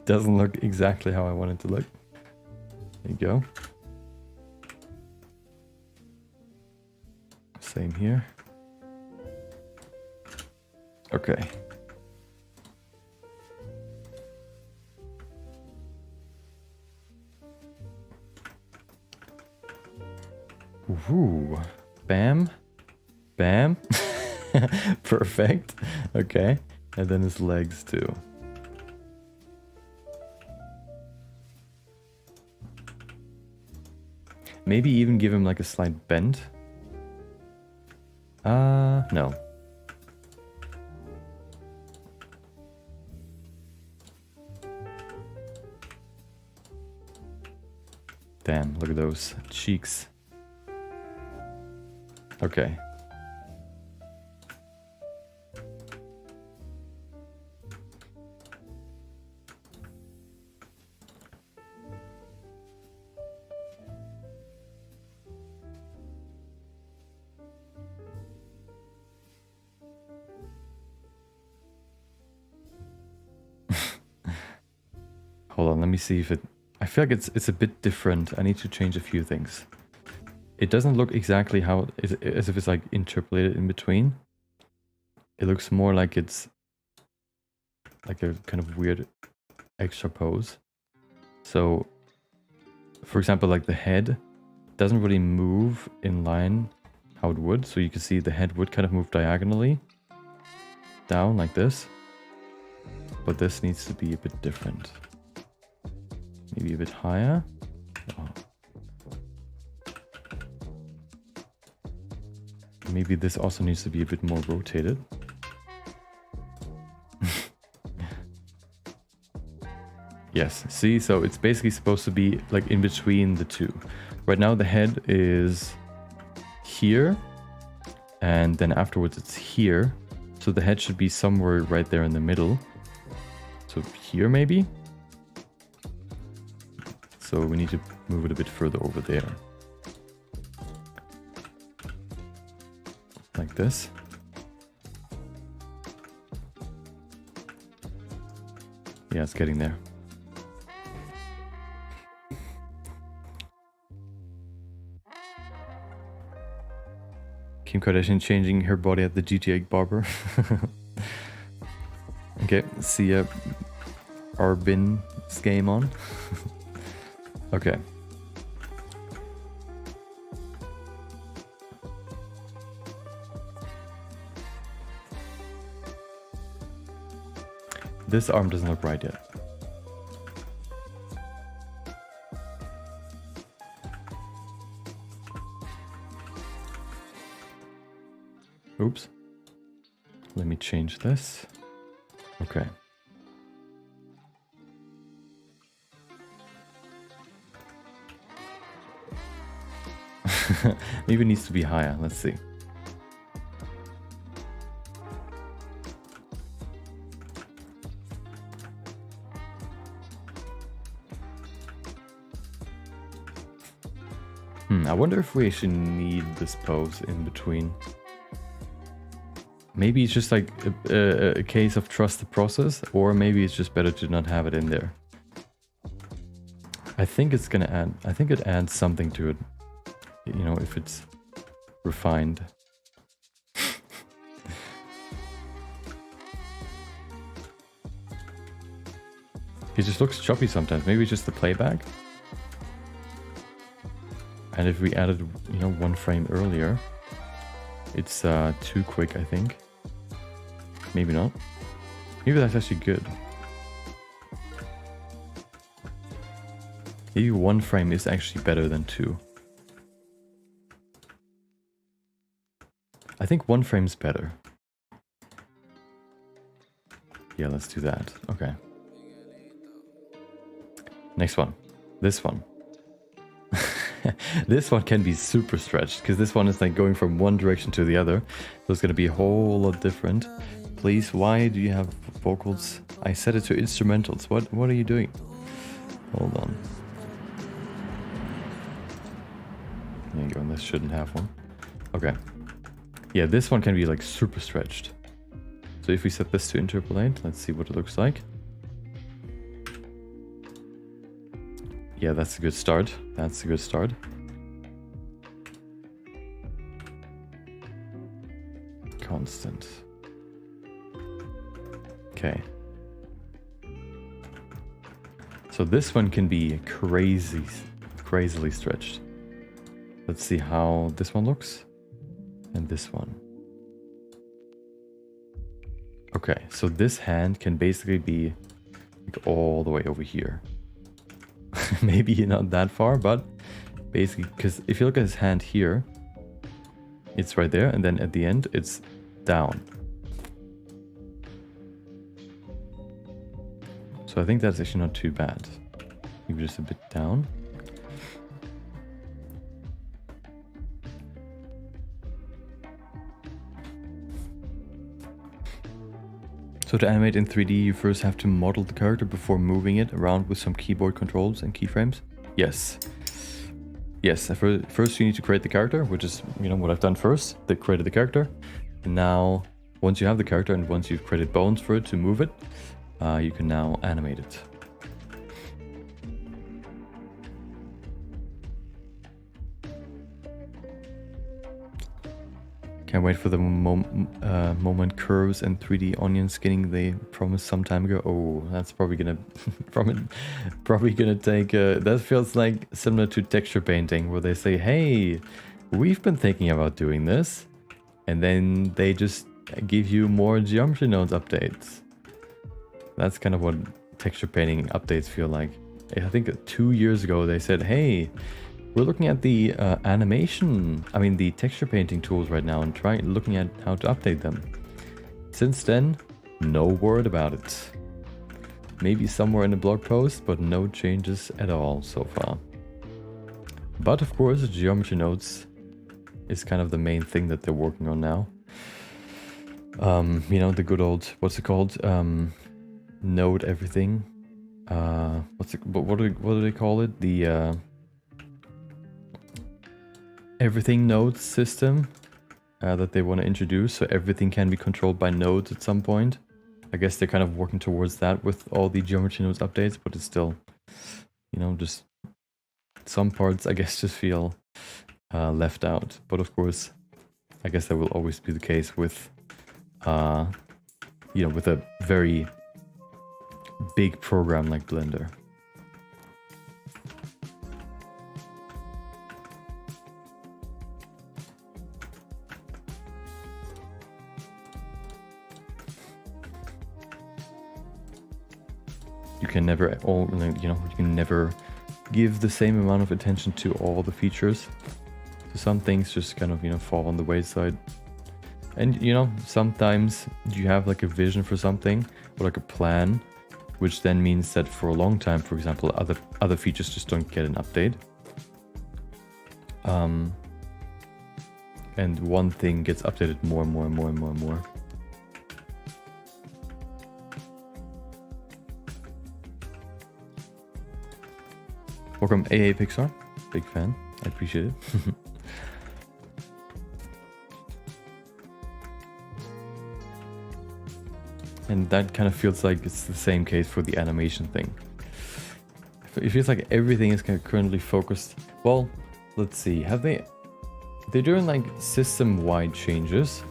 [SPEAKER 1] Doesn't look exactly how I want it to look. There you go. Same here. Okay. Ooh. Bam. Bam. Perfect. Okay. And then his legs too. Maybe even give him like a slight bend. No. Damn, look at those cheeks. Okay. Hold on, let me see if it... I feel like it's a bit different. I need to change a few things. It doesn't look exactly how... as if it's like interpolated in between. It looks more like it's... like a kind of weird extra pose. So, for example, like the head doesn't really move in line how it would. So you can see the head would kind of move diagonally down like this. But this needs to be a bit different. Maybe a bit higher. Oh. Maybe this also needs to be a bit more rotated. Yes, see, so it's basically supposed to be like in between the two. Right now the head is here, and then afterwards it's here. So the head should be somewhere right there in the middle. So here maybe? So we need to move it a bit further over there. Like this. Yeah, it's getting there. Kim Kardashian changing her body at the GTA barber. Okay, see our bin's game on. Okay. This arm doesn't look right yet. Oops. Let me change this. Okay. Maybe it needs to be higher. Let's see. I wonder if we actually need this pose in between. Maybe it's just like a case of trust the process, or maybe it's just better to not have it in there. I think it's gonna add, I think it adds something to it, you know, if it's refined. It just looks choppy sometimes. Maybe it's just the playback. And if we added, you know, one frame earlier, it's too quick, I think. Maybe not. Maybe that's actually good. Maybe one frame is actually better than two. I think one frame's better. Yeah, let's do that. Okay. Next one. This one. This one can be super stretched because this one is like going from one direction to the other. So it's going to be a whole lot different. Please, why do you have vocals? I set it to instrumentals. What are you doing? Hold on. There you go. This shouldn't have one. Okay. Yeah, this one can be like super stretched. So if we set this to interpolate, let's see what it looks like. Yeah, that's a good start. That's a good start. Constant. Okay. So this one can be crazily stretched. Let's see how this one looks. And this one. Okay, so this hand can basically be like all the way over here. Maybe not that far, but basically, because if you look at his hand here, it's right there, and then at the end, it's down. So I think that's actually not too bad. Maybe just a bit down. So to animate in 3D, you first have to model the character before moving it around with some keyboard controls and keyframes. Yes. Yes, first you need to create the character, which is, you know, what I've done first. They created the character. And now, once you have the character and once you've created bones for it to move it, you can now animate it. Can't wait for the moment curves and 3D onion skinning they promised some time ago. Oh, that's probably gonna probably gonna take. That feels like similar to texture painting, where they say, "Hey, we've been thinking about doing this," and then they just give you more geometry nodes updates. That's kind of what texture painting updates feel like. I think 2 years ago they said, "Hey, we're looking at the the texture painting tools right now and looking at how to update them." Since then, no word about it. Maybe somewhere in a blog post, but no changes at all so far. But of course, geometry nodes is kind of the main thing that they're working on now. You know, the good old, what's it called? Node everything. What do they call it? The everything node system that they want to introduce, so everything can be controlled by nodes at some point. I guess they're kind of working towards that with all the geometry nodes updates, but it's still, you know, just some parts I guess just feel left out. But of course, I guess that will always be the case with you know, with a very big program like Blender. You can never you can never give the same amount of attention to all the features. So some things just kind of, you know, fall on the wayside. And, you know, sometimes you have like a vision for something or like a plan, which then means that for a long time, for example, other features just don't get an update. And one thing gets updated more and more and more and more and more. Welcome AA Pixar, big fan, I appreciate it. And that kind of feels like it's the same case for the animation thing. It feels like everything is kind of currently focused. Well, let's see, they're doing like system-wide changes,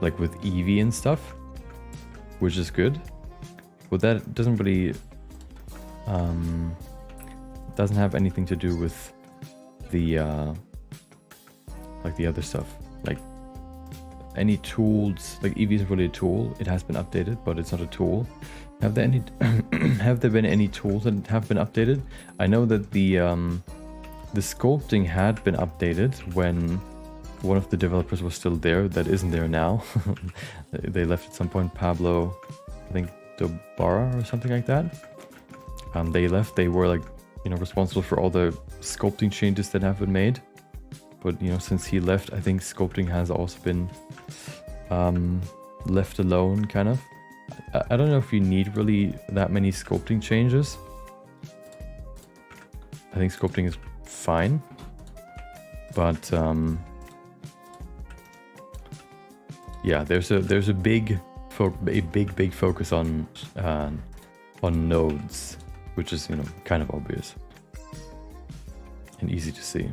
[SPEAKER 1] like with Eevee and stuff, which is good. But that doesn't really doesn't have anything to do with the like the other stuff. Like any tools, like Eevee isn't really a tool. It has been updated, but it's not a tool. Have there been any tools that have been updated? I know that the sculpting had been updated when one of the developers was still there. That isn't there now. They left at some point. Pablo, I think Dobara or something like that. They left. They were like, you know, responsible for all the sculpting changes that have been made. But, you know, since he left, I think sculpting has also been left alone, kind of. I don't know if you need really that many sculpting changes. I think sculpting is fine. But, yeah, there's a big focus on nodes, which is, you know, kind of obvious and easy to see.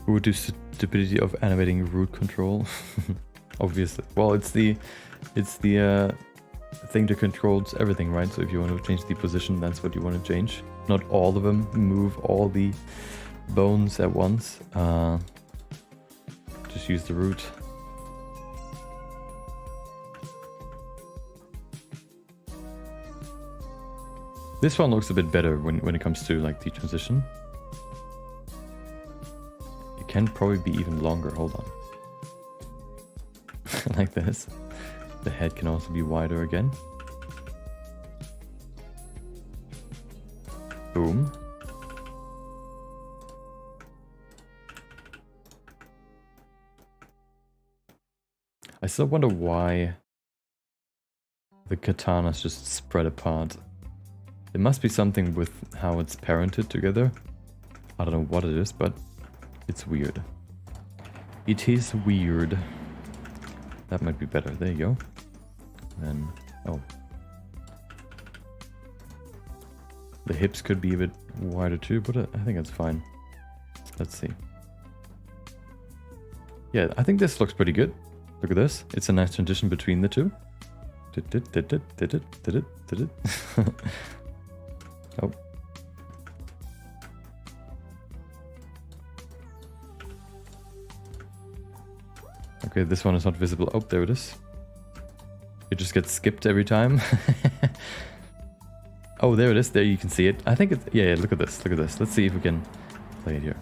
[SPEAKER 1] Who would do stupidity of animating root control? Obviously. Well, it's the thing that controls everything, right? So if you want to change the position, that's what you want to change. Not all of them move all the bones at once. Just use the root. This one looks a bit better when it comes to like the transition. It can probably be even longer. Hold on. Like this. The head can also be wider again. Boom. I still wonder why the katanas just spread apart. It must be something with how it's parented together. I don't know what it is, but it's weird. It is weird. That might be better. There you go. Then, oh. The hips could be a bit wider too, but I think that's fine. Let's see. Yeah, I think this looks pretty good. Look at this. It's a nice transition between the two. Oh. Okay, this one is not visible. Oh, there it is. It just gets skipped every time. Oh, there it is. There you can see it. I think it's... Yeah, look at this. Look at this. Let's see if we can play it here.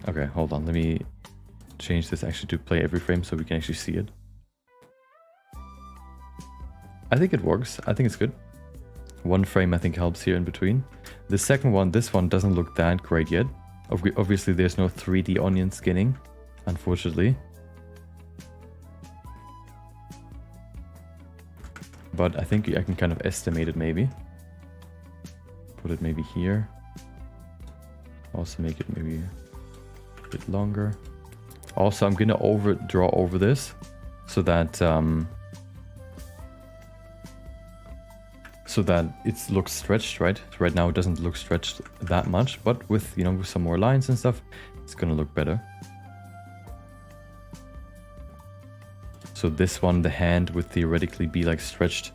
[SPEAKER 1] Okay, hold on. Let me change this actually to play every frame so we can actually see it. I think it works. I think it's good. One frame I think helps here in between. The second one, this one doesn't look that great yet. Obviously there's no 3D onion skinning, unfortunately. But I think I can kind of estimate it maybe. Put it maybe here. Also make it maybe a bit longer. Also I'm gonna draw over this so that it looks stretched, right? Right now it doesn't look stretched that much, but with, you know, with some more lines and stuff, it's gonna look better. So this one, the hand would theoretically be like stretched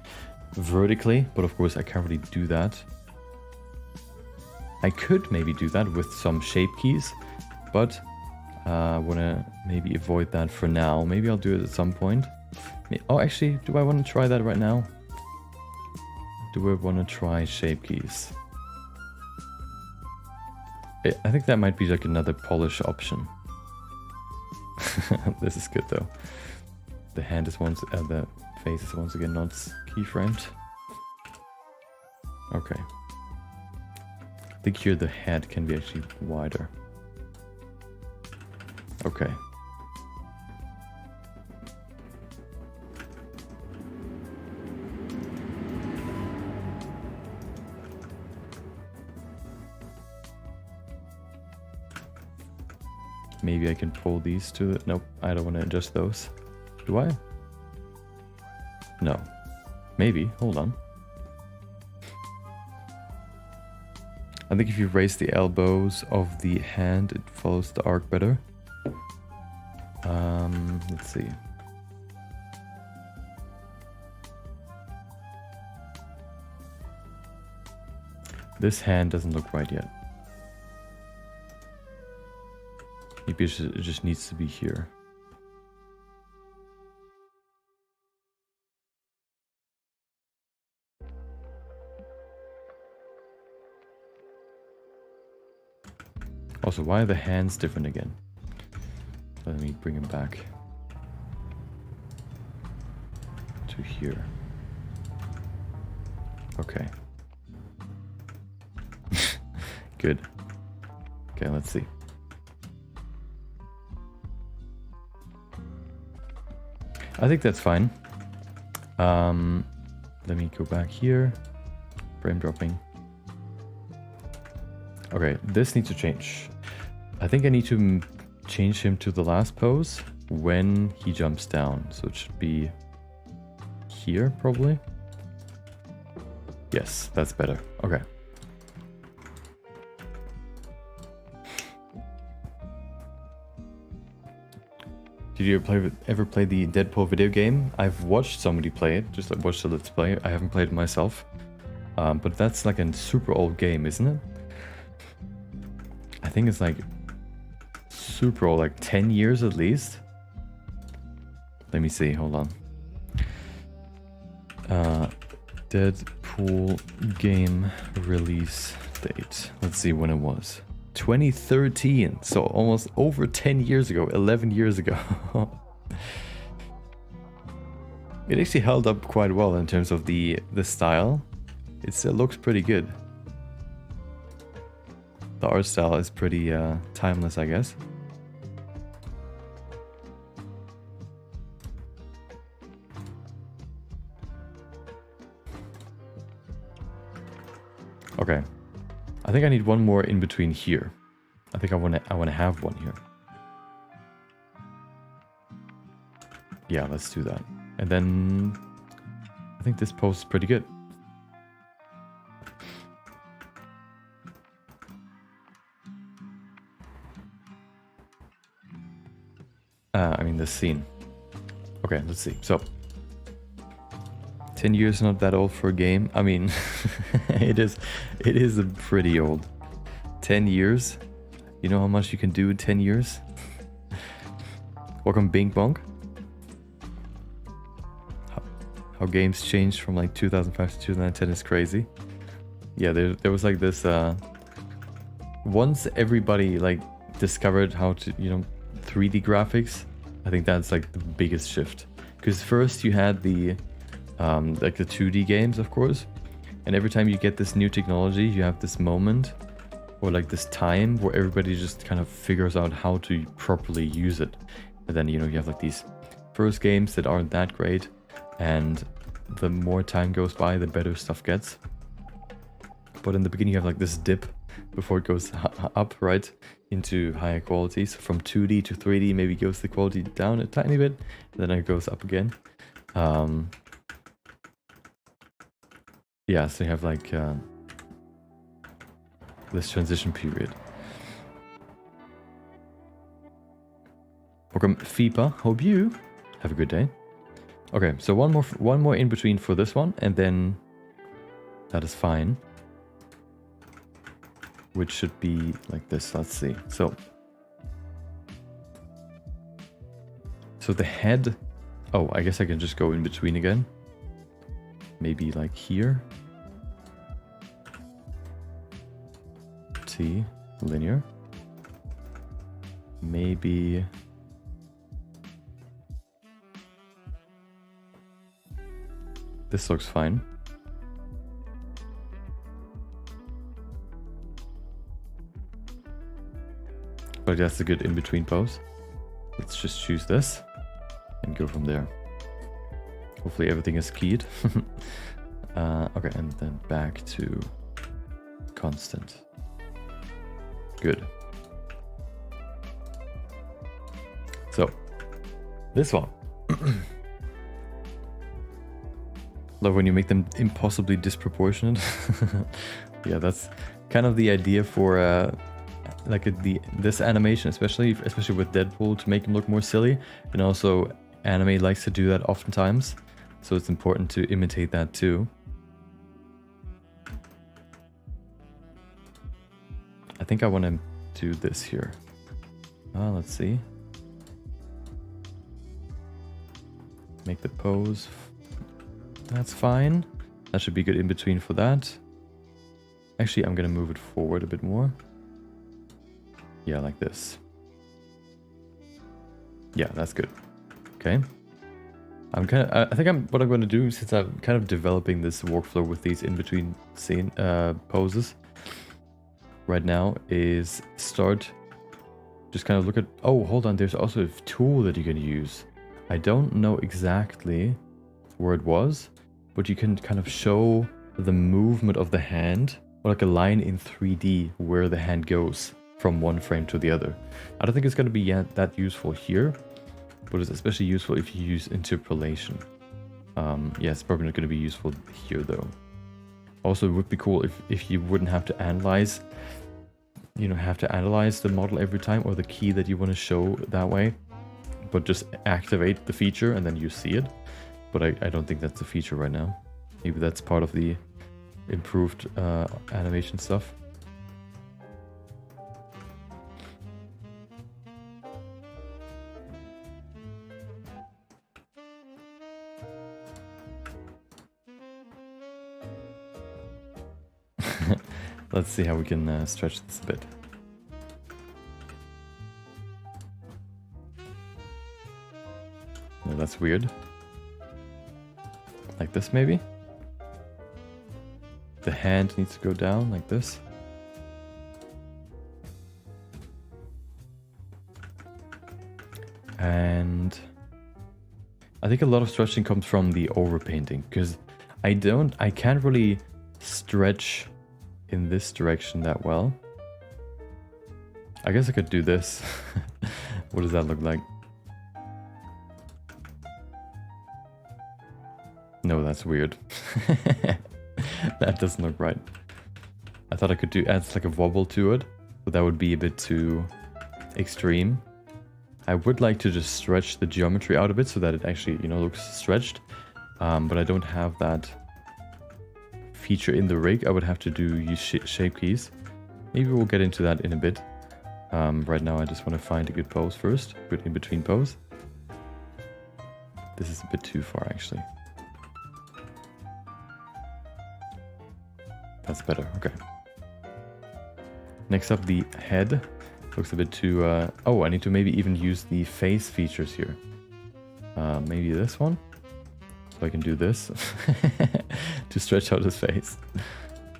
[SPEAKER 1] vertically, but of course I can't really do that. I could maybe do that with some shape keys, but I want to maybe avoid that for now. Maybe I'll do it at some point. Oh, actually, do I want to try that right now? Do I want to try shape keys? I think that might be like another polish option. This is good though. The hand is the face is once again not keyframed. Okay. I think here the head can be actually wider. Okay. Maybe I can pull these to the... Nope, I don't want to adjust those. Do I? No. Maybe. Hold on. I think if you raise the elbows of the hand, it follows the arc better. Let's see. This hand doesn't look right yet. Maybe it just needs to be here. Also, why are the hands different again? Let me bring them back to here. Okay. Good. Okay, let's see. I think that's fine. Let me go back here. Frame dropping. Okay, this needs to change. I think I need to change him to the last pose when he jumps down. So it should be here, probably. Yes, that's better. Okay. Did you ever play the Deadpool video game? I've watched somebody play it, just like watched the Let's Play. I haven't played it myself. But that's like a super old game, isn't it? I think it's like super old, like 10 years at least. Let me see, hold on. Deadpool game release date. Let's see when it was. 2013, so almost over 10 years ago, 11 years ago. It actually held up quite well in terms of the style. It still looks pretty good. The art style is pretty timeless, I guess. Okay. I think I need one more in between here. I think I want to have one here. Yeah, let's do that. And then I think this pose is pretty good. I mean, this scene. Okay, let's see. So, 10 years not that old for a game. I mean, it is pretty old. 10 years? You know how much you can do in 10 years? Welcome Bing Bong. How games changed from like 2005 to 2010 is crazy. Yeah, there was like this, once everybody like discovered how to, you know, 3D graphics, I think that's like the biggest shift. Because first you had the, like the 2D games, of course. And every time you get this new technology, you have this moment or like this time where everybody just kind of figures out how to properly use it. And then, you know, you have like these first games that aren't that great. And the more time goes by, the better stuff gets. But in the beginning, you have like this dip before it goes up, right, into higher qualities. From 2D to 3D, maybe goes the quality down a tiny bit, and then it goes up again. Yeah, so you have like this transition period. Welcome, FIPA. Hope you have a good day. Okay, so one more in between for this one, and then that is fine. Which should be like this. Let's see. So the head. Oh, I guess I can just go in between again. Maybe like here. T, linear. Maybe. This looks fine. But that's a good in-between pose. Let's just choose this and go from there. Hopefully everything is keyed. Okay, and then back to constant. Good. So, this one. Love when you make them impossibly disproportionate. Yeah, that's kind of the idea for like this animation, especially with Deadpool, to make him look more silly. And also anime likes to do that oftentimes, so it's important to imitate that too. I think I want to do this here. Let's see. Make the pose. That's fine. That should be good in between for that. Actually, I'm gonna move it forward a bit more. Yeah, like this. Yeah, that's good. Okay. I think what I'm going to do, since I'm kind of developing this workflow with these in-between scene poses right now, is start just kind of look at, oh, hold on, there's also a tool that you can use. I don't know exactly where it was, but you can kind of show the movement of the hand, or like a line in 3D where the hand goes from one frame to the other. I don't think it's going to be that useful here, but it's especially useful if you use interpolation. Yeah, it's probably not going to be useful here though. Also, it would be cool if you wouldn't have to analyze, the model every time, or the key that you want to show that way, but just activate the feature and then you see it. But I don't think that's a feature right now. Maybe that's part of the improved animation stuff. Let's see how we can stretch this a bit. No, that's weird. Like this, maybe? The hand needs to go down like this. And I think a lot of stretching comes from the overpainting, because I can't really stretch in this direction that well. I guess I could do this. What does that look like? No, that's weird. That doesn't look right. I thought I could add like a wobble to it, but that would be a bit too extreme. I would like to just stretch the geometry out a bit so that it actually, you know, looks stretched. But I don't have that feature in the rig. I would have to use shape keys. Maybe we'll get into that in a bit. Right now I just want to find a good pose first, good in between pose. This is a bit too far actually. That's better, okay. Next up, the head. Looks a bit too... oh, I need to maybe even use the face features here. Maybe this one? So I can do this to stretch out his face.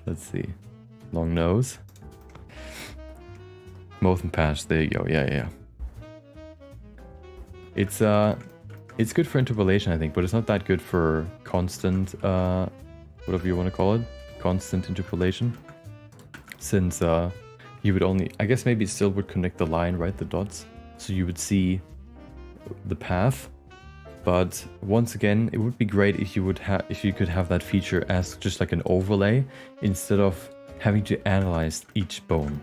[SPEAKER 1] Let's see. Long nose. Mouth and patch, there you go, yeah. It's good for interpolation, I think, but it's not that good for constant, whatever you want to call it, constant interpolation. Since you would only, I guess maybe it still would connect the line, right, the dots, so you would see the path. But once again, it would be great if you could have that feature as just like an overlay instead of having to analyze each bone,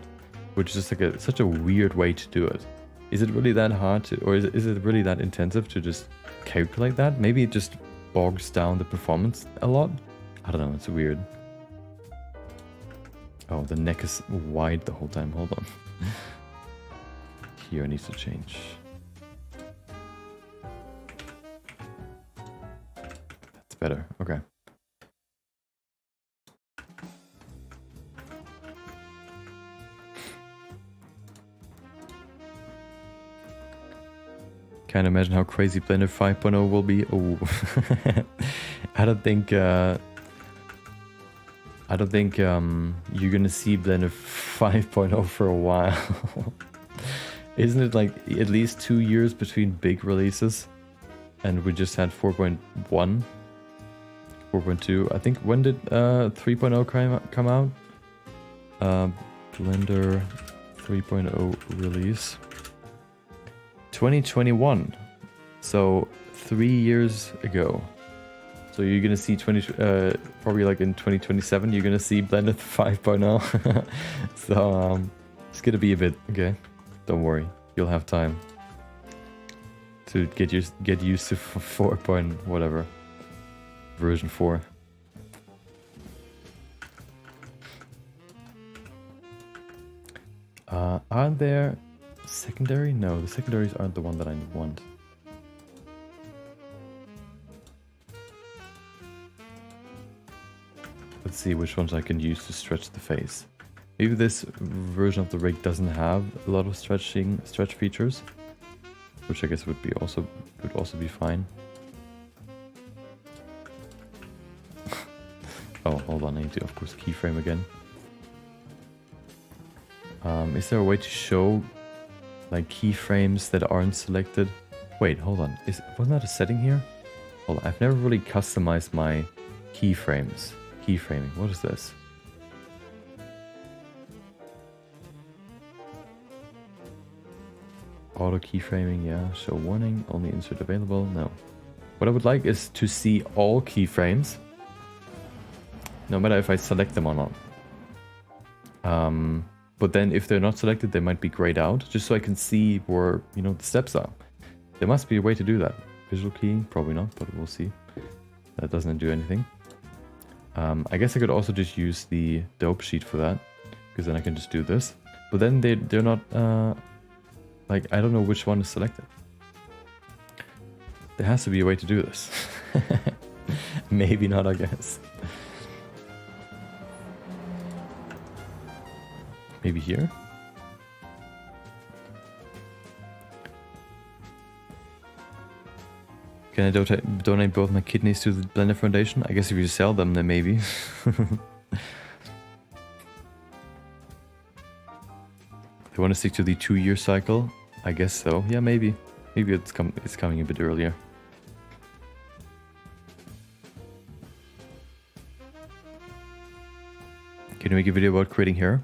[SPEAKER 1] which is like such a weird way to do it. Is it really that hard to, or is it really that intensive to just calculate that? Maybe it just bogs down the performance a lot. I don't know, it's weird. Oh, the neck is wide the whole time. Hold on. Here needs to change. That's better. Okay. Can't imagine how crazy Blender 5.0 will be. Oh, I don't think you're gonna see Blender 5.0 for a while. Isn't it like at least 2 years between big releases? And we just had 4.1, 4.2. I think, when did 3.0 come out? Blender 3.0 release. 2021. So 3 years ago. So you're gonna see probably like in 2027 you're gonna see Blender 5.0. So it's gonna be a bit, okay, don't worry, you'll have time to get used to 4 point whatever, version 4. Aren't there secondary? No, the secondaries aren't the one that I want. Let's see which ones I can use to stretch the face. Maybe this version of the rig doesn't have a lot of stretch features, which I guess would also be fine. Oh, hold on, I need to of course keyframe again. Is there a way to show like keyframes that aren't selected? Wait, hold on. Wasn't that a setting here? Hold on, I've never really customized my keyframes. Keyframing, what is this? Auto keyframing, yeah. Show warning, only insert available, no. What I would like is to see all keyframes, no matter if I select them or not. But then if they're not selected, they might be grayed out, just so I can see where, you know, the steps are. There must be a way to do that. Visual keying, probably not, but we'll see. That doesn't do anything. I guess I could also just use the dope sheet for that, because then I can just do this. But then they're not, like, I don't know which one is selected. There has to be a way to do this. Maybe not, I guess. Maybe here? Can I donate both my kidneys to the Blender Foundation? I guess if you sell them, then maybe. They want to stick to the 2-year cycle? I guess so. Yeah, maybe. Maybe it's coming a bit earlier. Can you make a video about creating hair?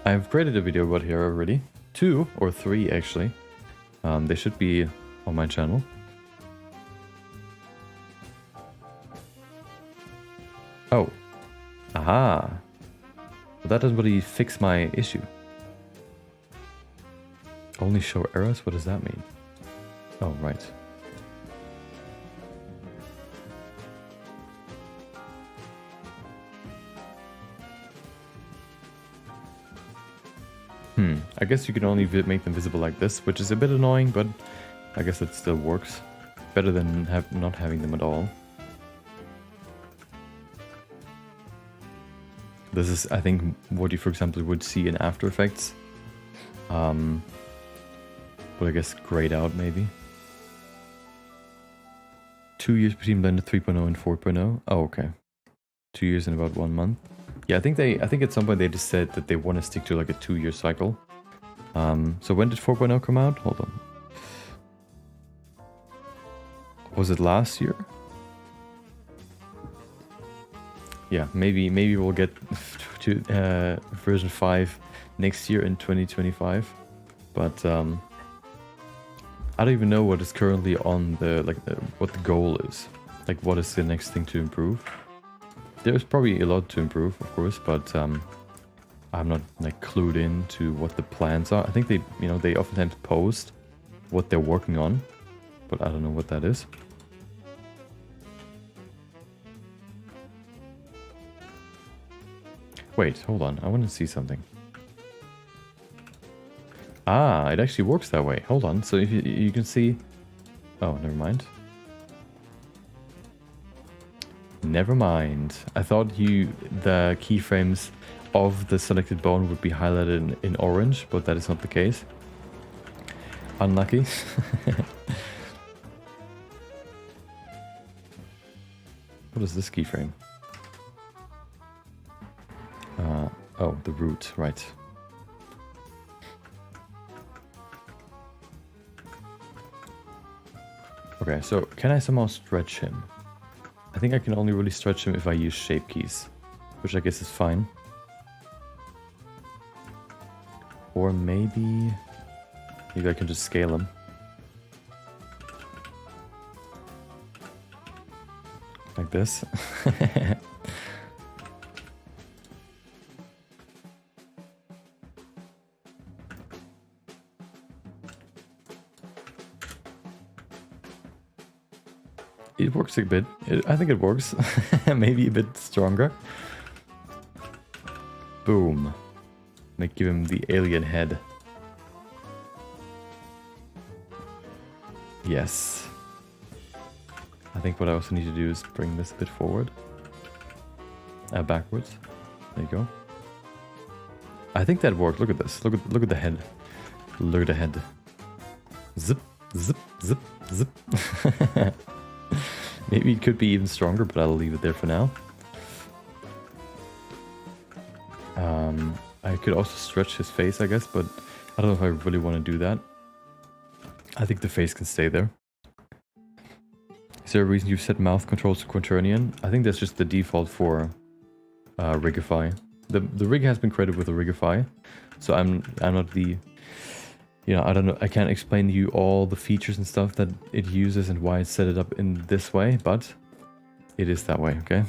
[SPEAKER 1] I've created a video about hair already. 2 or 3 actually. They should be on my channel. Oh. Aha. But that doesn't really fix my issue. Only show errors? What does that mean? Oh, right. I guess you can only make them visible like this, which is a bit annoying, but I guess it still works. Better than not having them at all. This is, I think, what you, for example, would see in After Effects. But I guess grayed out, maybe. 2 years between Blender 3.0 and 4.0. Oh, okay. 2 years in about 1 month. Yeah, I think at some point they just said that they want to stick to like a 2-year cycle. So when did 4.0 come out? Hold on. Was it last year? Yeah, maybe we'll get to version 5 next year in 2025. But I don't even know what is currently on the what the goal is. Like, what is the next thing to improve? There's probably a lot to improve, of course, but I'm not like clued in to what the plans are. I think they oftentimes post what they're working on, but I don't know what that is. Wait, hold on. I want to see something. Ah, it actually works that way. Hold on. So if you can see... Oh, never mind. Never mind. I thought the keyframes of the selected bone would be highlighted in orange, but that is not the case. Unlucky. What is this keyframe? Oh, the root, right. Okay, so can I somehow stretch him? I think I can only really stretch him if I use shape keys, which I guess is fine. Or maybe I can just scale him. Like this. It works a bit. I think it works. Maybe a bit stronger. Boom. Like, give him the alien head. Yes. I think what I also need to do is bring this a bit forward. Backwards. There you go. I think that worked. Look at this. Look at the head. Look at the head. Zip, zip, zip, zip. Maybe it could be even stronger, but I'll leave it there for now. I could also stretch his face, I guess, but I don't know if I really want to do that. I think the face can stay there. Is there a reason you've set mouth controls to Quaternion? I think that's just the default for Rigify. The rig has been created with a Rigify, so I'm not the... You know, I don't know, I can't explain to you all the features and stuff that it uses and why it's set it up in this way, but it is that way, okay?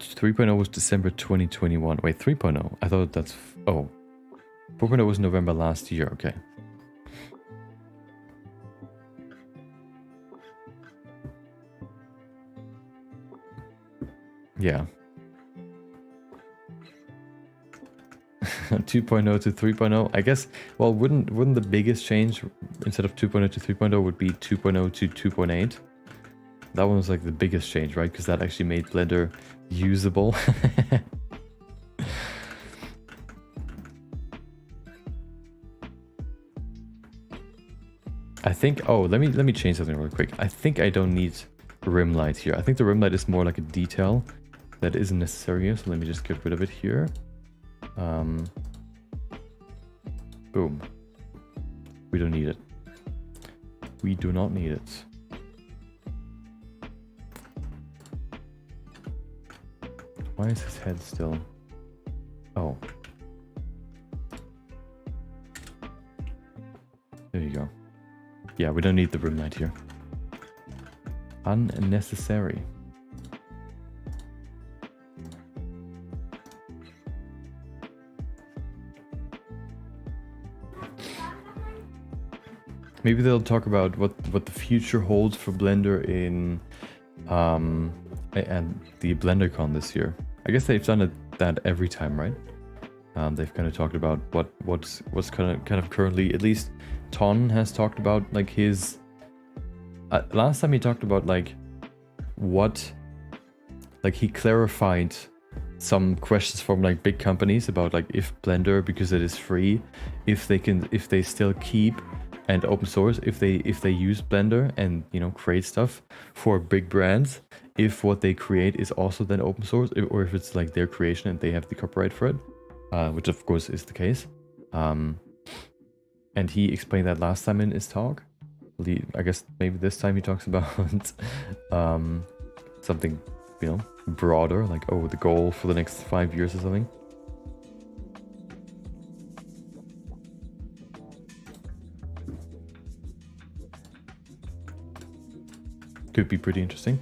[SPEAKER 1] 3.0 was December 2021. Wait, 3.0? I thought that's... Oh. 4.0 was November last year, okay. Yeah. 2.0 to 3.0, I guess. Well, wouldn't the biggest change instead of 2.0 to 3.0 would be 2.0 to 2.8? That one was like the biggest change, right? Because that actually made Blender usable. I think... Oh, let me change something real quick. I think I don't need rim light here. I think the rim light is more like a detail that isn't necessary here. So let me just get rid of it here. Boom. We don't need it. We do not need it. Why is his head still... Oh. There you go. Yeah, we don't need the rim light here. Unnecessary. Maybe they'll talk about what the future holds for Blender in and the BlenderCon this year. I guess they've done that every time, right? They've kind of talked about what's kind of currently, at least Ton has talked about like his. Last time he talked about like he clarified some questions from like big companies about like if Blender, because it is free, if they still keep and open source, if they use Blender and, you know, create stuff for big brands, if what they create is also then open source, or if it's like their creation and they have the copyright for it, which of course is the case. And he explained that last time in his talk. I guess maybe this time he talks about something, you know, broader, like, oh, the goal for the next 5 years or something. Could be pretty interesting.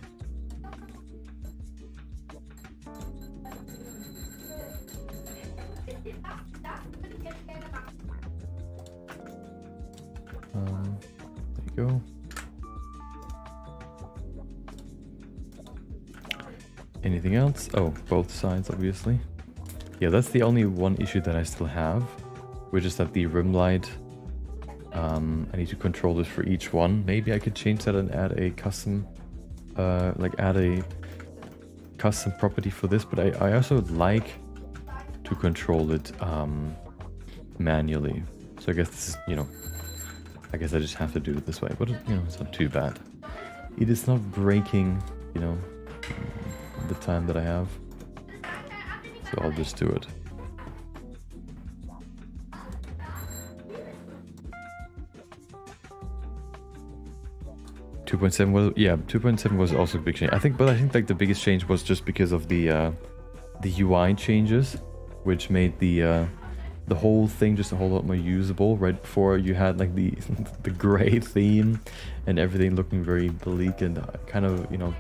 [SPEAKER 1] There you go. Anything else? Oh, both sides, obviously. Yeah, that's the only one issue that I still have, which is that the rim light, I need to control this for each one. Maybe I could change that and add a custom, add a custom property for this, but I also like to control it manually. So I guess this is, you know, I guess I just have to do it this way, but, you know, it's not too bad. It is not breaking, you know, the time that I have. So I'll just do it. Was, yeah, 2.7 was also a big change. I think like the biggest change was just because of the UI changes, which made the whole thing just a whole lot more usable. Right before, you had like the gray theme and everything looking very bleak and kind of, you know,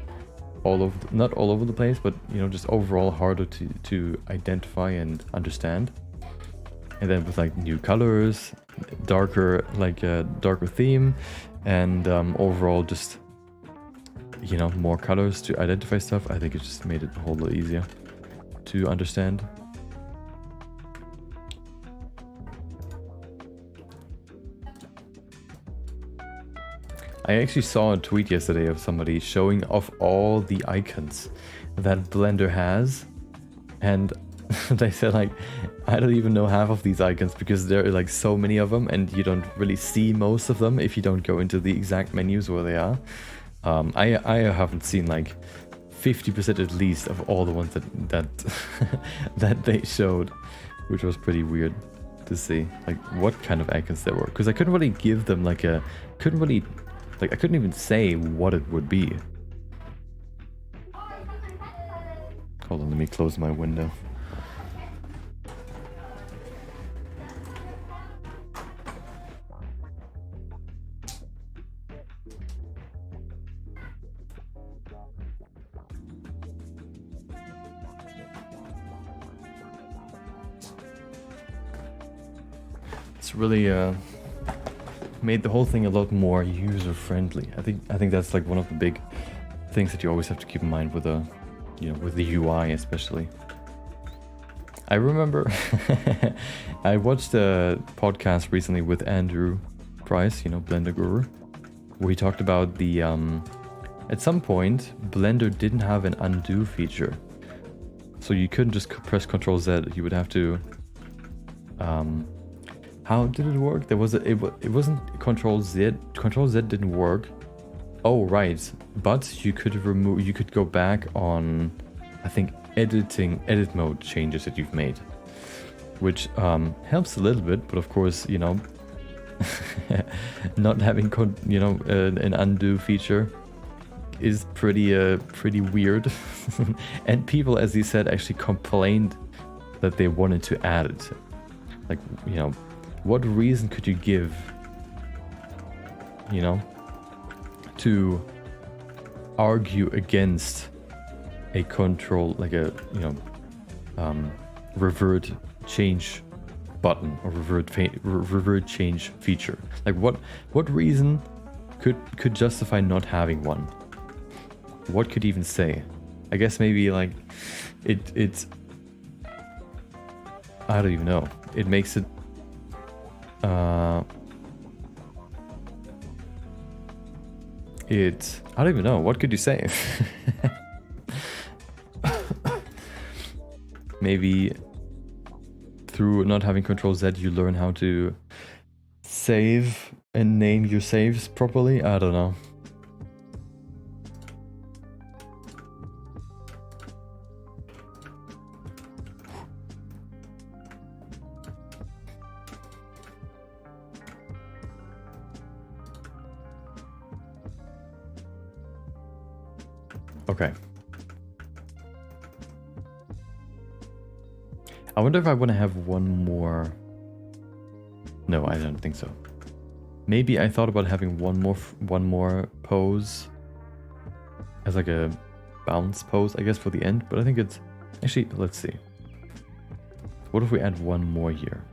[SPEAKER 1] not all over the place, but, you know, just overall harder to identify and understand. And then with like new colors, darker theme, and overall just, you know, more colors to identify stuff. I think it just made it a whole lot easier to understand. I actually saw a tweet yesterday of somebody showing off all the icons that Blender has, and they said, like, I don't even know half of these icons because there are like so many of them, and you don't really see most of them if you don't go into the exact menus where they are. I haven't seen like 50% at least of all the ones that that they showed, which was pretty weird to see, like what kind of icons there were, because I couldn't really give them like I couldn't even say what it would be. Hold on, let me close my window. It's really made the whole thing a lot more user-friendly. I think that's like one of the big things that you always have to keep in mind with with the UI especially. I remember I watched a podcast recently with Andrew Price, you know, Blender Guru, where he talked about the at some point Blender didn't have an undo feature, so you couldn't just press Ctrl Z. You would have to how did it work? There was it wasn't Ctrl Z. Ctrl Z didn't work. Oh right, but you could go back on, I think, edit mode changes that you've made, which helps a little bit, but of course, you know, not having an undo feature is pretty weird. And people, as he said, actually complained that they wanted to add it. Like, you know, what reason could you give, you know, to argue against a control, like a, you know, revert change button or revert change feature? Like what reason could justify not having one? What could even say? I guess maybe like it's I don't even know. It makes it I don't even know. What could you say? Maybe through not having Control Z, you learn how to save and name your saves properly. I don't know. Okay. I wonder if I want to have one more. No, I don't think so. Maybe I thought about having one more pose as like a bounce pose, I guess, for the end. But I think it's actually, let's see. What if we add one more here?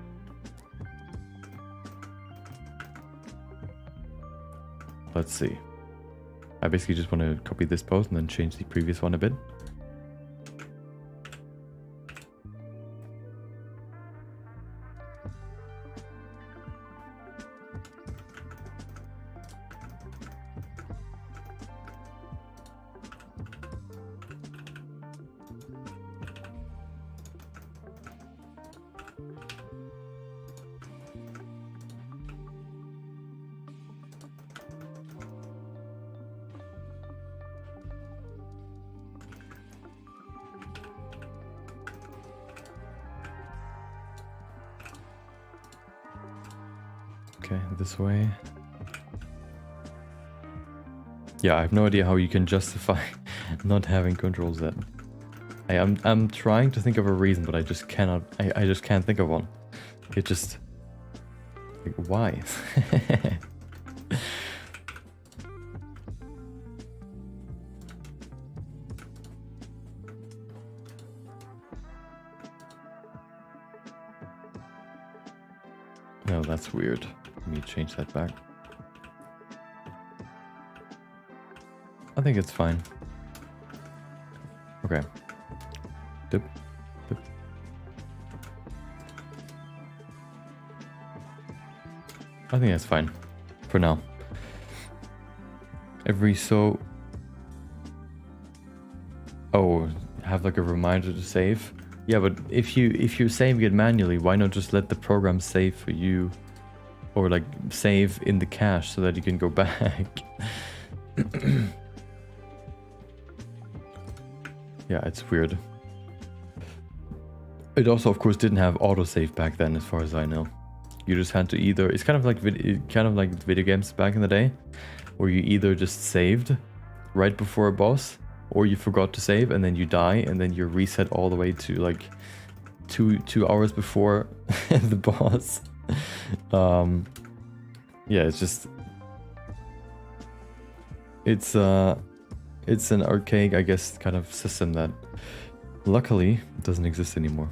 [SPEAKER 1] Let's see. I basically just want to copy this pose and then change the previous one a bit. Okay, this way. Yeah, I have no idea how you can justify not having Control Z. I'm trying to think of a reason, but I just cannot. I just can't think of one. It just, like, why? No, that's weird. Let me change that back. I think it's fine. Okay. Dip. Dip. I think that's fine for now. Oh, have like a reminder to save. Yeah, but if you're saving it manually, why not just let the program save for you, or like save in the cache so that you can go back? Yeah, it's weird. It also, of course, didn't have autosave back then, as far as I know. You just had to either. It's kind of like video games back in the day, where you either just saved right before a boss, or you forgot to save and then you die and then you're reset all the way to like two hours before the boss. Yeah, it's just it's an archaic, I guess, kind of system that luckily doesn't exist anymore.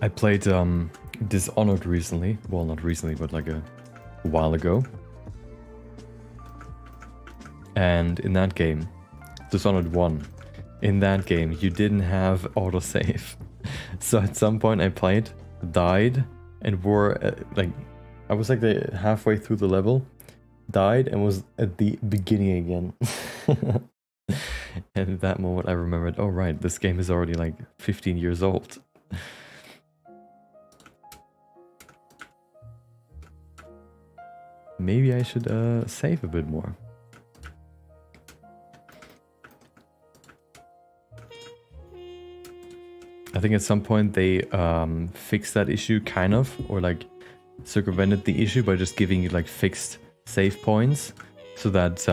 [SPEAKER 1] I played Dishonored recently. Well, not recently, but like a while ago. And in that game, Dishonored 1, in that game, you didn't have autosave. So at some point I played, died, and I was like halfway through the level, died, and was at the beginning again. And at that moment I remembered, oh right, this game is already like 15 years old. Maybe I should save a bit more. I think at some point they fixed that issue, kind of, or like circumvented the issue by just giving you like fixed save points, so that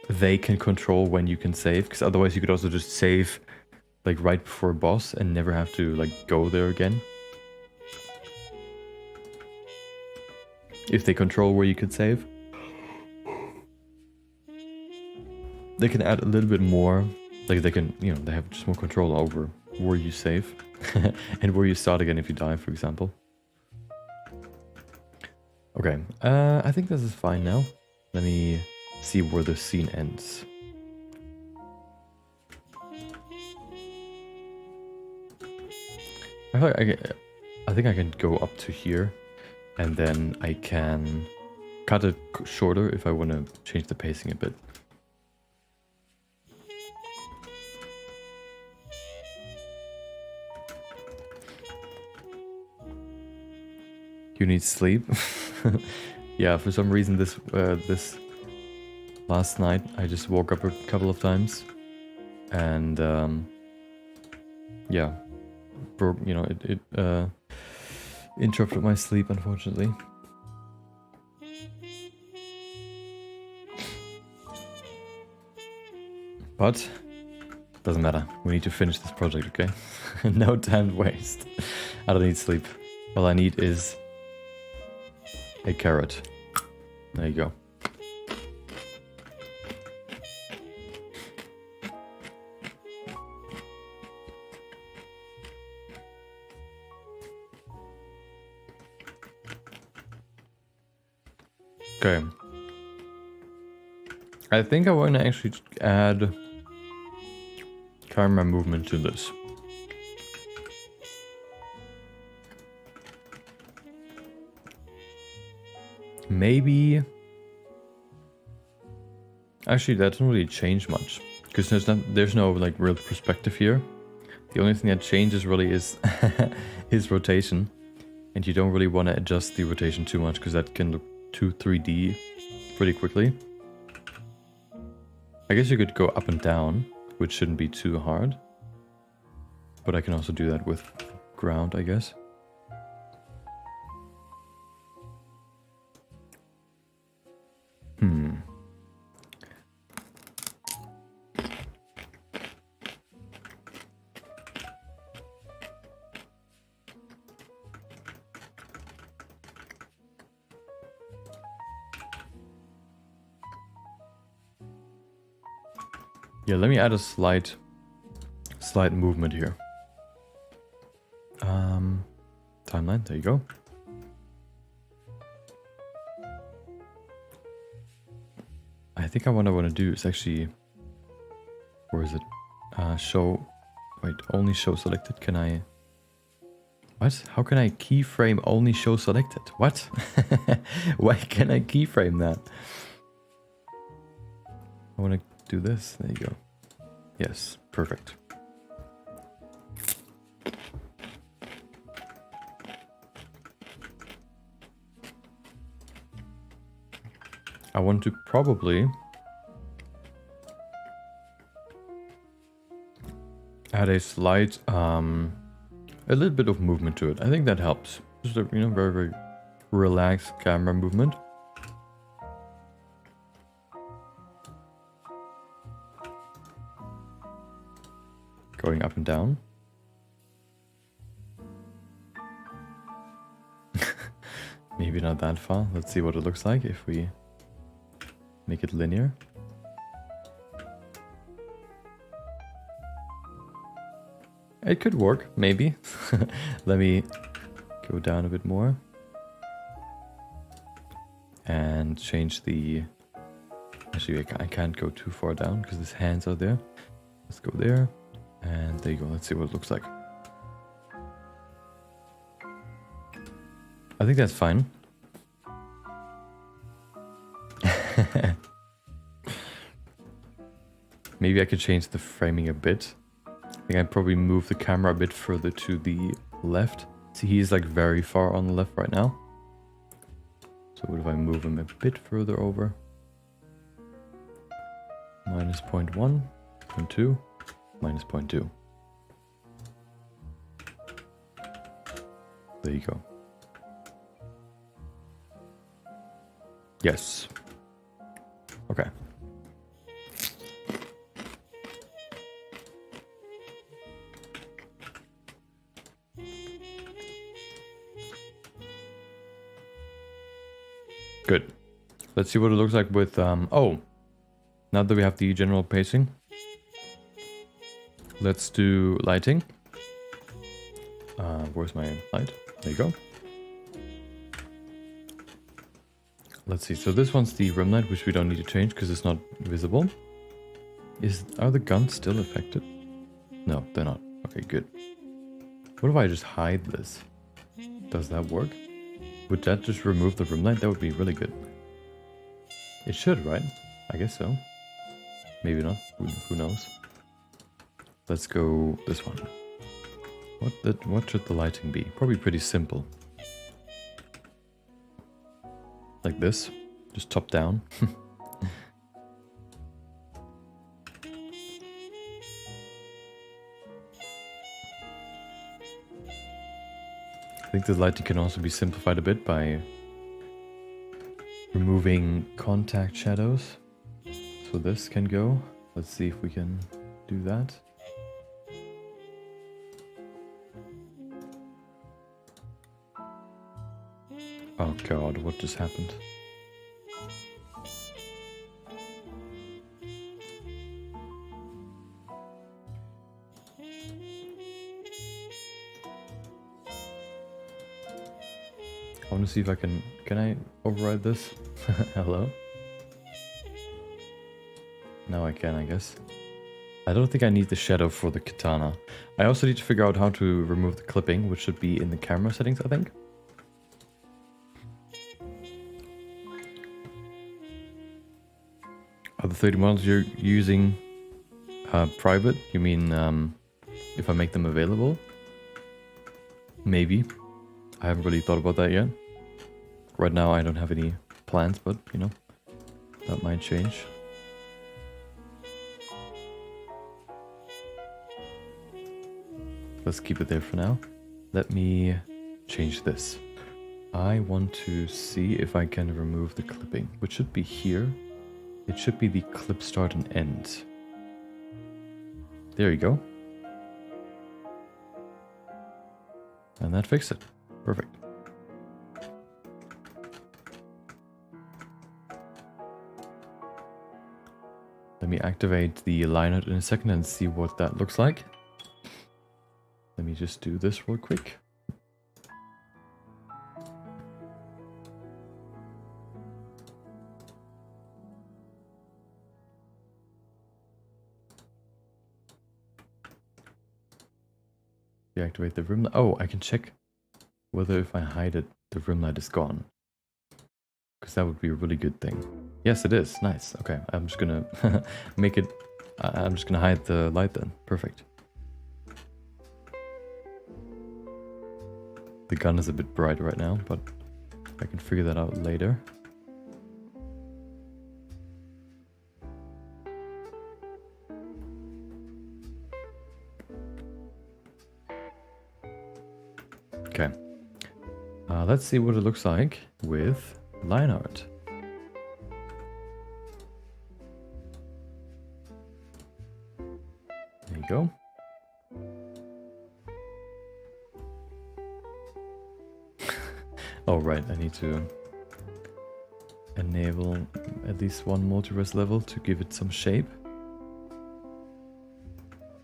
[SPEAKER 1] they can control when you can save. Because otherwise you could also just save like right before boss and never have to like go there again. If they control where you could save, they can add a little bit more. Like they can, you know, they have just more control over where you save and where you start again if you die, for example. Okay, I think this is fine now. Let me see where the scene ends. I think I can go up to here, and then I can cut it shorter if I want to change the pacing a bit. You need sleep. Yeah, for some reason this last night I just woke up a couple of times, and yeah, you know, it interrupted my sleep, unfortunately. But doesn't matter. We need to finish this project, okay? No time to waste. I don't need sleep. All I need is a carrot. There you go. Okay. I think I want to actually add camera movement to this. Maybe... Actually, that doesn't really change much, because there's no like real perspective here. The only thing that changes really is his rotation, and you don't really want to adjust the rotation too much, because that can look too 3D pretty quickly. I guess you could go up and down, which shouldn't be too hard, but I can also do that with ground, I guess. Yeah, let me add a slight movement here. Timeline, there you go. I think what I want to do is actually, where is it? Show, wait, only show selected. Can I, what? How can I keyframe only show selected? What? Why can I keyframe that? I want to do this. There you go. Yes, perfect. I want to probably add a slight, a little bit of movement to it. I think that helps. Just a, you know, very, very relaxed camera movement. Going up and down. Maybe not that far. Let's see what it looks like if we make it linear. It could work, maybe. Let me go down a bit more. And change the... Actually, I can't go too far down because his hands are there. Let's go there. And there you go. Let's see what it looks like. I think that's fine. Maybe I could change the framing a bit. I think I'd probably move the camera a bit further to the left. See, he's like very far on the left right now. So what if I move him a bit further over? Minus 0.1, 0.2, minus 0.2. There you go. Yes. Okay. Good. Let's see what it looks like with, oh, now that we have the general pacing, let's do lighting. Where's my light? There you go. Let's see, so this one's the rim light, which we don't need to change because it's not visible. Are the guns still affected? No, they're not. Okay, good. What if I just hide this? Does that work? Would that just remove the rim light? That would be really good. It should, right? I guess so. Maybe not. Who knows? Let's go this one. What should the lighting be? Probably pretty simple. Like this. Just top down. I think the lighting can also be simplified a bit by removing contact shadows. So this can go. Let's see if we can do that. Oh god, what just happened? I want to see if I can I override this? Hello? Now I can, I guess. I don't think I need the shadow for the katana. I also need to figure out how to remove the clipping, which should be in the camera settings, I think. Are the 30 models you're using private? You mean if I make them available? Maybe. I haven't really thought about that yet. Right now I don't have any plans, but you know, that might change. Let's keep it there for now. Let me change this. I want to see if I can remove the clipping, which should be here. It should be the clip start and end. There you go. And that fixed it. Perfect. Let me activate the line in a second and see what that looks like. Let me just do this real quick. Deactivate the rim light. Oh, I can check whether if I hide it, the rim light is gone. Because that would be a really good thing. Yes, it is. Nice. Okay, I'm just gonna make it... I'm just gonna hide the light then. Perfect. The gun is a bit bright right now, but I can figure that out later. Okay. Let's see what it looks like with line art. There you go. Oh right, I need to enable at least one multi-res level to give it some shape.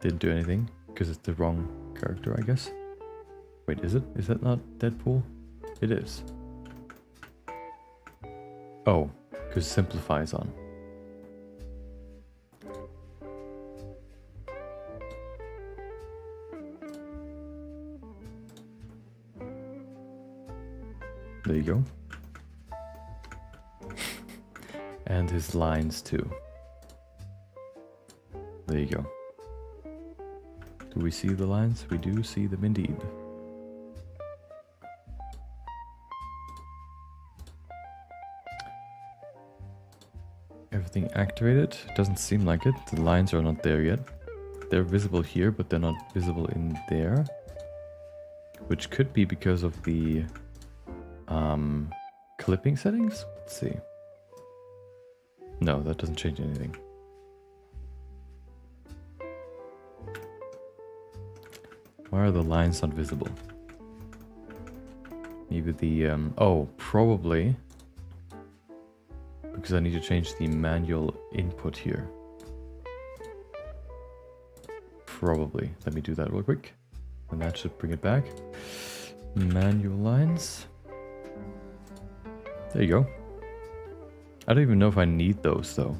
[SPEAKER 1] Didn't do anything because it's the wrong character, I guess. Wait, is it? Is that not Deadpool? It is. Oh, because Simplify is on. There you go. And his lines too. There you go. Do we see the lines? We do see them indeed. Everything activated? Doesn't seem like it. The lines are not there yet. They're visible here, but they're not visible in there. Which could be because of the clipping settings? Let's see. No, that doesn't change anything. Why are the lines not visible? Maybe the, oh, probably because I need to change the manual input here. Probably. Let me do that real quick. And that should bring it back. Manual lines. There you go. I don't even know if I need those though.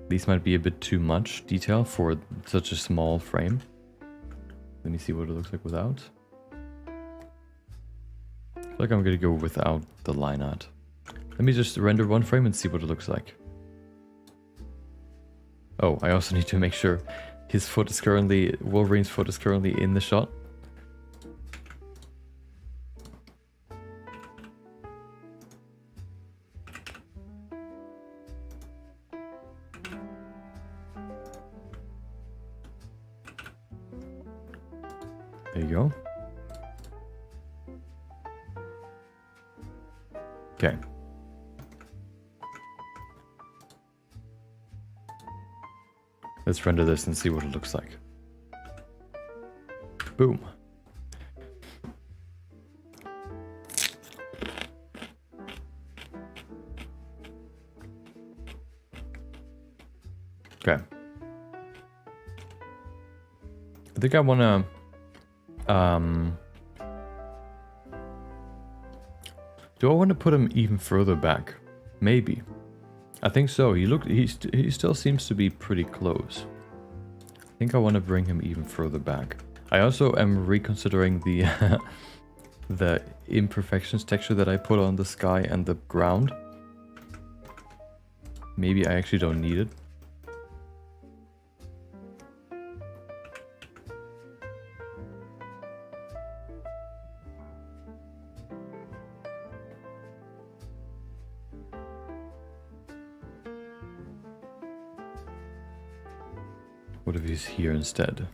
[SPEAKER 1] These might be a bit too much detail for such a small frame. Let me see what it looks like without. I feel like I'm gonna go without the line art. Let me just render one frame and see what it looks like. Oh, I also need to make sure his foot is currently, Wolverine's foot is currently in the shot. There you go. Okay. Let's render this and see what it looks like. Boom. Okay. I think I want to do I want to put him even further back? Maybe. I think so. He still seems to be pretty close. I think I want to bring him even further back. I also am reconsidering the the imperfections texture that I put on the sky and the ground. Maybe I actually don't need it. What if he's here instead?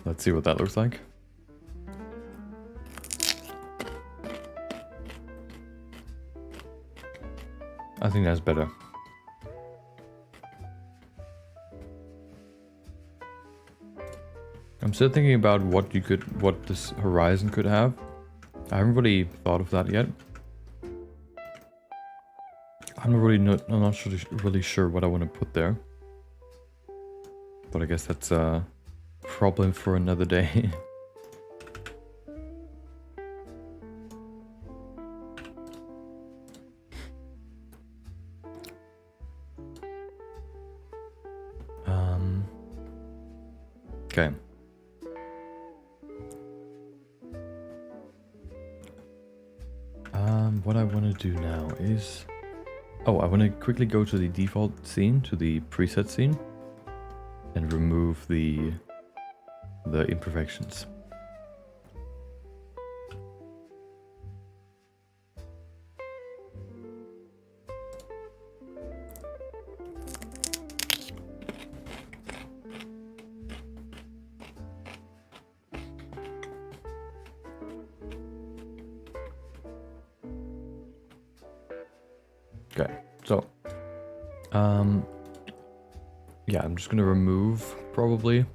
[SPEAKER 1] Let's see what that looks like. I think that's better. I'm still thinking about what this horizon could have. I haven't really thought of that yet. I'm not really sure what I want to put there. But I guess that's a problem for another day. Okay. What I want to do now is... Oh, I want to quickly go to the default scene, to the preset scene, and remove the imperfections. Okay, so, yeah, I'm just gonna remove probably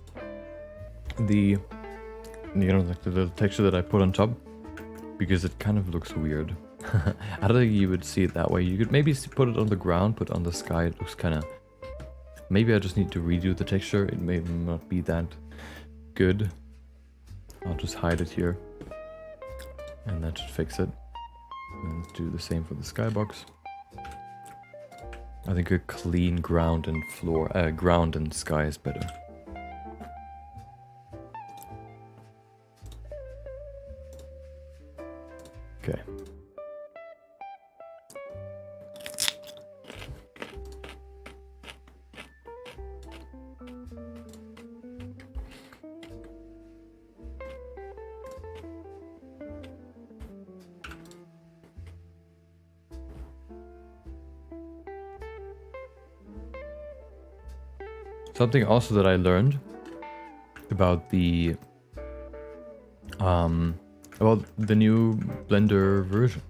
[SPEAKER 1] the little texture that I put on top, because it kind of looks weird. I don't think you would see it that way. You could maybe put it on the ground, but on the sky it looks kind of... Maybe I just need to redo the texture. It may not be that good. I'll just hide it here, and that should fix it. And do the same for the skybox. I think a clean ground and sky is better. Okay. Something also that I learned about the new Blender version.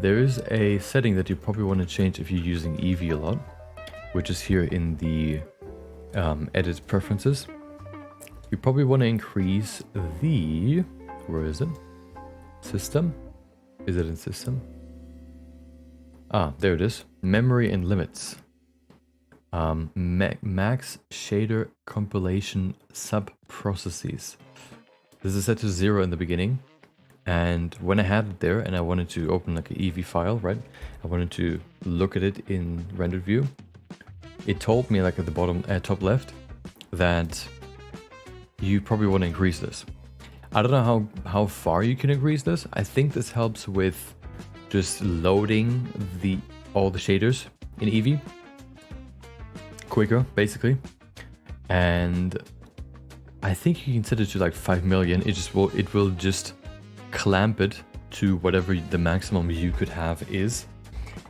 [SPEAKER 1] There is a setting that you probably want to change if you're using Eevee a lot, which is here in the edit preferences, you probably want to increase the, where is it? System? Is it in system? Ah, there it is. Memory and limits. Max shader compilation sub processes. This is set to 0 in the beginning. And when I had it there and I wanted to open like an EV file, right? I wanted to look at it in rendered view. It told me like at the bottom, top left, that you probably want to increase this. I don't know how far you can increase this. I think this helps with just loading all the shaders in Eevee quicker, basically. And I think you can set it to like 5 million. It will just clamp it to whatever the maximum you could have is.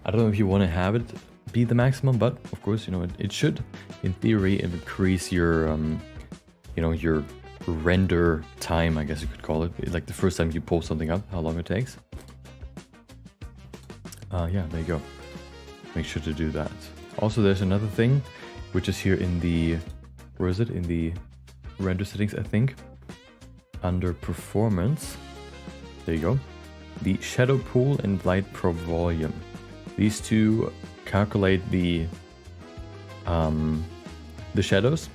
[SPEAKER 1] I don't know if you want to have it be the maximum, but of course, you know, it should, in theory, increase your, you know, your render time, I guess you could call it. Like the first time you pull something up, how long it takes. Yeah, there you go. Make sure to do that. Also, there's another thing, which is here in the, where is it? In the render settings, I think. Under performance. There you go. The shadow pool and light pro volume. These two calculate the shadows,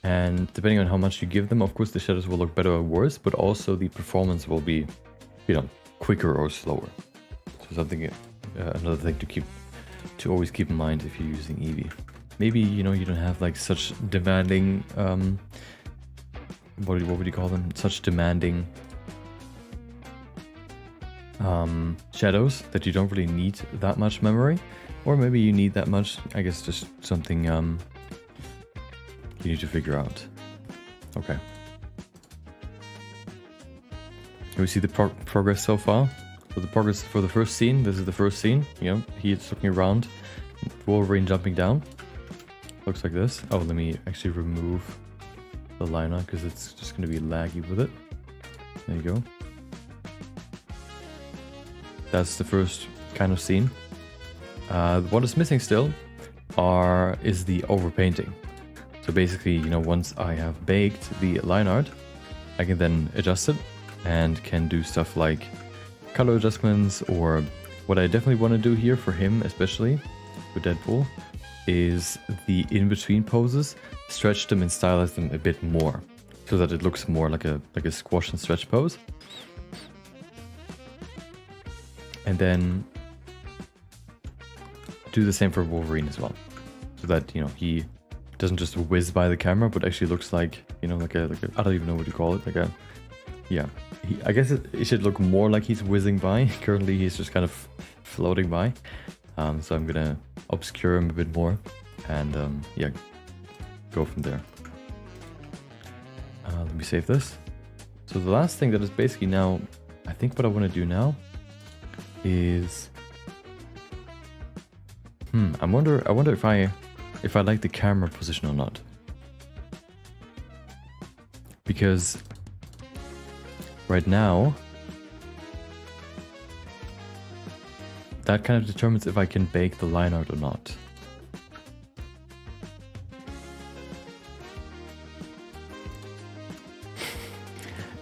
[SPEAKER 1] and depending on how much you give them, of course the shadows will look better or worse, but also the performance will be, you know, quicker or slower. So something, another thing to always keep in mind if you're using Eevee. Maybe, you know, you don't have like such demanding what would you call them? Such demanding shadows that you don't really need that much memory, or maybe you need that much. I guess just something you need to figure out. Okay. Can we see the progress so far? So the progress for the first scene. This is the first scene. You know, he's looking around. Wolverine jumping down. Looks like this. Oh, let me actually remove the liner because it's just going to be laggy with it. There you go. That's the first kind of scene. What is missing still is the overpainting. So basically, you know, once I have baked the line art, I can then adjust it and can do stuff like color adjustments, or what I definitely want to do here for him, especially with Deadpool, is the in-between poses, stretch them and stylize them a bit more so that it looks more like a squash and stretch pose. And then do the same for Wolverine as well, so that, you know, he doesn't just whiz by the camera, but actually looks like, you know, like a I don't even know what you call it, like a, yeah. I guess it should look more like he's whizzing by. Currently, he's just kind of floating by. So I'm gonna obscure him a bit more, and yeah, go from there. Let me save this. So the last thing that is basically now, I think what I want to do now is, I wonder if I like the camera position or not, because right now that kind of determines if I can bake the line art or not.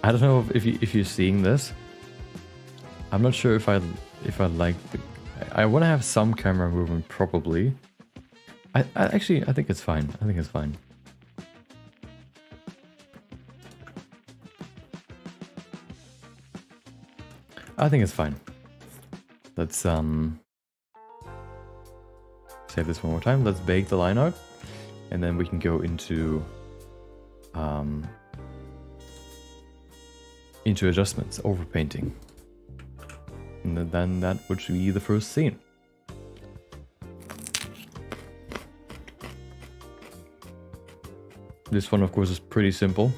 [SPEAKER 1] I don't know if you're seeing this. I'm not sure if I like the. I want to have some camera movement probably. I think it's fine. I think it's fine. I think it's fine. Let's save this one more time. Let's bake the line art, and then we can go into adjustments, overpainting. And then that would be the first scene. This one, of course, is pretty simple.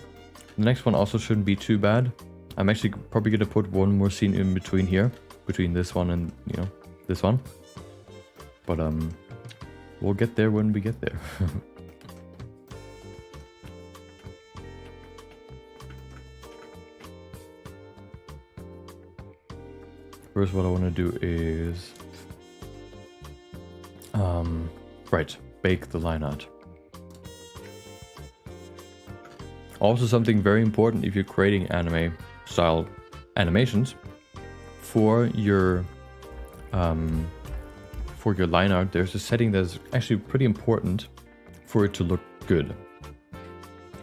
[SPEAKER 1] The next one also shouldn't be too bad. I'm actually probably going to put one more scene in between here, between this one and, you know, this one. But we'll get there when we get there. First, what I want to do is, right, bake the line art. Also something very important if you're creating anime style animations for your line art, there's a setting that's actually pretty important for it to look good.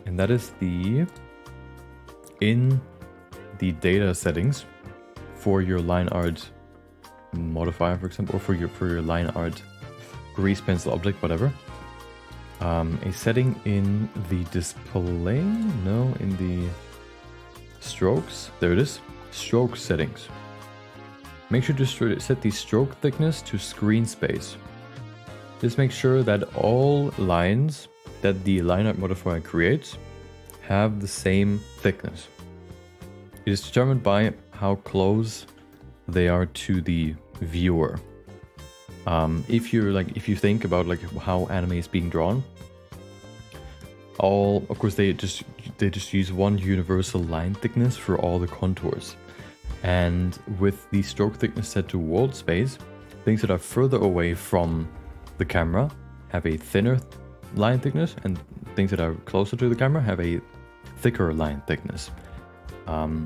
[SPEAKER 1] And that is in the data settings for your line art modifier, for example, or for your line art grease pencil object, whatever. A setting in the display, no, in the strokes, there it is, stroke settings. Make sure to set the stroke thickness to screen space. This makes sure that all lines that the line art modifier creates have the same thickness. It is determined by how close they are to the viewer. If you think about like how anime is being drawn, of course they just use one universal line thickness for all the contours. And with the stroke thickness set to world space, things that are further away from the camera have a thinner line thickness, and things that are closer to the camera have a thicker line thickness.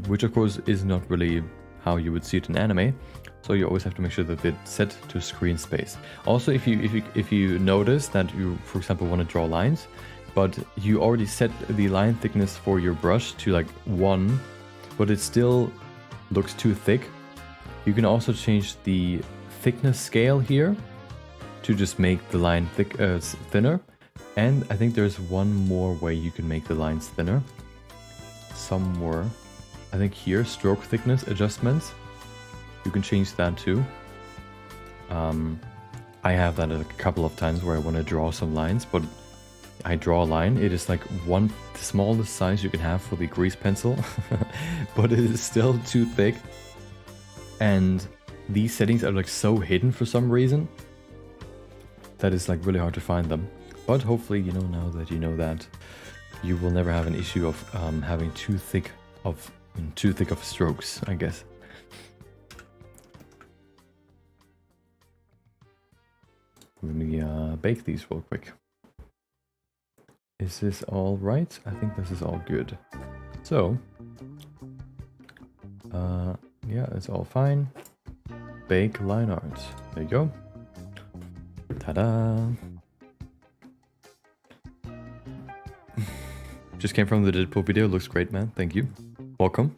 [SPEAKER 1] Which of course is not really how you would see it in anime. So you always have to make sure that it's set to screen space. Also, if you notice that you, for example, want to draw lines, but you already set the line thickness for your brush to like 1, but it still looks too thick, you can also change the thickness scale here to just make the line thinner. And I think there's one more way you can make the lines thinner. Somewhere, I think here, stroke thickness adjustments. You can change that too. I have that a couple of times where I want to draw some lines, but I draw a line. It is like the smallest size you can have for the grease pencil, but it is still too thick. And these settings are like so hidden for some reason that it's like really hard to find them. But hopefully, you know, now that you know that, you will never have an issue of having too thick of strokes, I guess. Let me bake these real quick. Is this all right? I think this is all good. So, yeah, it's all fine. Bake line art. There you go. Ta-da! Just came from the Deadpool video. Looks great, man. Thank you. Welcome.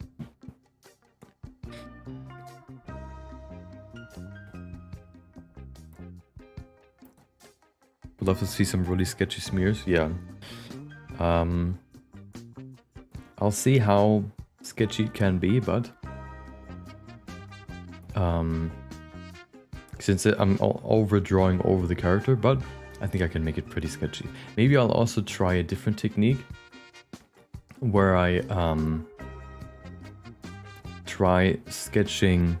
[SPEAKER 1] Would love to see some really sketchy smears. Yeah. I'll see how sketchy it can be, but since I'm overdrawing over the character, but I think I can make it pretty sketchy. Maybe I'll also try a different technique where I try sketching,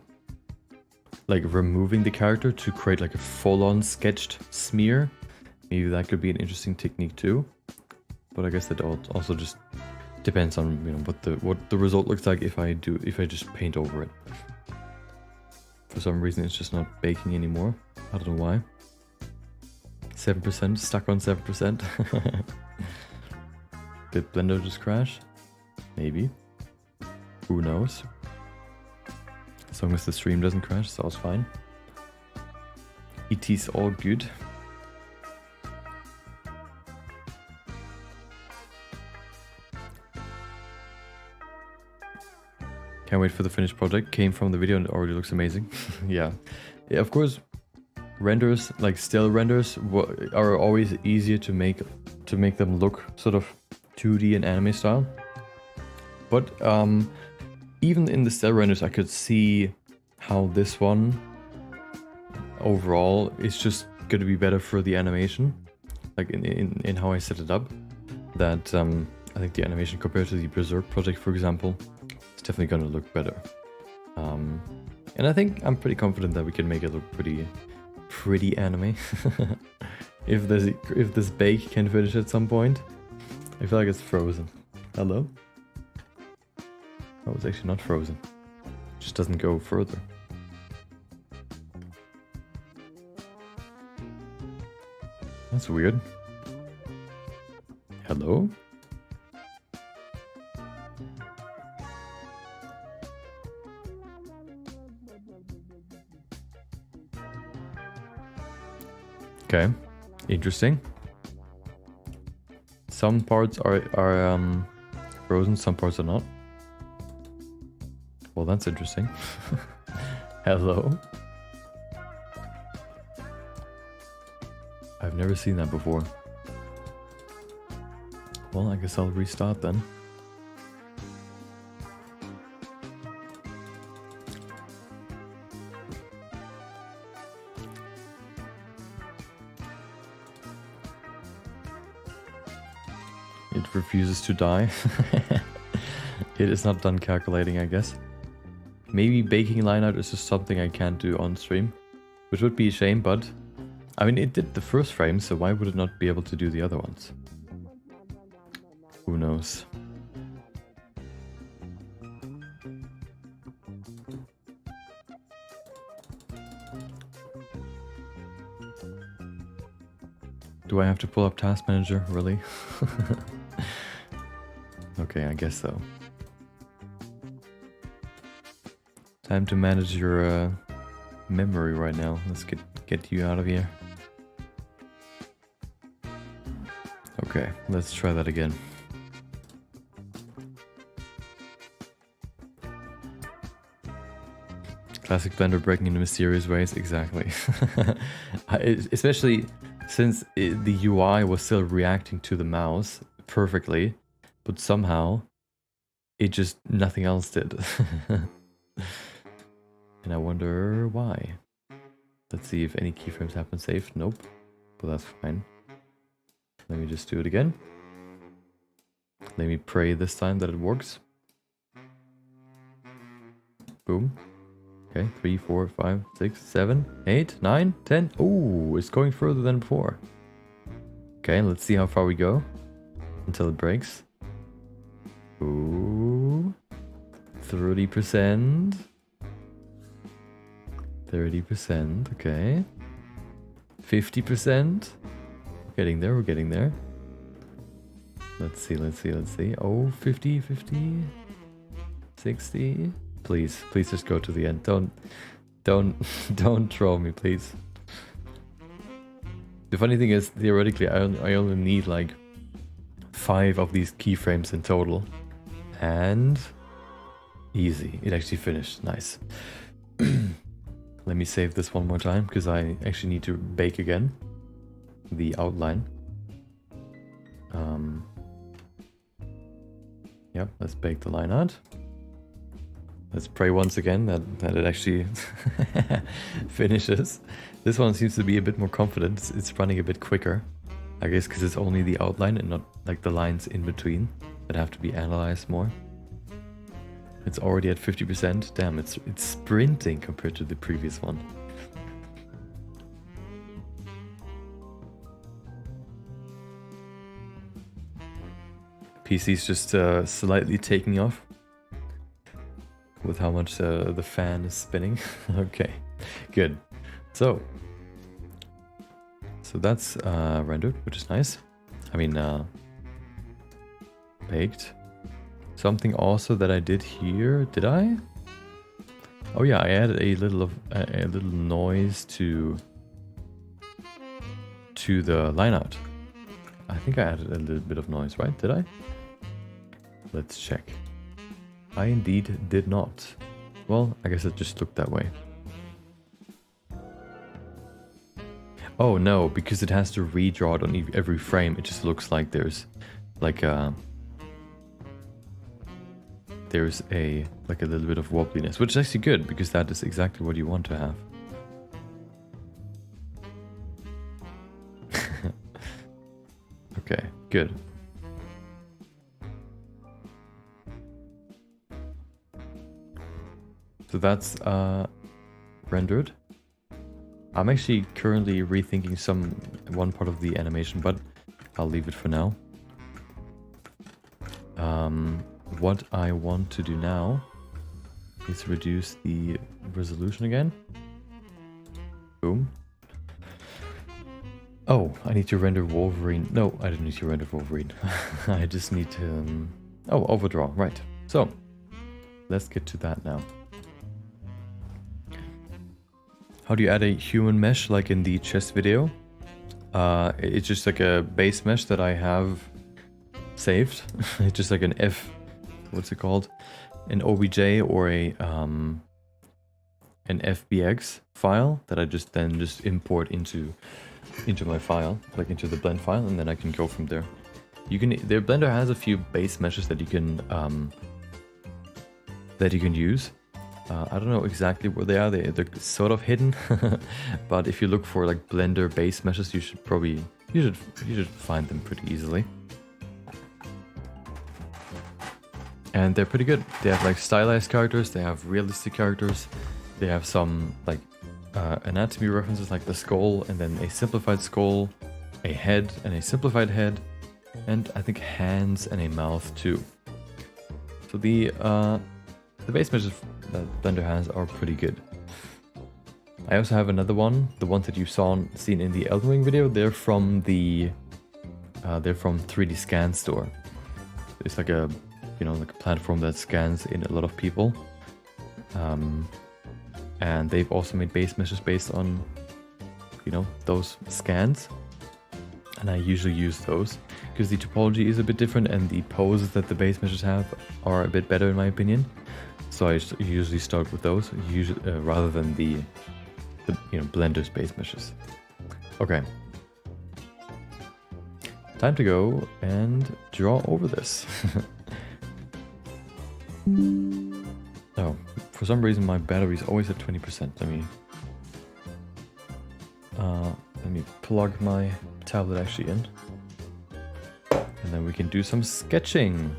[SPEAKER 1] like removing the character to create like a full-on sketched smear. Maybe that could be an interesting technique too. But I guess that also just depends on, you know, what the result looks like if I just paint over it. For some reason it's just not baking anymore. I don't know why. 7%, stuck on 7%. Did Blender just crash? Maybe. Who knows? As long as the stream doesn't crash, it's all fine. ET's all good. Can't wait for the finished project. Came from the video and it already looks amazing. Yeah, of course, renders, like still renders, are always easier to make them look sort of 2D and anime style. But even in the still renders, I could see how this one overall is just going to be better for the animation. Like in how I set it up. That I think the animation compared to the Berserk project, for example, it's definitely going to look better. And I think I'm pretty confident that we can make it look pretty anime. if this bake can finish at some point. I feel like it's frozen. Hello? Oh, it's actually not frozen. It just doesn't go further. That's weird. Hello? Okay, interesting. Some parts are frozen, some parts are not. Well, that's interesting. Hello. I've never seen that before. Well, I guess I'll restart then. It refuses to die. It is not done calculating, I guess. Maybe baking line art is just something I can't do on stream, which would be a shame, but I mean, it did the first frame, so why would it not be able to do the other ones? Who knows? Do I have to pull up Task Manager, really? Okay, I guess so. Time to manage your memory right now. Let's get you out of here. Okay, let's try that again. Classic Blender breaking into mysterious ways, exactly. Especially since the UI was still reacting to the mouse perfectly, but somehow it just nothing else did. And I wonder why. Let's see if any keyframes have been saved. Nope, but that's fine. Let me just do it again. Let me pray this time that it works. Boom. Okay, 3, 4, 5, 6, 7, 8, 9, 10. Oh, it's going further than before. Okay, let's see how far we go until it breaks. Ooh, 30%. 30%, okay. 50%. Getting there, we're getting there. Let's see, let's see, let's see. Oh, 50, 50, 60. Please, please just go to the end. Don't troll me, please. The funny thing is, theoretically, I only need like 5 of these keyframes in total. And easy, it actually finished, nice. Let me save this one more time, because I actually need to bake again the outline. Yep, let's bake the line art. Let's pray once again that it actually finishes. This one seems to be a bit more confident. It's running a bit quicker. I guess because it's only the outline and not like the lines in between that have to be analyzed more. It's already at 50%. Damn, it's sprinting compared to the previous one. PC's just slightly taking off with how much the fan is spinning. Okay, good. So that's rendered, which is nice. I mean, baked. Something also that I did here, did I? Oh yeah, I added a little noise to the line art. I think I added a little bit of noise, right? Did I? Let's check. I indeed did not. Well, I guess it just looked that way. Oh no, because it has to redraw it on every frame. It just looks like there's like a little bit of wobbliness, which is actually good because that is exactly what you want to have. Okay, good. So that's rendered. I'm actually currently rethinking one part of the animation, but I'll leave it for now. What I want to do now is reduce the resolution again. Boom. Oh, I need to render Wolverine. No, I didn't need to render Wolverine. I just need to... oh, overdraw, right. So, let's get to that now. How do you add a human mesh like in the chest video? It's just like a base mesh that I have saved. It's just like an what's it called? An OBJ or an FBX file that I just import into my file, like into the blend file, and then I can go from there. Their Blender has a few base meshes that you can use. I don't know exactly where they are. They're sort of hidden, but if you look for like Blender base meshes, you should find them pretty easily. And they're pretty good. They have like stylized characters. They have realistic characters. They have some like anatomy references, like the skull, and then a simplified skull, a head, and a simplified head, and I think hands and a mouth too. So the base meshes that Blender has are pretty good. I also have another one, the ones that you seen in the Elden Ring video. They're from 3D Scan Store. It's like a like a platform that scans in a lot of people. And they've also made base meshes based on those scans. And I usually use those because the topology is a bit different and the poses that the base meshes have are a bit better in my opinion. So I usually start with those, rather than the Blender's base meshes. Okay. Time to go and draw over this. Oh, for some reason my battery is always at 20%. Let me plug my tablet actually in, and then we can do some sketching.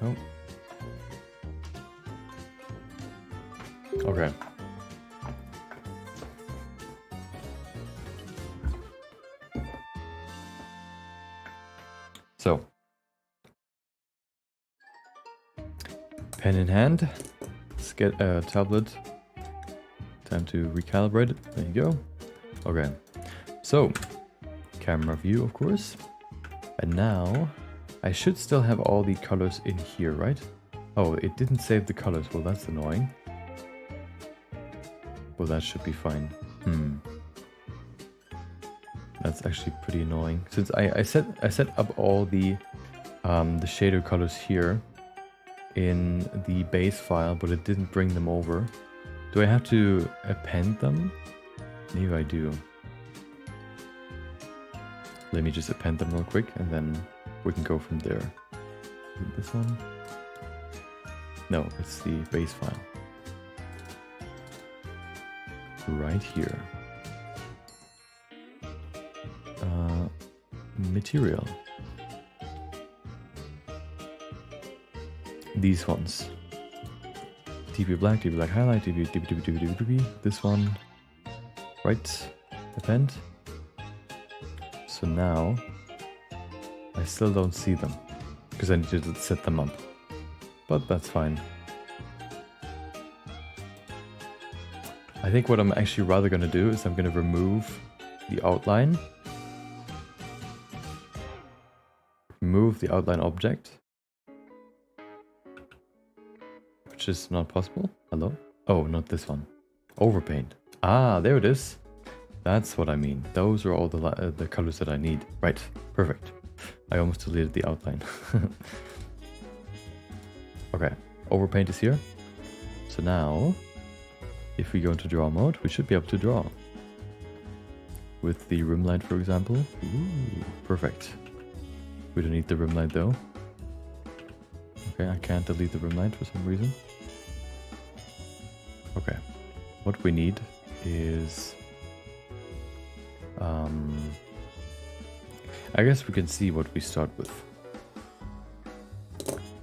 [SPEAKER 1] Oh. Okay. So, pen in hand, let's get a tablet. Time to recalibrate it. There you go. Okay. So, camera view, of course. And now, I should still have all the colors in here, right? Oh, it didn't save the colors. Well, that's annoying. Well, that should be fine. That's actually pretty annoying. Since I set up all the shader colors here in the base file, but it didn't bring them over. Do I have to append them? Maybe I do. Let me just append them real quick, and then we can go from there. Is it this one? No, it's the base file. Right here. Material. These ones. DP black highlight, DP. This one. Right. Append. So now I still don't see them because I need to set them up. But that's fine. I think what I'm actually rather going to do is I'm going to remove the outline. Remove the outline object. Which is not possible. Hello? Oh, not this one. Overpaint. Ah, there it is. That's what I mean. Those are all the colors that I need. Right. Perfect. I almost deleted the outline. Okay. Overpaint is here. So now, if we go into draw mode, we should be able to draw. With the rim light, for example. Ooh, perfect. We don't need the rim light though. Okay, I can't delete the rim light for some reason. Okay. What we need is... I guess we can see what we start with.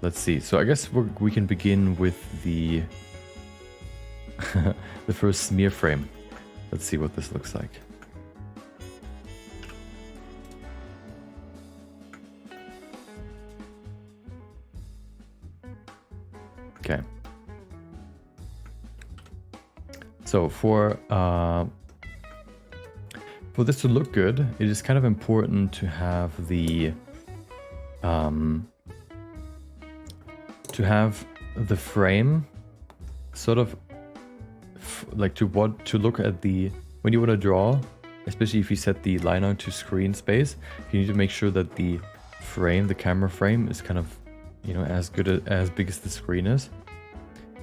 [SPEAKER 1] Let's see. So I guess we can begin with the the first smear frame. Let's see what this looks like. Okay. So for this to look good, it is kind of important to have the frame sort of like to look at the when you want to draw, especially if you set the line art to screen space, you need to make sure that the frame, the camera frame, is kind of, you know, as big as the screen is,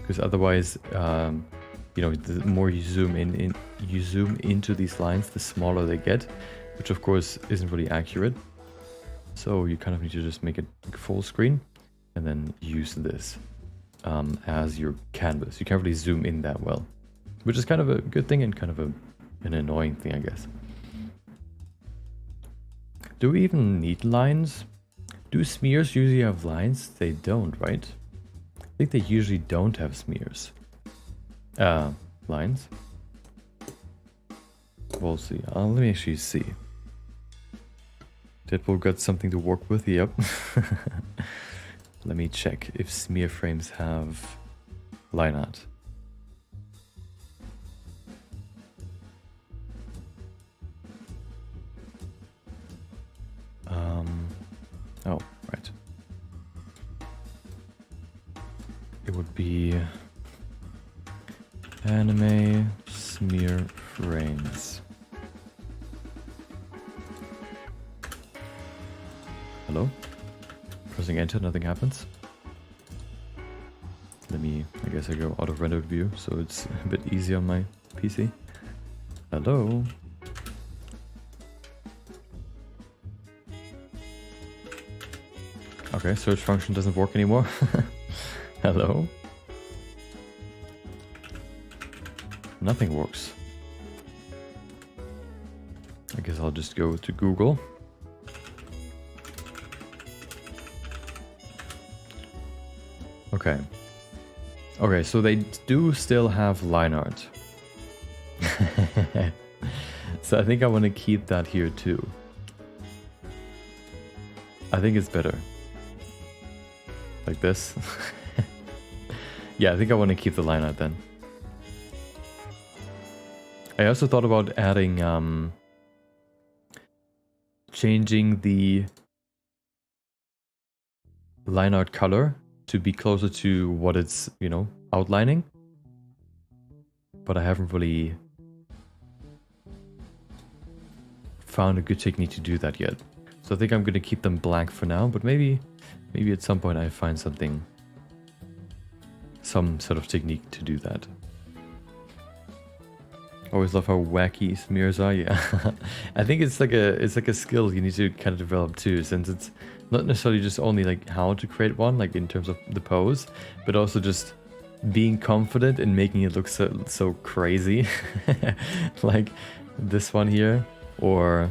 [SPEAKER 1] because otherwise, you know, the more you zoom into these lines, the smaller they get, which of course isn't really accurate. So you kind of need to just make it full screen and then use this as your canvas. You can't really zoom in that well, which is kind of a good thing and kind of an annoying thing, I guess. Do we even need lines? Do smears usually have lines? They don't, right? I think they usually don't have smears. Lines. We'll see. Let me actually see. Deadpool got something to work with, yep. Let me check if smear frames have line art. Oh, right. It would be anime smear frames. Hello? Pressing enter, nothing happens. I guess I go out of rendered view, so it's a bit easier on my PC. Hello? Okay, search function doesn't work anymore. Hello? Nothing works. I guess I'll just go to Google. Okay. Okay, so they do still have line art. So I think I want to keep that here too. I think it's better. Like this. Yeah, I think I want to keep the line art then. I also thought about adding, changing the line art color to be closer to what it's, you know, outlining. But I haven't really found a good technique to do that yet. So I think I'm going to keep them black for now, but maybe at some point I find something, some sort of technique to do that. Always love how wacky smears are. Yeah, I think it's like a skill you need to kind of develop too, since it's not necessarily just only like how to create one, like in terms of the pose, but also just being confident in making it look so crazy, like this one here, or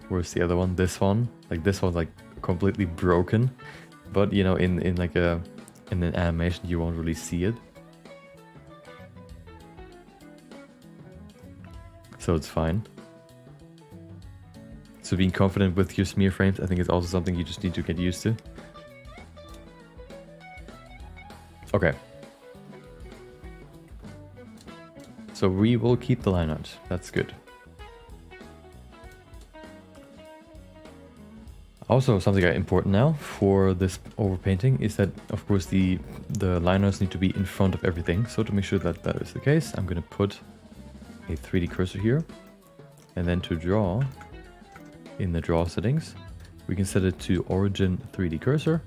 [SPEAKER 1] where's the other one? This one, like this one's like completely broken, but you know, in an animation you won't really see it. So it's fine. So being confident with your smear frames, I think is also something you just need to get used to. Okay. So we will keep the line art. That's good. Also, something important now for this overpainting is that, of course, the line arts need to be in front of everything. So to make sure that that is the case, I'm going to put a 3D cursor here, and then to draw, in the draw settings, we can set it to origin 3D cursor.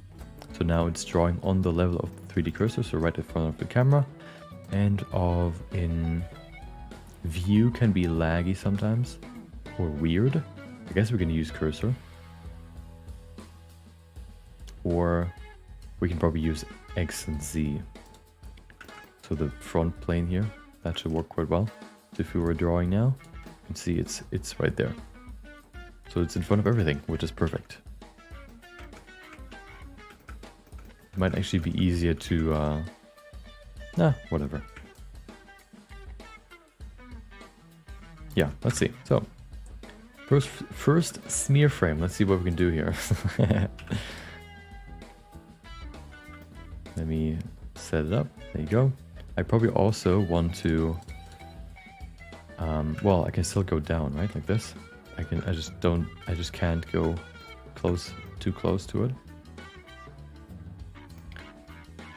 [SPEAKER 1] So now it's drawing on the level of the 3D cursor, so right in front of the camera, and in view can be laggy sometimes, or weird. I guess we can use cursor, or we can probably use X and Z. So the front plane here, that should work quite well. So if we were drawing now, you can see it's right there. So it's in front of everything, which is perfect. It might actually be easier to, whatever. Yeah, let's see. So first smear frame. Let's see what we can do here. Let me set it up. There you go. I probably also want to, well, I can still go down, right? Like this. I just can't go too close to it.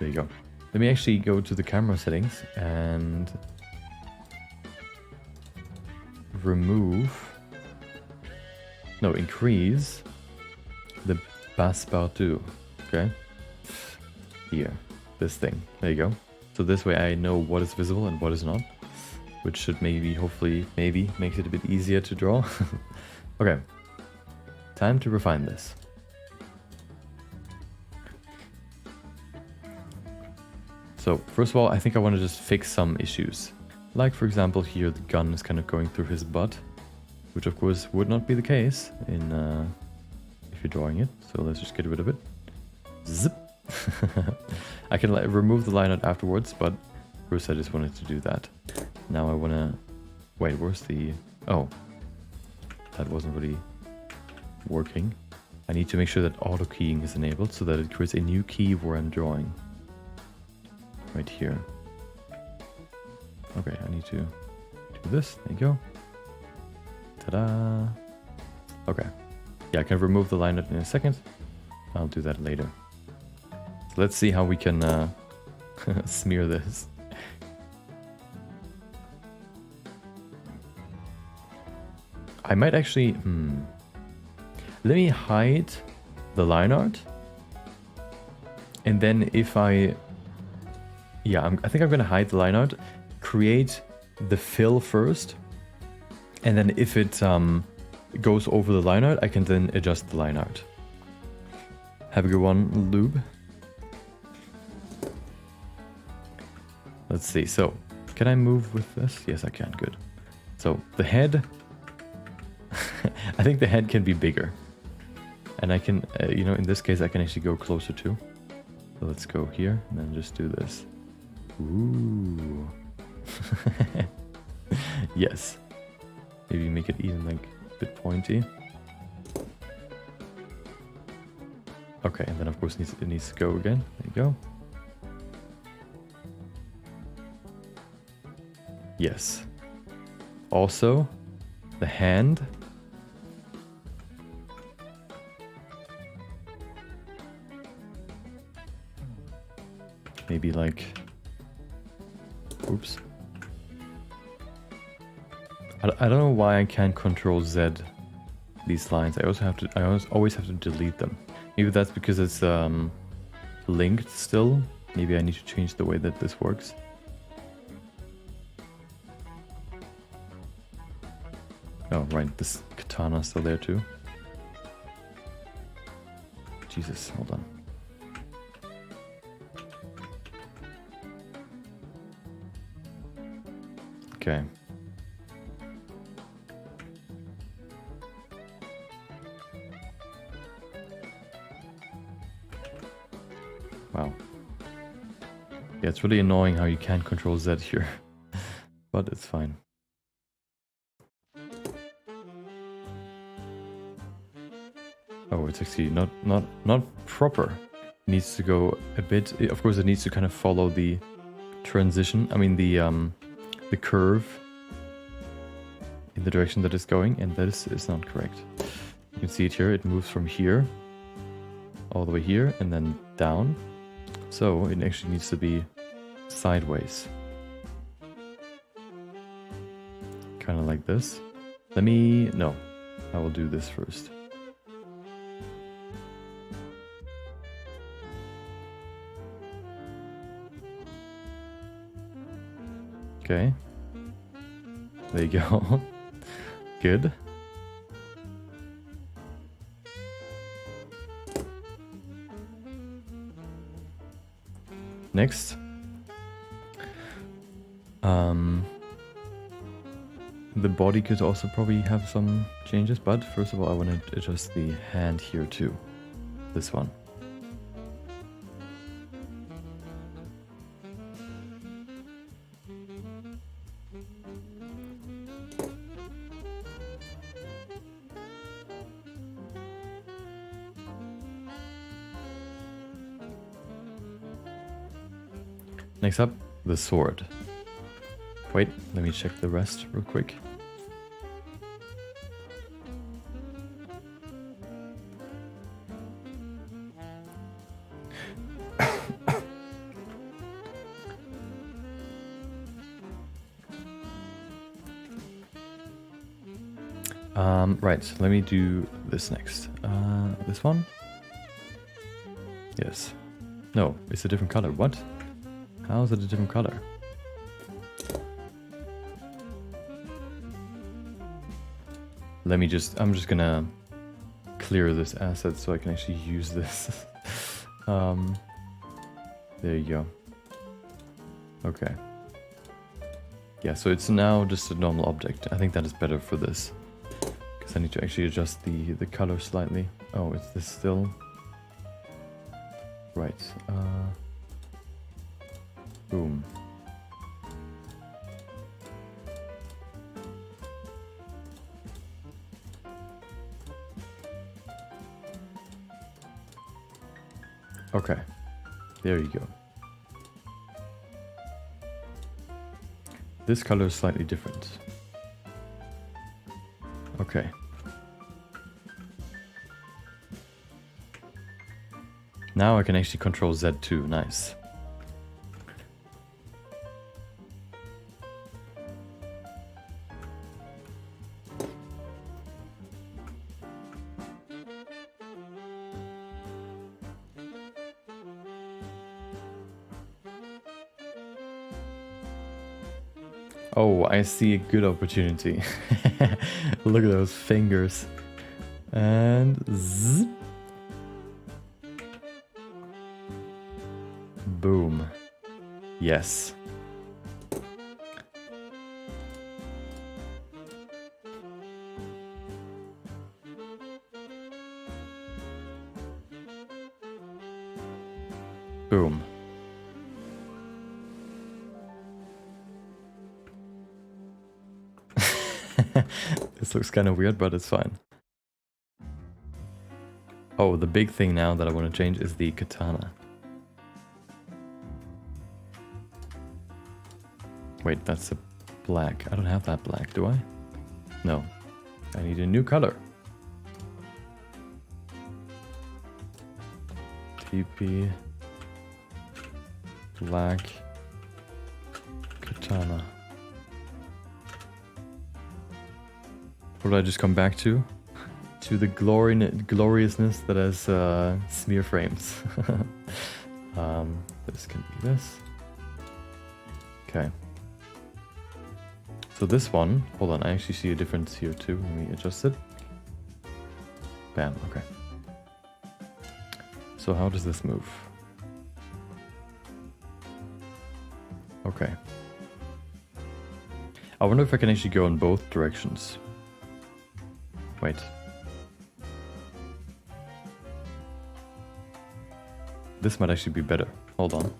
[SPEAKER 1] There you go. Let me actually go to the camera settings and increase the basse partout, okay? Here, this thing, there you go. So this way I know what is visible and what is not, which should hopefully makes it a bit easier to draw. Okay, time to refine this. So first of all, I think I want to just fix some issues. Like for example here, the gun is kind of going through his butt, which of course would not be the case if you're drawing it. So let's just get rid of it. Zip. I can remove the line art afterwards, but first I just wanted to do that. Now I want to... Wait, where's the... Oh, that wasn't really working. I need to make sure that auto keying is enabled so that it creates a new key where I'm drawing. Right here. Okay, I need to do this. There you go. Ta-da! Okay. Yeah, I can remove the line art in a second. I'll do that later. So let's see how we can smear this. I might actually... Let me hide the line art. And then if I... Yeah, I think I'm going to hide the line art. Create the fill first. And then if it goes over the line art, I can then adjust the line art. Have a good one, Lube. Let's see. So, can I move with this? Yes, I can. Good. So, the head... I think the head can be bigger. And I can, in this case, I can actually go closer to. So let's go here and then just do this. Ooh. Yes. Maybe make it even like a bit pointy. Okay, and then of course it needs to go again. There you go. Yes. Also, the hand. Maybe like, oops. I don't know why I can't control Z these lines. I always have to delete them. Maybe that's because it's linked still. Maybe I need to change the way that this works. Oh right, this katana is still there too. Jesus, hold on. Okay. Wow. Yeah, it's really annoying how you can't control Z here, but it's fine. Oh, it's actually not proper. It needs to go a bit. Of course, it needs to kind of follow the transition. I mean the curve in the direction that it's going, and this is not correct. You can see it here. It moves from here all the way here and then down. So it actually needs to be sideways. Kind of like this. No, I will do this first. Okay. There you go. Good. Next. The body could also probably have some changes, but first of all I want to adjust the hand here too. This one. Next up, the sword. Wait, let me check the rest real quick. Right, let me do this next. This one? Yes. No, it's a different color. What? How is it a different color? Let me just, I'm just gonna clear this asset so I can actually use this. There you go. Okay. Yeah, so it's now just a normal object. I think that is better for this. Because I need to actually adjust the color slightly. Oh, is this still? Right. Boom. Okay. There you go. This color is slightly different. Okay. Now I can actually control Z2. Nice. Oh, I see a good opportunity. Look at those fingers. And zzz. Boom. Yes. Boom. This looks kind of weird, but it's fine. Oh, the big thing now that I want to change is the katana. Wait, that's a black. I don't have that black, do I? No. I need a new color. TP black katana. What did I just come back to? To the gloriousness that is smear frames. This can be this. Okay. So this one, hold on, I actually see a difference here too. Let me adjust it. Bam, okay. So how does this move? Okay. I wonder if I can actually go in both directions. Wait. This might actually be better. Hold on.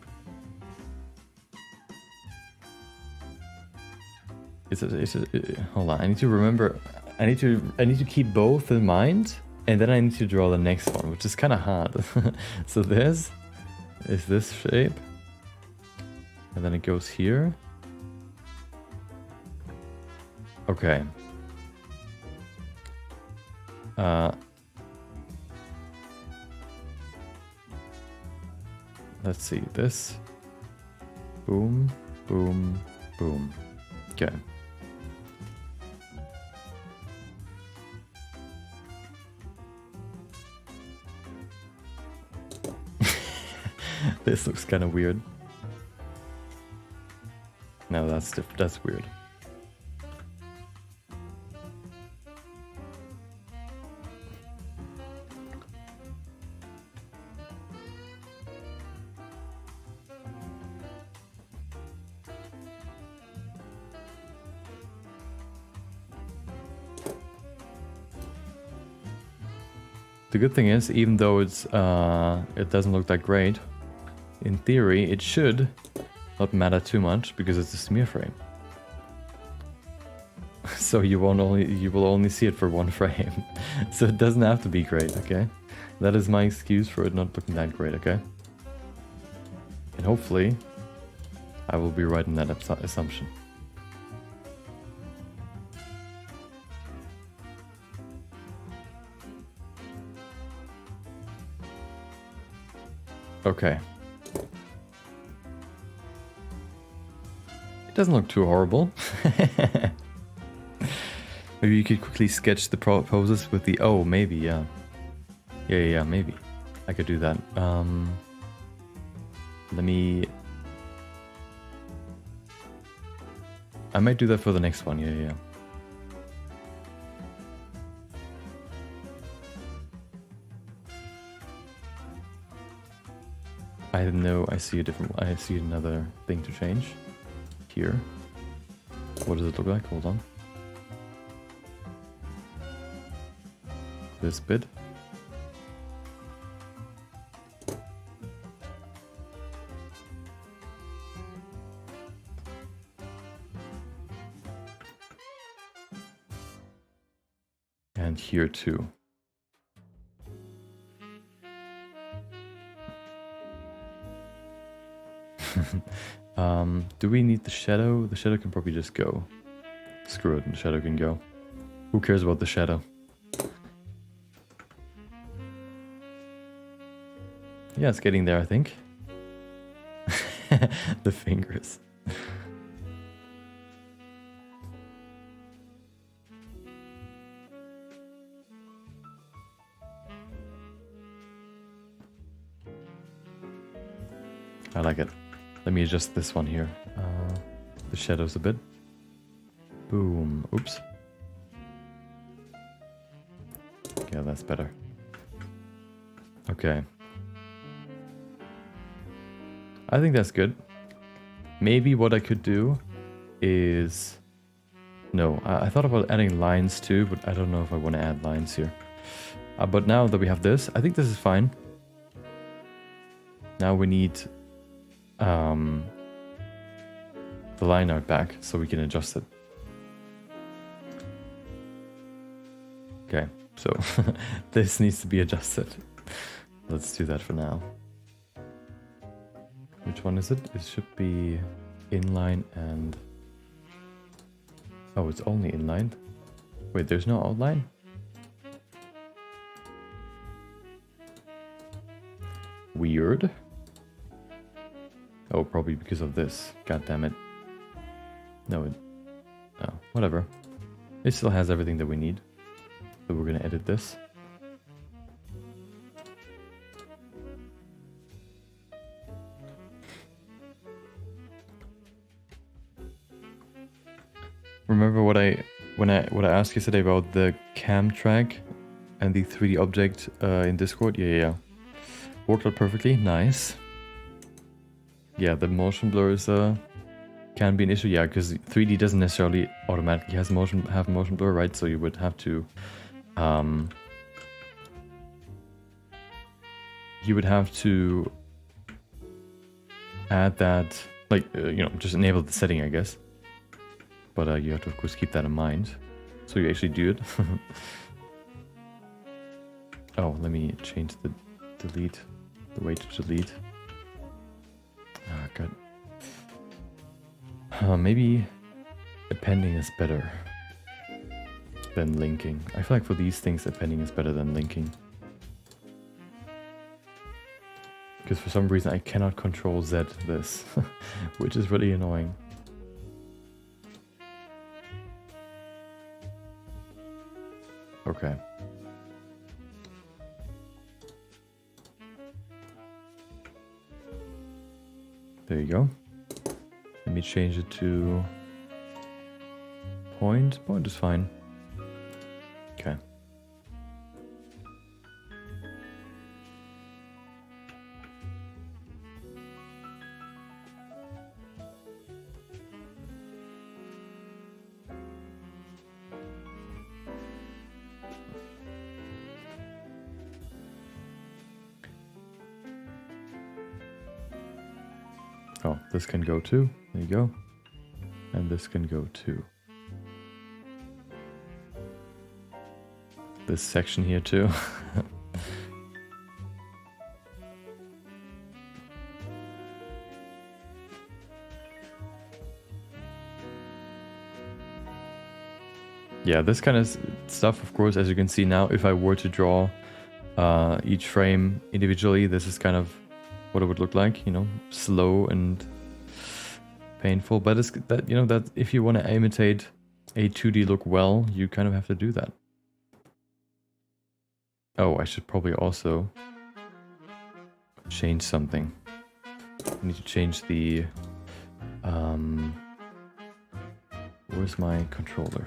[SPEAKER 1] Hold on. I need to remember. I need to keep both in mind, and then I need to draw the next one, which is kind of hard. So this is this shape, and then it goes here. Okay. Let's see, this. Boom, boom, boom. Okay. This looks kind of weird. No, that's weird. The good thing is, even though it's it doesn't look that great, in theory it should not matter too much because it's a smear frame. So you will only see it for one frame. So it doesn't have to be great, okay? That is my excuse for it not looking that great, okay? And hopefully I will be right in that assumption. Okay. It doesn't look too horrible. Maybe you could quickly sketch the poses with the... Oh, maybe, yeah. Yeah, maybe. I could do that. Let me... I might do that for the next one, yeah. I know I see a different... I see another thing to change. Here. What does it look like? Hold on. This bit. And here too. Do we need the shadow? The shadow can probably just go. Screw it, the shadow can go. Who cares about the shadow? Yeah, it's getting there, I think. The fingers. I like it. Let me adjust this one here. The shadows a bit. Boom. Oops. Yeah, that's better. Okay. I think that's good. Maybe what I could do is... No, I thought about adding lines too, but I don't know if I want to add lines here. But now that we have this, I think this is fine. Now we need the line art back so we can adjust it. Okay, so this needs to be adjusted. Let's do that for now. Which one is it? It should be inline and... Oh, it's only inline. Wait, there's no outline? Weird. Oh, probably because of this. God damn it. No, oh, whatever. It still has everything that we need. So we're gonna edit this. Remember what I asked yesterday about the cam track and the 3D object in Discord? Yeah. Worked out perfectly. Nice. Yeah, the motion blurs can be an issue. Yeah, because 3D doesn't necessarily automatically have motion blur, right? So you would have to add that, like just enable the setting, I guess. But you have to, of course, keep that in mind. So you actually do it. Oh, let me change the delete, the way to delete. Ah, God. Maybe appending is better than linking. I feel like for these things, appending is better than linking. Because for some reason I cannot control Z this, which is really annoying. Okay. There you go. Let me change it to point. Point is fine. Okay. Oh, this can go too. There you go. And this can go too. This section here too. Yeah, this kind of stuff, of course, as you can see now, if I were to draw each frame individually, this is kind of what it would look like, you know, slow and painful. But it's that, you know, that if you want to imitate a 2D look well, you kind of have to do that. Oh, I should probably also change something. I need to change the where's my controller?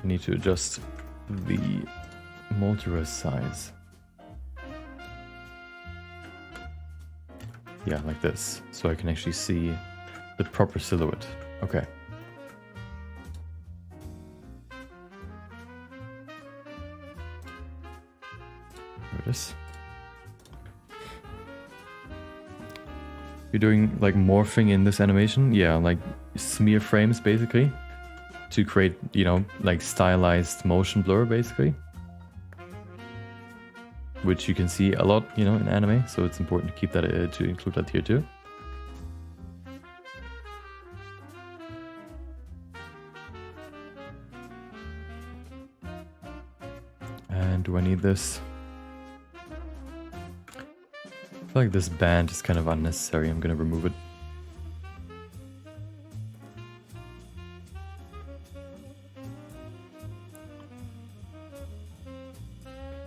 [SPEAKER 1] I need to adjust the multi-res size. Yeah, like this, so I can actually see the proper silhouette. Okay. There it is. You're doing like morphing in this animation? Yeah, like smear frames basically to create, you know, like stylized motion blur basically. Which you can see a lot, you know, in anime, so it's important to keep that, to include that here too. And do I need this? I feel like this band is kind of unnecessary. I'm gonna remove it.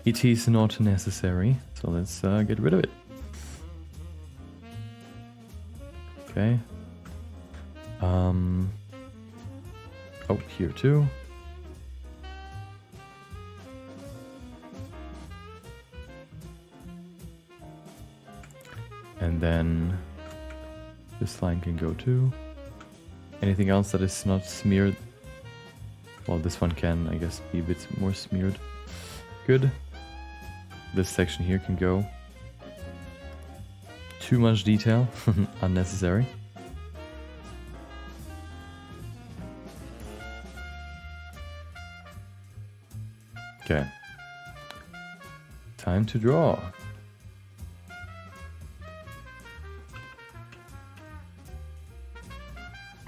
[SPEAKER 1] It is not necessary, so let's get rid of it. Okay. Oh, here too. And then this line can go too. Anything else that is not smeared? Well, this one can, I guess, be a bit more smeared. Good. This section here can go. Too much detail, unnecessary. Okay. Time to draw.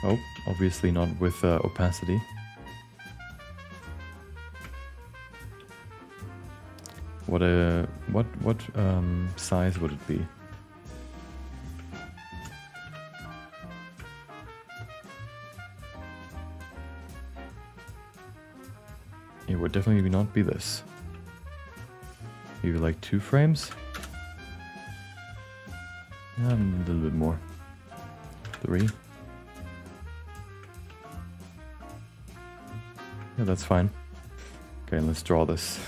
[SPEAKER 1] Oh, obviously not with opacity. What size would it be? It would definitely not be this. Maybe like 2 frames? Yeah, a little bit more. 3. Yeah, that's fine. Okay, let's draw this.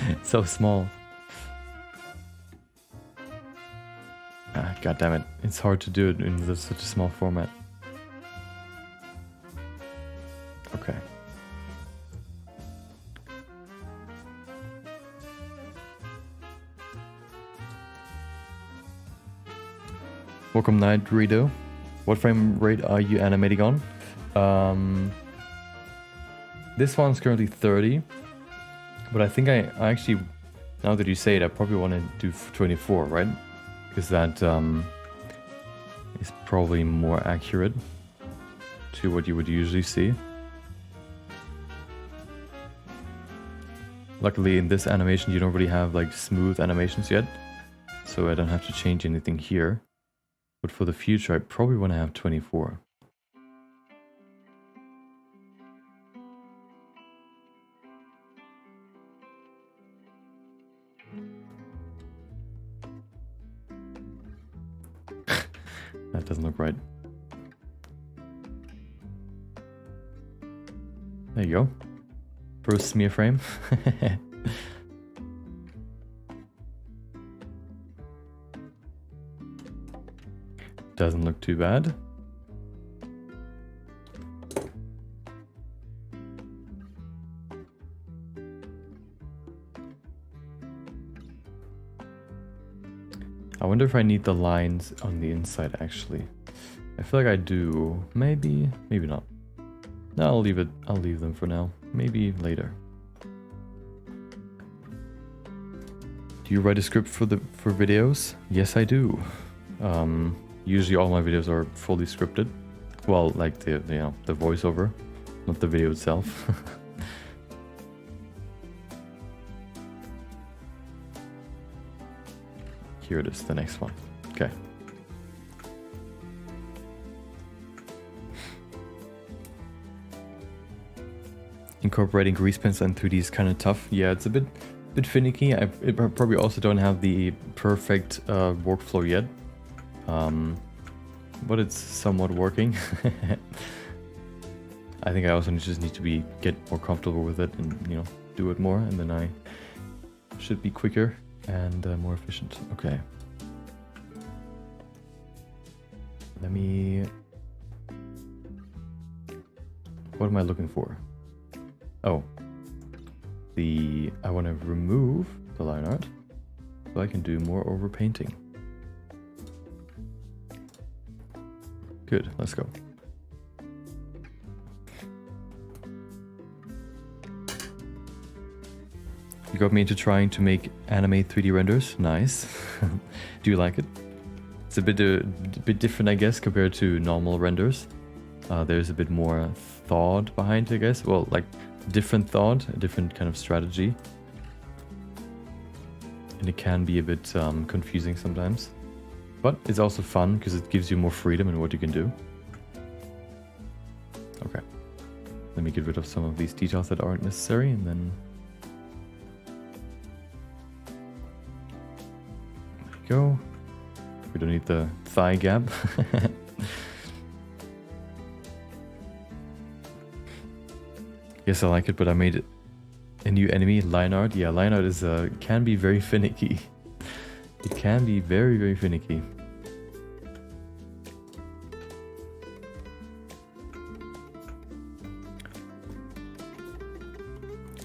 [SPEAKER 1] It's so small. Ah, God damn it. It's hard to do it in such a small format. Okay. Welcome, Night Dorito. What frame rate are you animating on? This one's currently 30. But I think I actually, now that you say it, I probably want to do 24, right? Because that is probably more accurate to what you would usually see. Luckily in this animation you don't really have like smooth animations yet, so I don't have to change anything here. But for the future I probably want to have 24. That doesn't look right. There you go. First smear frame. Doesn't look too bad. I wonder if I need the lines on the inside actually. I feel like I do. Maybe, maybe not. No, I'll leave it. I'll leave them for now. Maybe later. Do you write a script for videos? Yes, I do. Usually all my videos are fully scripted. Well, like the voiceover. not the video itself. Here it is, the next one. Okay. Incorporating grease pens and 3D is kind of tough. Yeah, it's a bit finicky. I probably also don't have the perfect workflow yet, but it's somewhat working. I think I also just need to get more comfortable with it and, you know, do it more, and then I should be quicker and more efficient. Okay. Let me... What am I looking for? Oh. I want to remove the line art so I can do more overpainting. Good, let's go. You got me into trying to make anime 3D renders. Nice. Do you like it? It's a bit different, I guess, compared to normal renders. There's a bit more thought behind it, I guess. Well, like different thought, a different kind of strategy. And it can be a bit confusing sometimes. But it's also fun because it gives you more freedom in what you can do. Okay. Let me get rid of some of these details that aren't necessary, and then... There you go. We don't need the thigh gap. Yes, I like it, but I made a new enemy, line art. Yeah, line art is can be very finicky. It can be very, very finicky.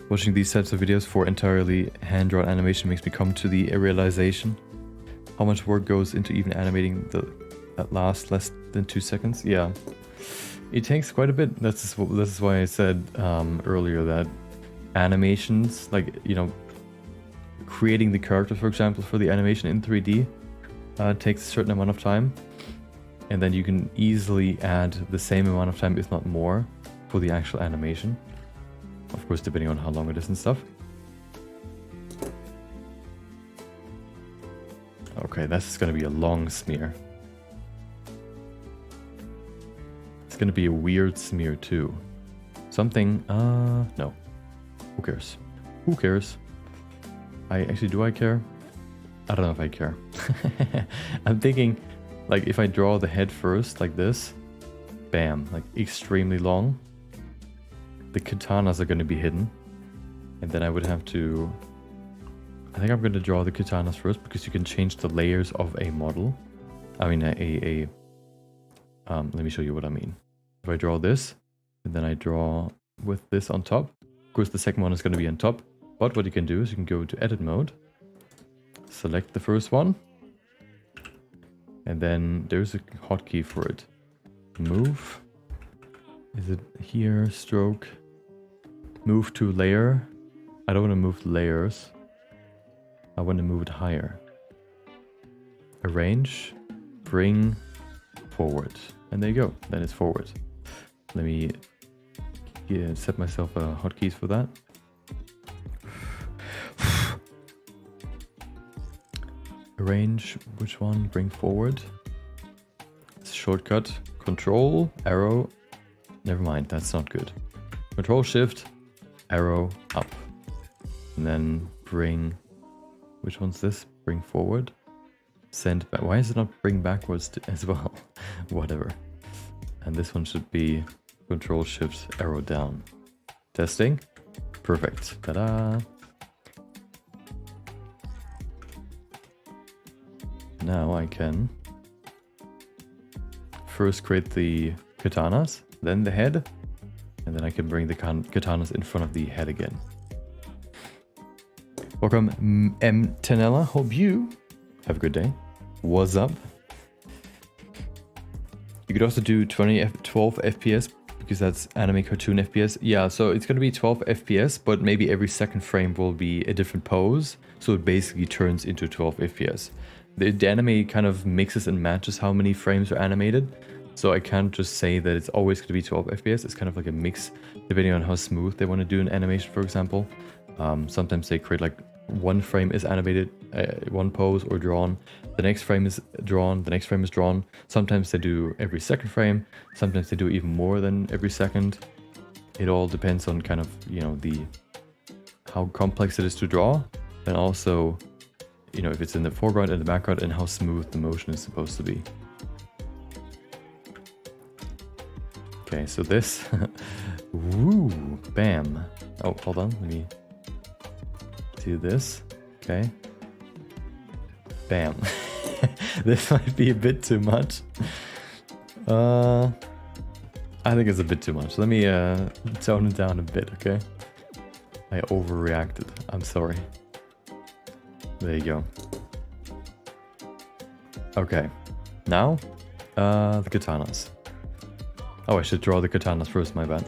[SPEAKER 1] Watching these types of videos for entirely hand-drawn animation makes me come to the realization how much work goes into even animating that last less than 2 seconds. Yeah. It takes quite a bit. This is why I said earlier that animations, like, you know, creating the character, for example, for the animation in 3D takes a certain amount of time. And then you can easily add the same amount of time, if not more, for the actual animation. Of course, depending on how long it is and stuff. Okay, this is going to be a long smear. Gonna be a weird smear too. Something, no. Who cares? Who cares? Do I care? I don't know if I care. I'm thinking, like, if I draw the head first, like this, bam, like extremely long. The katanas are gonna be hidden. And then I would have to... I think I'm gonna draw the katanas first, because you can change the layers of a model. I mean, let me show you what I mean. If I draw this, and then I draw with this on top. Of course, the second one is going to be on top. But what you can do is you can go to edit mode. Select the first one. And then there's a hotkey for it. Move. Is it here? Stroke. Move to layer. I don't want to move layers. I want to move it higher. Arrange. Bring forward. And there you go. Then it's forward. Let me set myself hotkeys for that. Arrange, which one? Bring forward. It's a shortcut. Control, arrow. Never mind, that's not good. Control, shift, arrow, up. And then bring, which one's this? Bring forward. Send back. Why is it not bring backwards as well? Whatever. And this one should be Control Shift arrow down. Testing. Perfect. Ta-da! Now I can first create the katanas, then the head, and then I can bring the katanas in front of the head again. Welcome, M. Tenella. Hope you have a good day. What's up? You could also do 12 FPS because that's anime cartoon FPS. Yeah, so it's going to be 12 FPS, but maybe every second frame will be a different pose. So it basically turns into 12 FPS. The anime kind of mixes and matches how many frames are animated. So I can't just say that it's always going to be 12 FPS. It's kind of like a mix depending on how smooth they want to do an animation, for example. Sometimes they create like one frame is animated, one pose or drawn, the next frame is drawn, the next frame is drawn. Sometimes they do every second frame, sometimes they do even more than every second. It all depends on kind of, you know, how complex it is to draw, and also, you know, if it's in the foreground and the background and how smooth the motion is supposed to be. Okay, so this, woo, bam. Oh, hold on, let me do this. Okay, bam. This might be a bit too much. I think it's a bit too much. Let me tone it down a bit, okay? I overreacted. I'm sorry. There you go. Okay, now the katanas. Oh, I should draw the katanas first, my bad.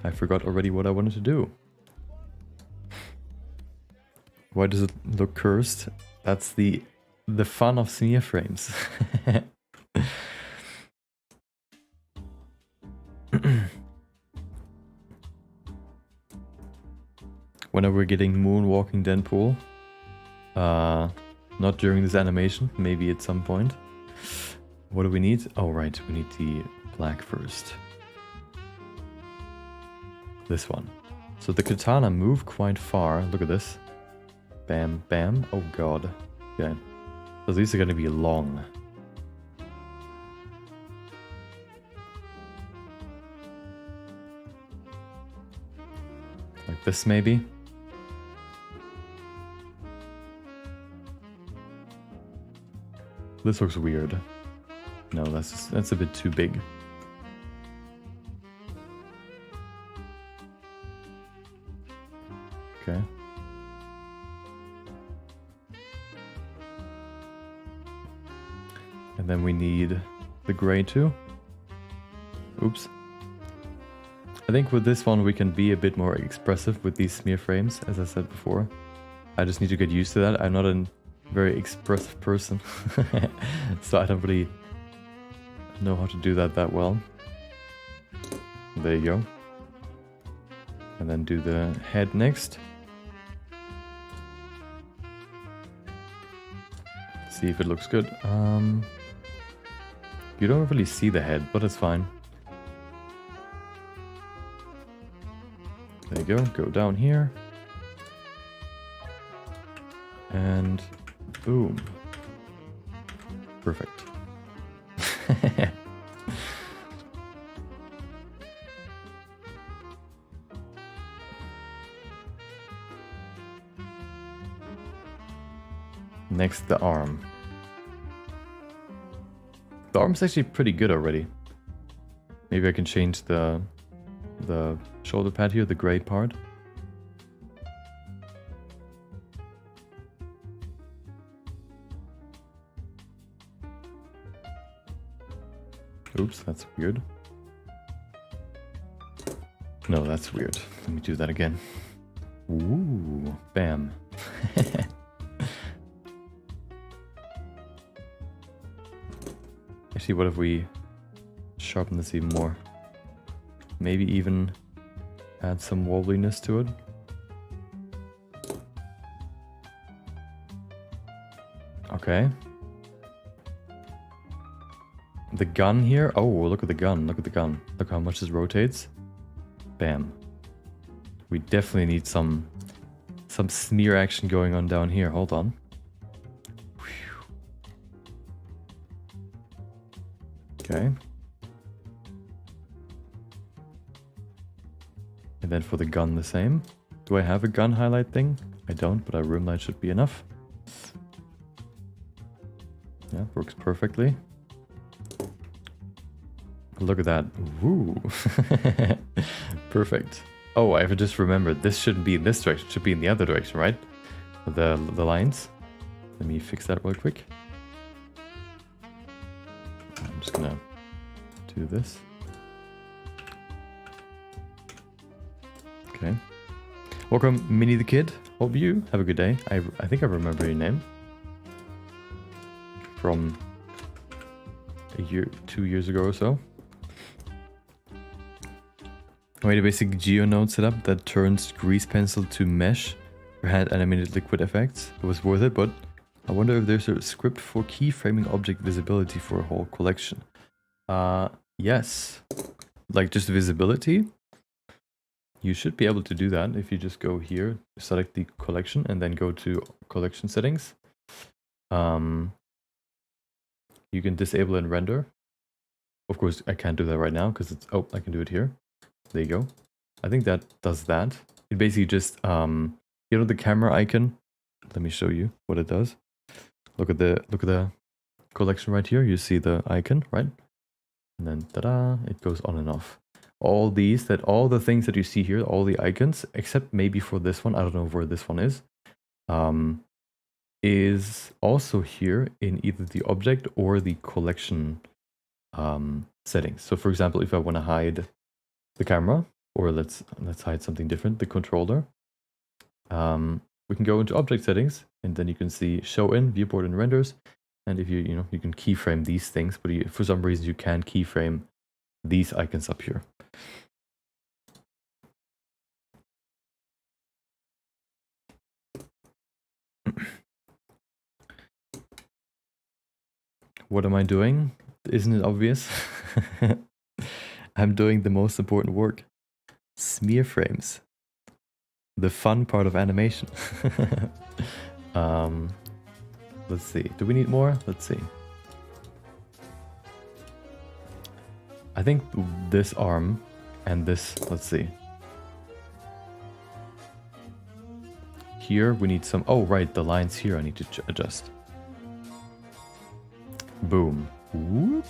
[SPEAKER 1] I forgot already what I wanted to do. Why does it look cursed? That's the fun of smear frames. Whenever we're getting moonwalking Deadpool, not during this animation, maybe at some point. What do we need? Oh right, we need the black first. This one. So the katana moved quite far. Look at this. Bam, bam. Oh god. Okay. So these are going to be long. Like this maybe. This looks weird. No, that's a bit too big. Okay. And then we need the gray too. Oops. I think with this one we can be a bit more expressive with these smear frames, as I said before. I just need to get used to that. I'm not a very expressive person, so I don't really know how to do that well. There you go. And then do the head next. See if it looks good. You don't really see the head, but it's fine. There you go. Go down here. And boom. Perfect. Next, the arm. The arm's actually pretty good already. Maybe I can change the shoulder pad here, the gray part. Oops, that's weird. No, that's weird. Let me do that again. Ooh, bam. Actually, what if we sharpen this even more? Maybe even add some wobbliness to it. Okay. The gun here. Oh, look at the gun. Look at the gun. Look how much this rotates. Bam. We definitely need some smear action going on down here. Hold on. Okay. And then for the gun the same. Do I have a gun highlight thing? I don't, but a room light should be enough. Yeah, works perfectly. Look at that. Ooh. Perfect. Oh, I just remembered. This shouldn't be in this direction. It should be in the other direction, right? The lines. Let me fix that real quick. I'm just gonna do this. Okay. Welcome, Minnie the Kid. Hope you have a good day. I think I remember your name. From 2 years ago or so. I made a basic GeoNode setup that turns grease pencil to mesh for hand animated liquid effects. It was worth it, but I wonder if there's a script for keyframing object visibility for a whole collection. Yes. Like just visibility. You should be able to do that if you just go here, select the collection, and then go to collection settings. You can disable and render. Of course, I can't do that right now because it's... Oh, I can do it here. There you go. I think that does that. It basically just, you know, the camera icon. Let me show you what it does. Look at the collection right here. You see the icon, right? And then ta-da! It goes on and off. All the things that you see here, all the icons, except maybe for this one, I don't know where this one is also here in either the object or the collection settings. So for example, if I want to hide the camera, or let's hide something different, the controller, we can go into object settings, and then you can see show in, viewport and renders. And if you can keyframe these things, but for some reason you can't keyframe these icons up here. What am I doing? Isn't it obvious? I'm doing the most important work. Smear frames. The fun part of animation. Let's see. Do we need more? Let's see. I think this arm and this, let's see. Here we need some, oh right, the lines here I need to adjust. Boom. Whoop.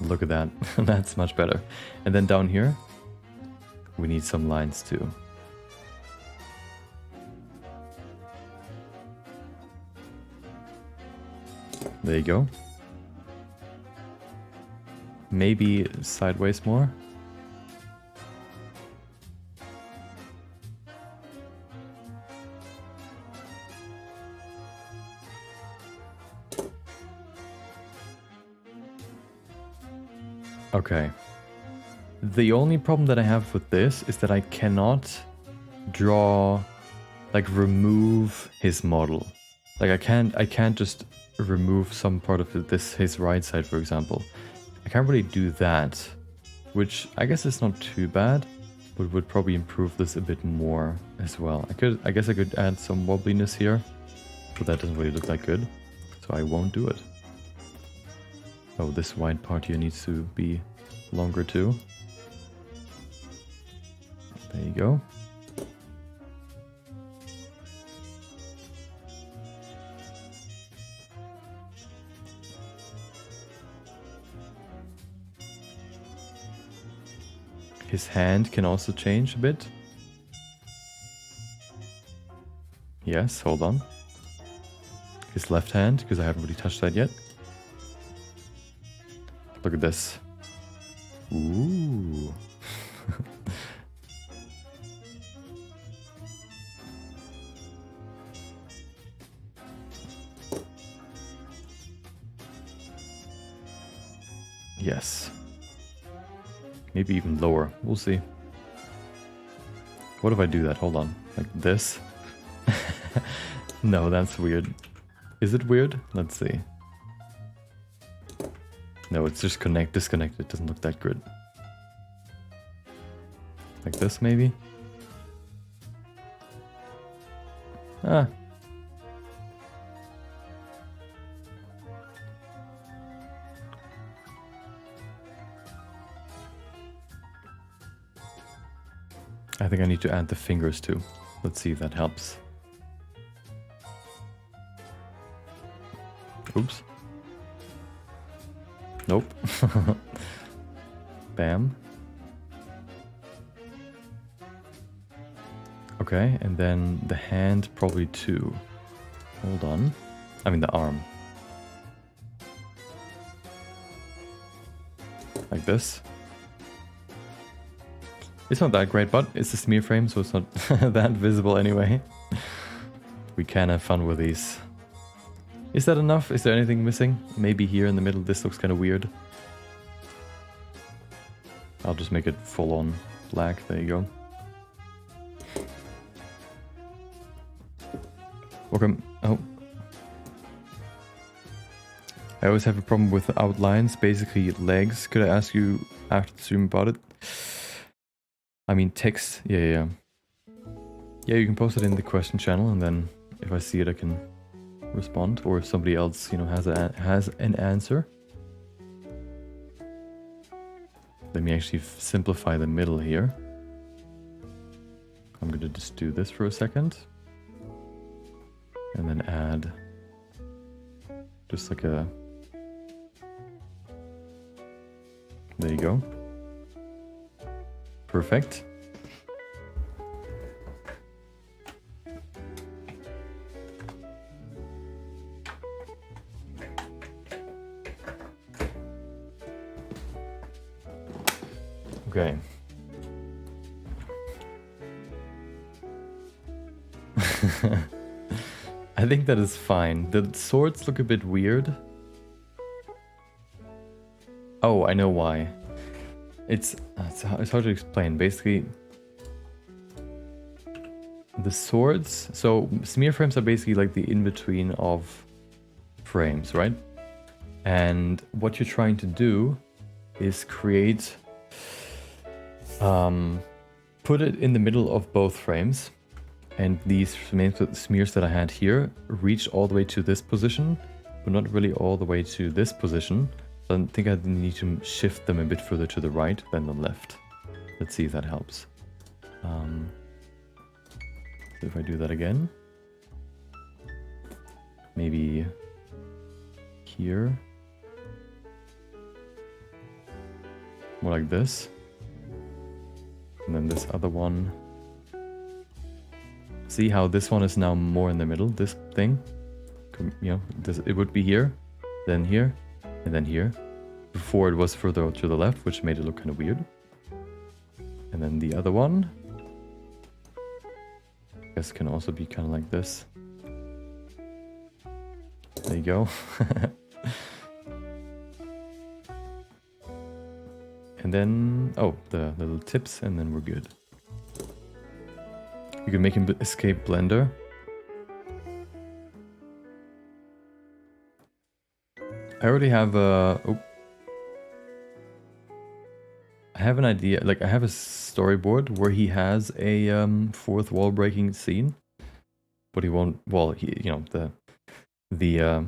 [SPEAKER 1] Look at that. That's much better. And then down here, we need some lines too. There you go. Maybe sideways more. Okay. The only problem that I have with this is that I cannot draw, like remove his model. Like I can't just remove some part of his right side, for example. I can't really do that, which I guess is not too bad, but would probably improve this a bit more as well. I guess I could add some wobbliness here, but that doesn't really look that good, so I won't do it. Oh, this white part here needs to be longer too. There you go. His hand can also change a bit. Yes, hold on. His left hand, because I haven't really touched that yet. Look at this. Ooh. Yes. Maybe even lower. We'll see. What if I do that? Hold on. Like this? No, that's weird. Is it weird? Let's see. No, it's just disconnected. It doesn't look that good. Like this, maybe? Ah. I think I need to add the fingers too. Let's see if that helps. Oops. Nope. Bam. Okay, and then the hand probably too. Hold on. I mean the arm. Like this. It's not that great, but it's a smear frame, so it's not that visible anyway. We can have fun with these. Is that enough? Is there anything missing? Maybe here in the middle, this looks kind of weird. I'll just make it full on black. There you go. Welcome. Oh. I always have a problem with outlines, basically legs. Could I ask you after the stream about it? I mean text. Yeah. Yeah, you can post it in the question channel, and then if I see it, I can respond. Or if somebody else, you know, has an answer. Let me actually simplify the middle here. I'm gonna just do this for a second. And then add just like a... There you go. Perfect. Okay. I think that is fine. The swords look a bit weird. Oh, I know why. It's hard to explain. Basically, the swords... So, smear frames are basically like the in-between of frames, right? And what you're trying to do is create... put it in the middle of both frames. And these smears that I had here reach all the way to this position, but not really all the way to this position. So I think I need to shift them a bit further to the right than the left. Let's see if that helps. So if I do that again, maybe here, more like this, and then this other one. See how this one is now more in the middle, this thing? You know, it would be here, then here, and then here. Before it was further to the left, which made it look kind of weird. And then the other one, I guess, can also be kind of like this. There you go. And then, oh, the little tips, and then we're good. You can make him escape Blender. I already have a... Oh. I have an idea, like I have a storyboard where he has a fourth wall breaking scene. But he won't, well, you know, the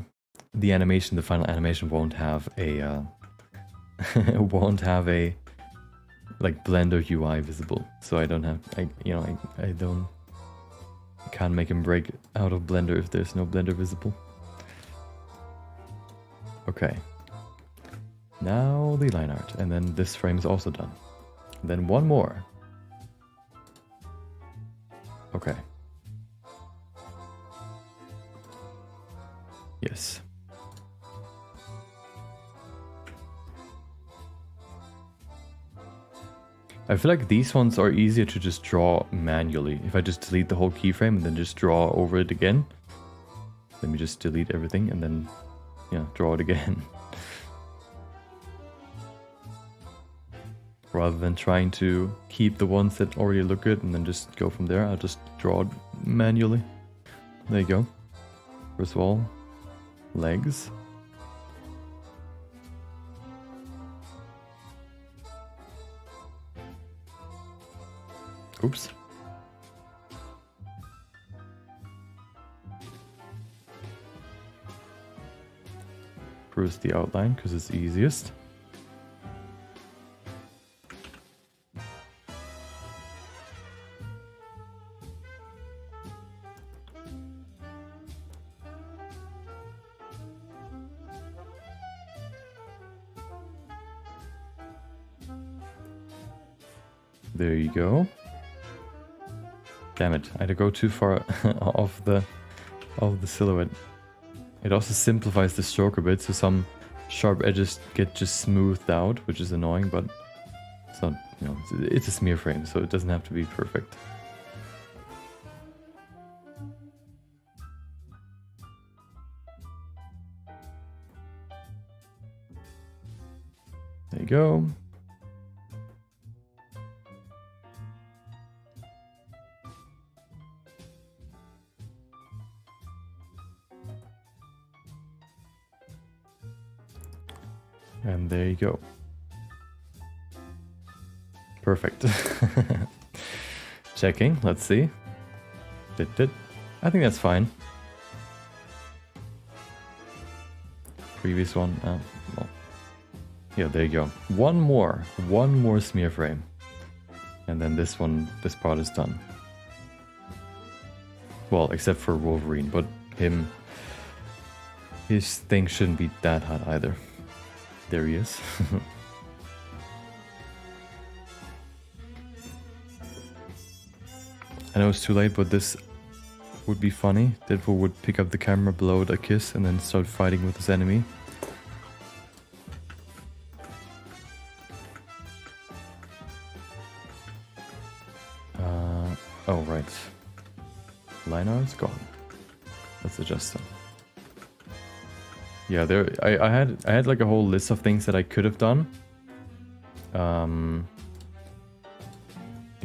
[SPEAKER 1] animation, the final animation won't have a... won't have a like Blender UI visible, so I don't have, I can't make him break out of Blender if there's no Blender visible. Okay, now the line art, and then this frame is also done. And then one more. Okay. Yes. I feel like these ones are easier to just draw manually. If I just delete the whole keyframe and then just draw over it again. Let me just delete everything and then, yeah, draw it again. Rather than trying to keep the ones that already look good and then just go from there, I'll just draw it manually. There you go. First of all, legs. Oops. First the outline, because it's easiest. There you go. Damn it, I had to go too far off the silhouette. It also simplifies the stroke a bit, so some sharp edges get just smoothed out, which is annoying, but it's not, you know, it's a smear frame, so it doesn't have to be perfect. There you go. And there you go. Perfect. Checking, let's see. Did. I think that's fine. Previous one, well. Yeah, there you go. One more smear frame. And then this part is done. Well, except for Wolverine, but his thing shouldn't be that hot either. There he is. I know it's too late, but this would be funny. Deadpool would pick up the camera, blow it a kiss, and then start fighting with his enemy. Oh, right. Line art's gone. Let's adjust them. Yeah, I had like a whole list of things that I could have done. You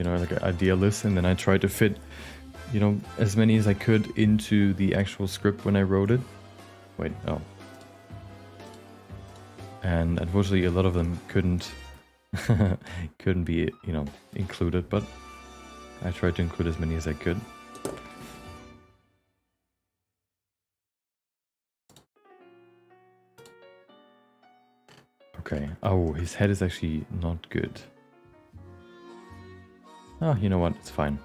[SPEAKER 1] know, like an idea list, and then I tried to fit, you know, as many as I could into the actual script when I wrote it. Wait, oh. And unfortunately a lot of them couldn't be, you know, included, but I tried to include as many as I could. Okay. Oh, his head is actually not good. Oh, you know what? It's fine.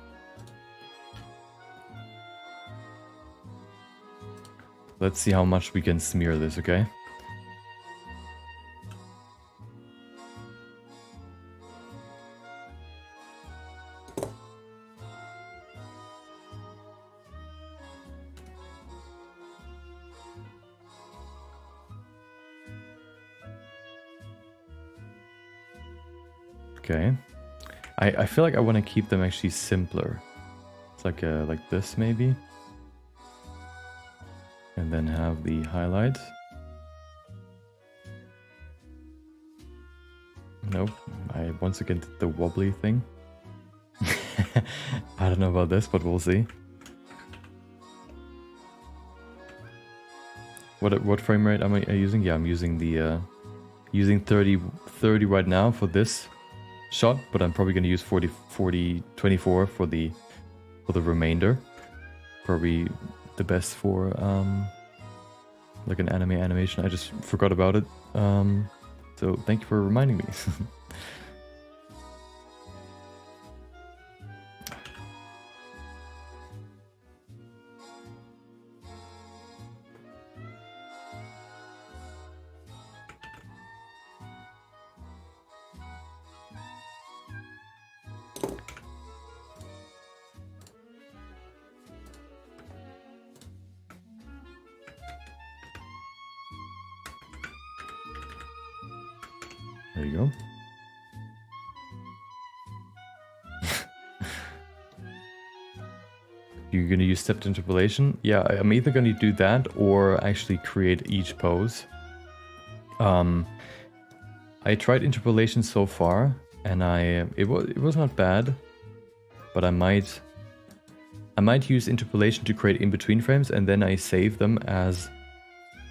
[SPEAKER 1] Let's see how much we can smear this, okay? Okay. I feel like I want to keep them actually simpler. It's like this maybe. And then have the highlight. Nope. I once again did the wobbly thing. I don't know about this, but we'll see. What frame rate am I using? Yeah, I'm using the using 30 right now for this shot, but I'm probably going to use 24 for the remainder. Probably the best for like an animation. I just forgot about it. So thank you for reminding me. There you go. You're going to use stepped interpolation? Yeah, I'm either going to do that or actually create each pose. I tried interpolation so far, and it was not bad, but I might use interpolation to create in-between frames, and then I save them as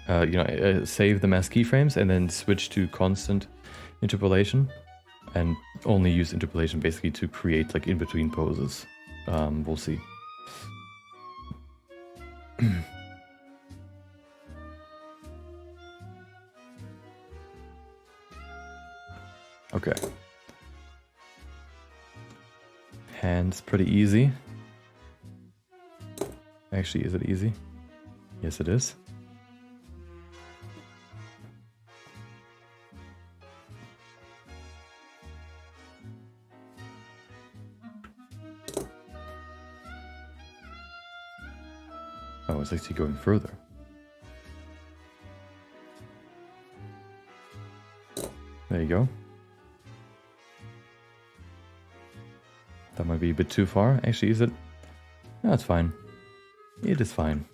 [SPEAKER 1] save them as keyframes, and then switch to constant interpolation, and only use interpolation basically to create like in-between poses. We'll see. Okay. Hands pretty easy. Actually, is it easy? Yes, it is. Oh, it's actually going further. There you go. That might be a bit too far. Actually, is it? No, it's fine. It is fine.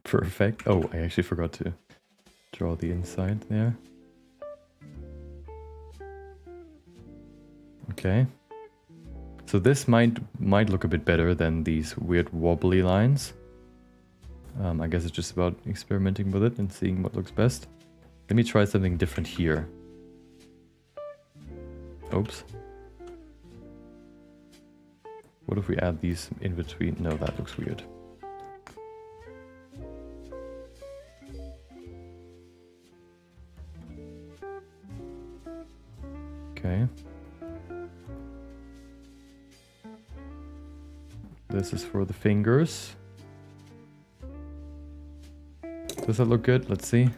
[SPEAKER 1] Perfect. Oh, I actually forgot to draw the inside there. Okay. So this might look a bit better than these weird wobbly lines. I guess it's just about experimenting with it and seeing what looks best. Let me try something different here. Oops. What if we add these in between? No, that looks weird. Okay. This is for the fingers. Does that look good? Let's see.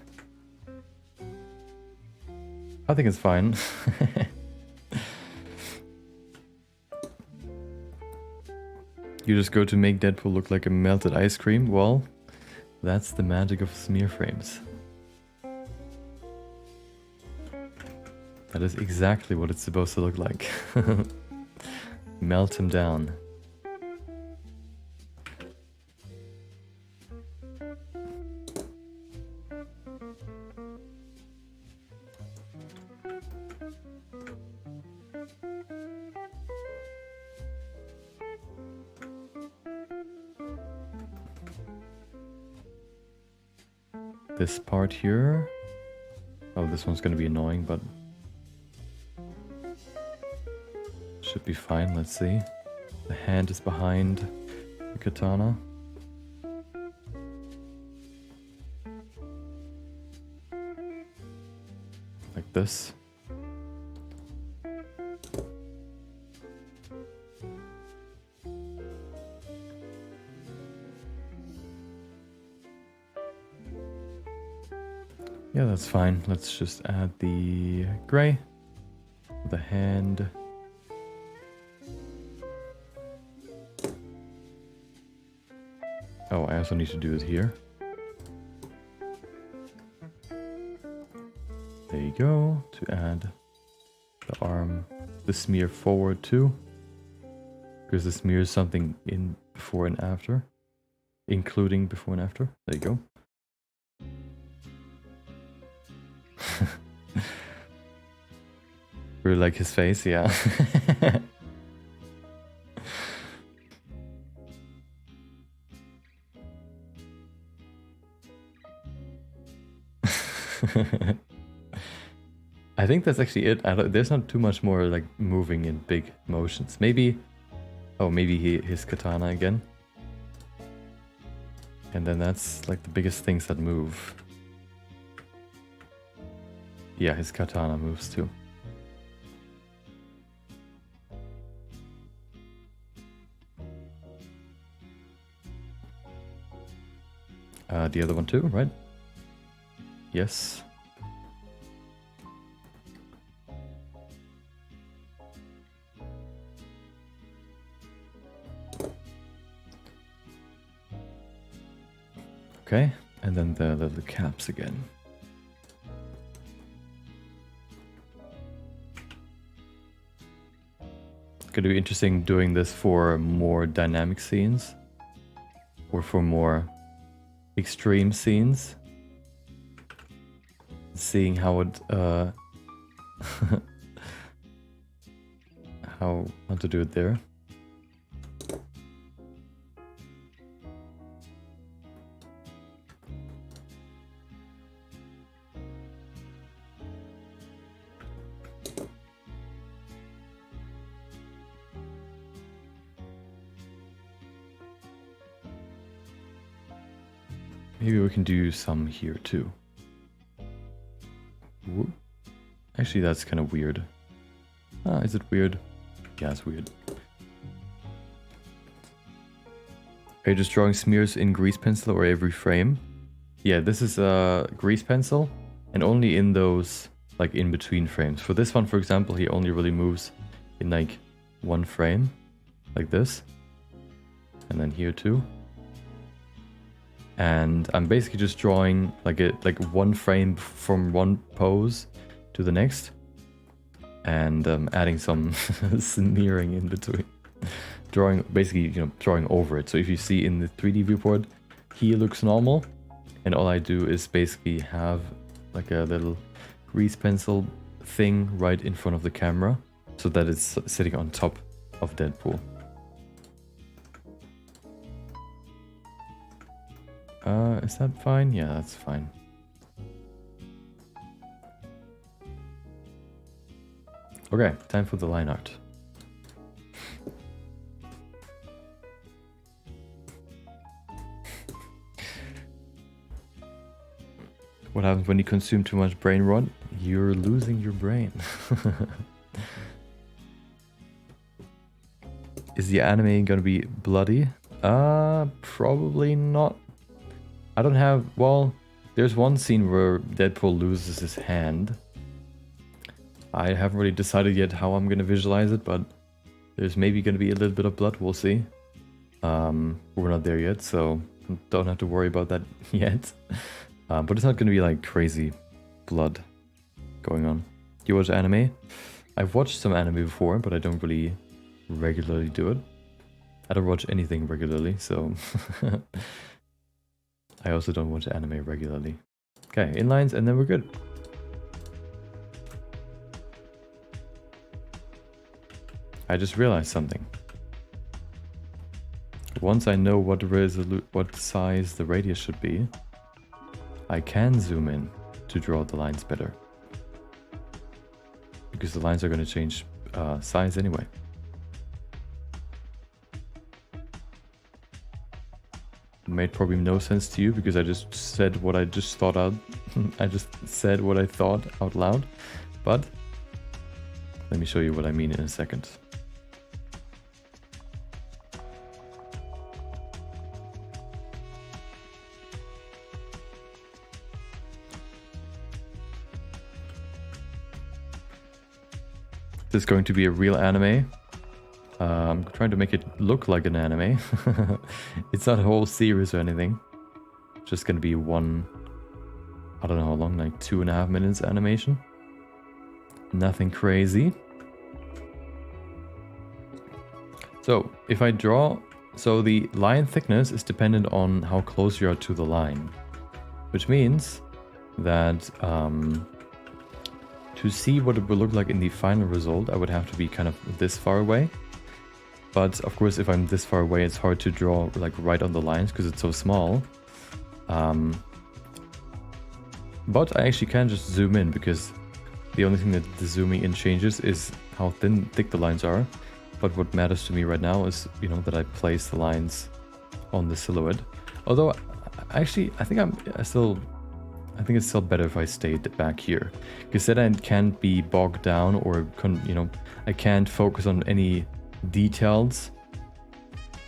[SPEAKER 1] I think it's fine. You just go to make Deadpool look like a melted ice cream? Well, that's the magic of smear frames. That is exactly what it's supposed to look like. Melt him down. This part here. Oh, this one's gonna be annoying, but should be fine. Let's see. The hand is behind the katana. Like this. Yeah, that's fine. Let's just add the gray, the hand. Oh, I also need to do it here. There you go, to add the arm, the smear forward too. Because the smear is something in before and after. Including before and after. There you go. Really like his face, yeah. I think that's actually it. There's not too much more like moving in big motions. Maybe, oh, maybe his katana again. And then that's like the biggest things that move. Yeah, his katana moves too. The other one too, right? Yes. Okay, and then the caps again. It's gonna be interesting doing this for more dynamic scenes or for more extreme scenes. Seeing how it how to do it there. Maybe we can do some here too. Whoop. Actually, that's kind of weird. Is it weird? Yeah, it's weird. Are you just drawing smears in grease pencil or every frame? Yeah, this is a grease pencil, and only in those, like, in between frames. For this one, for example, he only really moves in, like, one frame, like this. And then here too. And I'm basically just drawing like one frame from one pose to the next, and adding some smearing in between. Drawing, basically, drawing over it. So if you see in the 3D viewport, he looks normal, and all I do is basically have like a little grease pencil thing right in front of the camera so that it's sitting on top of Deadpool. Is that fine? Yeah, that's fine. Okay, time for the line art. What happens when you consume too much brain rot? You're losing your brain. Is the anime gonna be bloody? Probably not. I don't have... Well, there's one scene where Deadpool loses his hand. I haven't really decided yet how I'm gonna visualize it, but there's maybe gonna be a little bit of blood, we'll see. We're not there yet, so don't have to worry about that yet. But it's not gonna be like crazy blood going on. Do you watch anime? I've watched some anime before, but I don't really regularly do it. I don't watch anything regularly, so I also don't watch anime regularly. Okay, inlines, and then we're good. I just realized something. Once I know what size the radius should be, I can zoom in to draw the lines better. Because the lines are going to change size anyway. It made probably no sense to you because I just said what I just thought out. I just said what I thought out loud. But let me show you what I mean in a second. This is going to be a real anime. I'm trying to make it look like an anime. It's not a whole series or anything. It's just gonna be one, I don't know how long, like 2.5 minutes animation. Nothing crazy. So if I draw, so the line thickness is dependent on how close you are to the line, which means that to see what it will look like in the final result, I would have to be kind of this far away. But of course, if I'm this far away, it's hard to draw like right on the lines because it's so small. But I actually can just zoom in because the only thing that the zooming in changes is how thick the lines are. But what matters to me right now is, you know, that I place the lines on the silhouette. Although, actually, I think it's still better if I stayed back here, because then I can't be bogged down or, you know, I can't focus on any details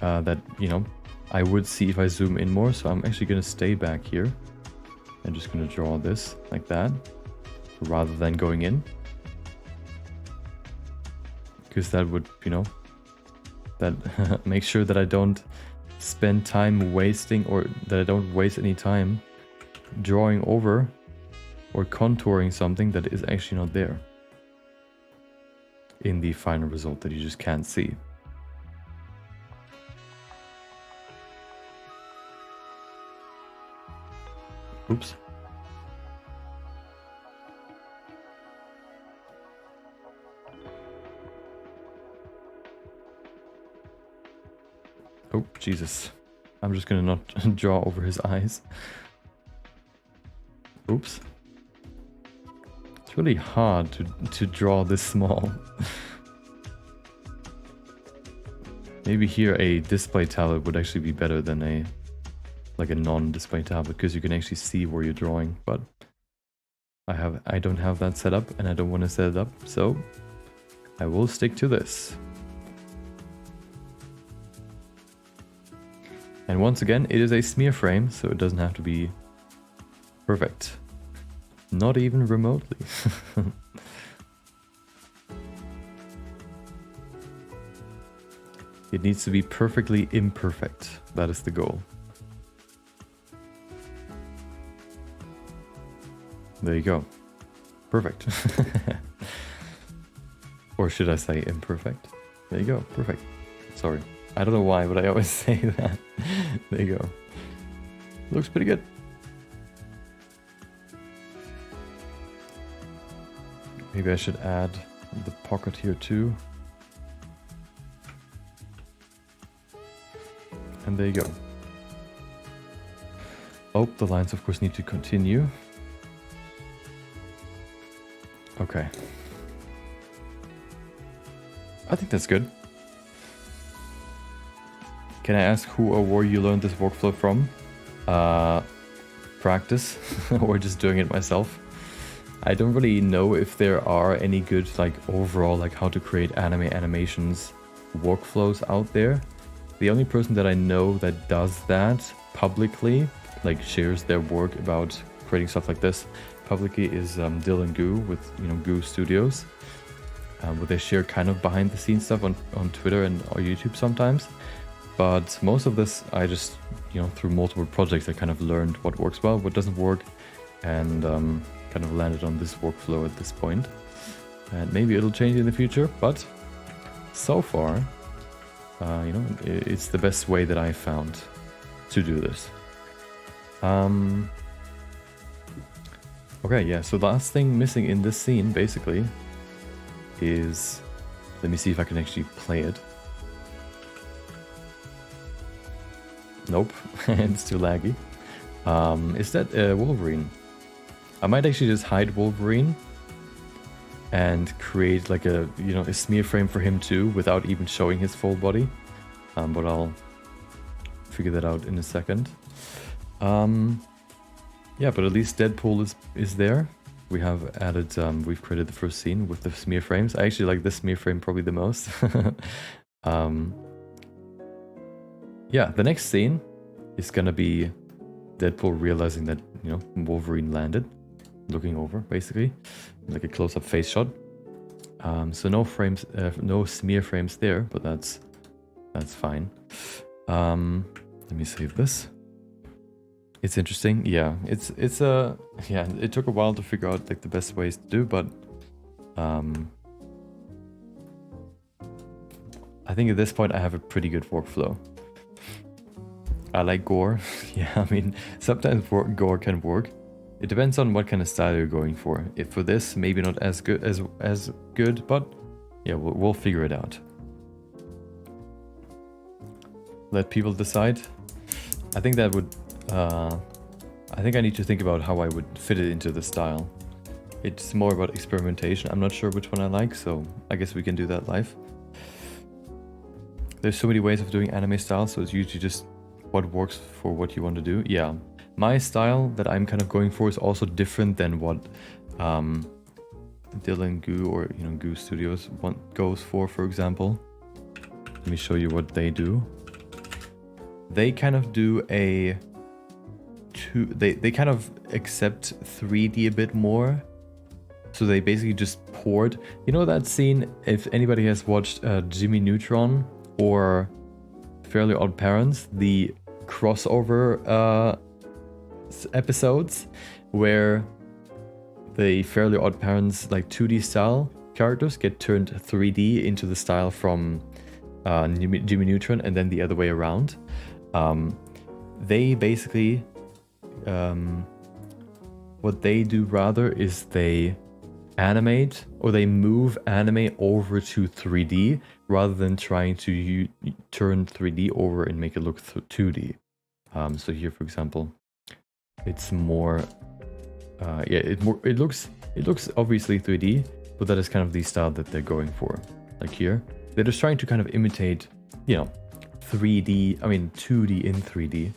[SPEAKER 1] that, you know, I would see if I zoom in more. So I'm actually going to stay back here. I'm just going to draw this like that rather than going in, because that would, you know, that make sure that I don't spend time wasting, or that I don't waste any time drawing over or contouring something that is actually not there in the final result that you just can't see. Oops. Oh, Jesus. I'm just gonna not draw over his eyes. Oops. It's really hard to draw this small. Maybe here a display tablet would actually be better than a non-display tablet, because you can actually see where you're drawing, but I don't have that set up and I don't want to set it up, so I will stick to this. And once again, it is a smear frame, so it doesn't have to be perfect. Not even remotely. It needs to be perfectly imperfect. That is the goal. There you go. Perfect. Or should I say imperfect? There you go. Perfect. Sorry. I don't know why, but I always say that. There you go. looks pretty good. Maybe I should add the pocket here too. And there you go. Oh, the lines of course need to continue. Okay. I think that's good. Can I ask who or where you learned this workflow from? Practice or just doing it myself. I don't really know if there are any good like overall like how to create animations workflows out there. The only person that I know that does that publicly, like shares their work about creating stuff like this publicly, is Dylan Goo with Goo Studios, where they share kind of behind the scenes stuff on Twitter and or YouTube sometimes. But most of this I just through multiple projects I kind of learned what works well, what doesn't work, and kind of landed on this workflow at this point. And maybe it'll change in the future, but so far, it's the best way that I found to do this. Okay, yeah, so the last thing missing in this scene, basically, is... Let me see if I can actually play it. Nope, it's too laggy. Is that Wolverine? I might actually just hide Wolverine and create like a smear frame for him too without even showing his full body. But I'll figure that out in a second. Yeah, but at least Deadpool is there. We have added, we've created the first scene with the smear frames. I actually like this smear frame probably the most. Yeah, the next scene is gonna be Deadpool realizing that, Wolverine landed. Looking over, basically. Like a close-up face shot. So no frames, no smear frames there, but that's fine. Let me save this. It's interesting. Yeah, it took a while to figure out like the best ways to do, but I think at this point I have a pretty good workflow. I like gore. Yeah, I mean, sometimes gore can work. It depends on what kind of style you're going for. If for this, maybe not as good as good, but yeah, we'll figure it out. Let people decide. I think that would. I think I need to think about how I would fit it into the style. It's more about experimentation. I'm not sure which one I like, so I guess we can do that live. There's so many ways of doing anime style, so it's usually just what works for what you want to do. Yeah. My style that I'm kind of going for is also different than what Dylan Goo or Goo Studios goes for example. Let me show you what they do. They kind of do they kind of accept 3D a bit more. So they basically just poured, that scene, if anybody has watched Jimmy Neutron or Fairly Odd Parents, the crossover episodes where the Fairly Odd Parents like 2D style characters get turned 3D into the style from Jimmy Neutron, and then the other way around. They basically what they do rather is they animate or they move anime over to 3D rather than trying to turn 3D over and make it look 2D. So here, for example, it's more, it looks obviously 3D, but that is kind of the style that they're going for. Like here, they're just trying to kind of imitate, 3D, I mean 2D in 3D,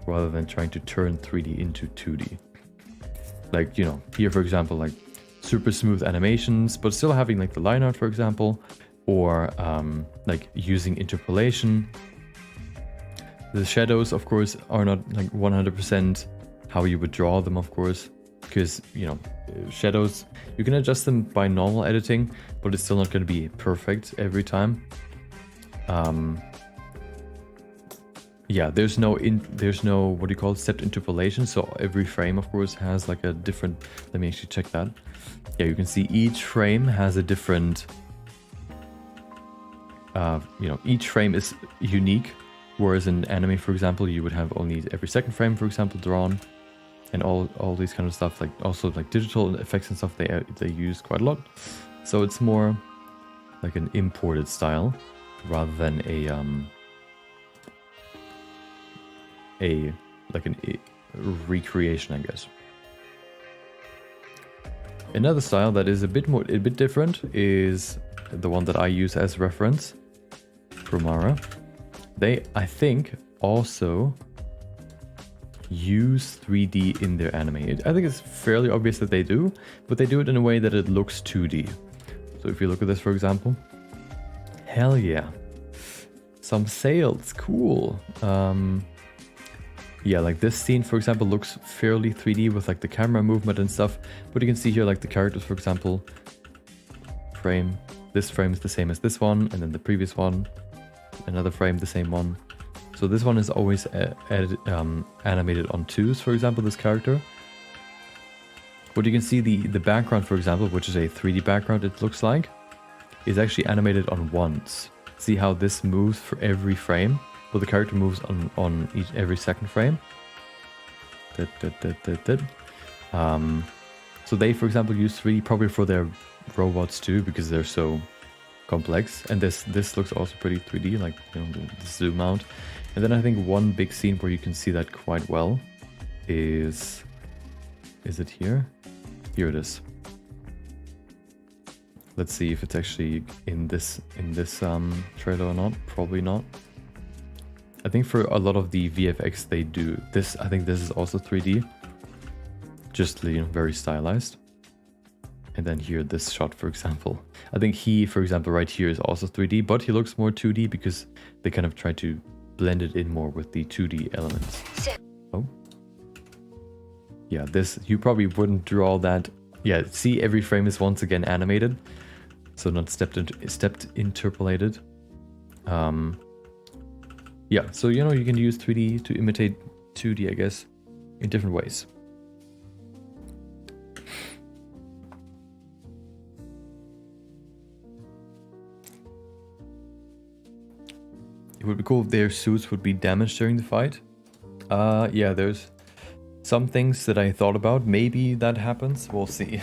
[SPEAKER 1] rather than trying to turn 3D into 2D. Like, here, for example, like super smooth animations, but still having like the line art, for example, or like using interpolation. The shadows, of course, are not like 100% how you would draw them, of course, because, shadows, you can adjust them by normal editing, but it's still not going to be perfect every time. Yeah, there's no what do you call it, stepped interpolation, so every frame, of course, has like a different, let me actually check that. Yeah, you can see each frame has a different, each frame is unique Whereas in anime, for example, you would have only every second frame, for example, drawn, and all these kind of stuff. Like also like digital effects and stuff they use quite a lot. So it's more like an imported style rather than a recreation, I guess. Another style that is a bit different is the one that I use as reference, Promara. They, I think, also use 3D in their anime. I think it's fairly obvious that they do, but they do it in a way that it looks 2D. So if you look at this, for example, hell yeah, some sails, cool. Yeah, like this scene, for example, looks fairly 3D with like the camera movement and stuff. But you can see here, like the characters, for example, this frame is the same as this one, and then the previous one, another frame, the same one. So this one is always animated on 2s, for example, this character. But you can see the background, for example, which is a 3D background, it looks like, is actually animated on 1s. See how this moves for every frame? Well, the character moves on every second frame. So they, for example, use 3D probably for their robots too, because they're so complex. And this looks also pretty 3D, like, you know, the zoom out. And then I think one big scene where you can see that quite well is it here? Here it is. Let's see if it's actually in this trailer or not. Probably not. I think for a lot of the VFX they do this. I think this is also 3D, just, you know, very stylized. And then here, this shot, for example, I think he, for example, right here is also 3D, but he looks more 2D because they kind of try to blend it in more with the 2D elements. Oh, yeah, this, you probably wouldn't draw that. Yeah, see, every frame is once again animated, so not stepped interpolated. Yeah, so, you know, you can use 3D to imitate 2D, I guess, in different ways. It would be cool if their suits would be damaged during the fight. Yeah, there's some things that I thought about. Maybe that happens, we'll see.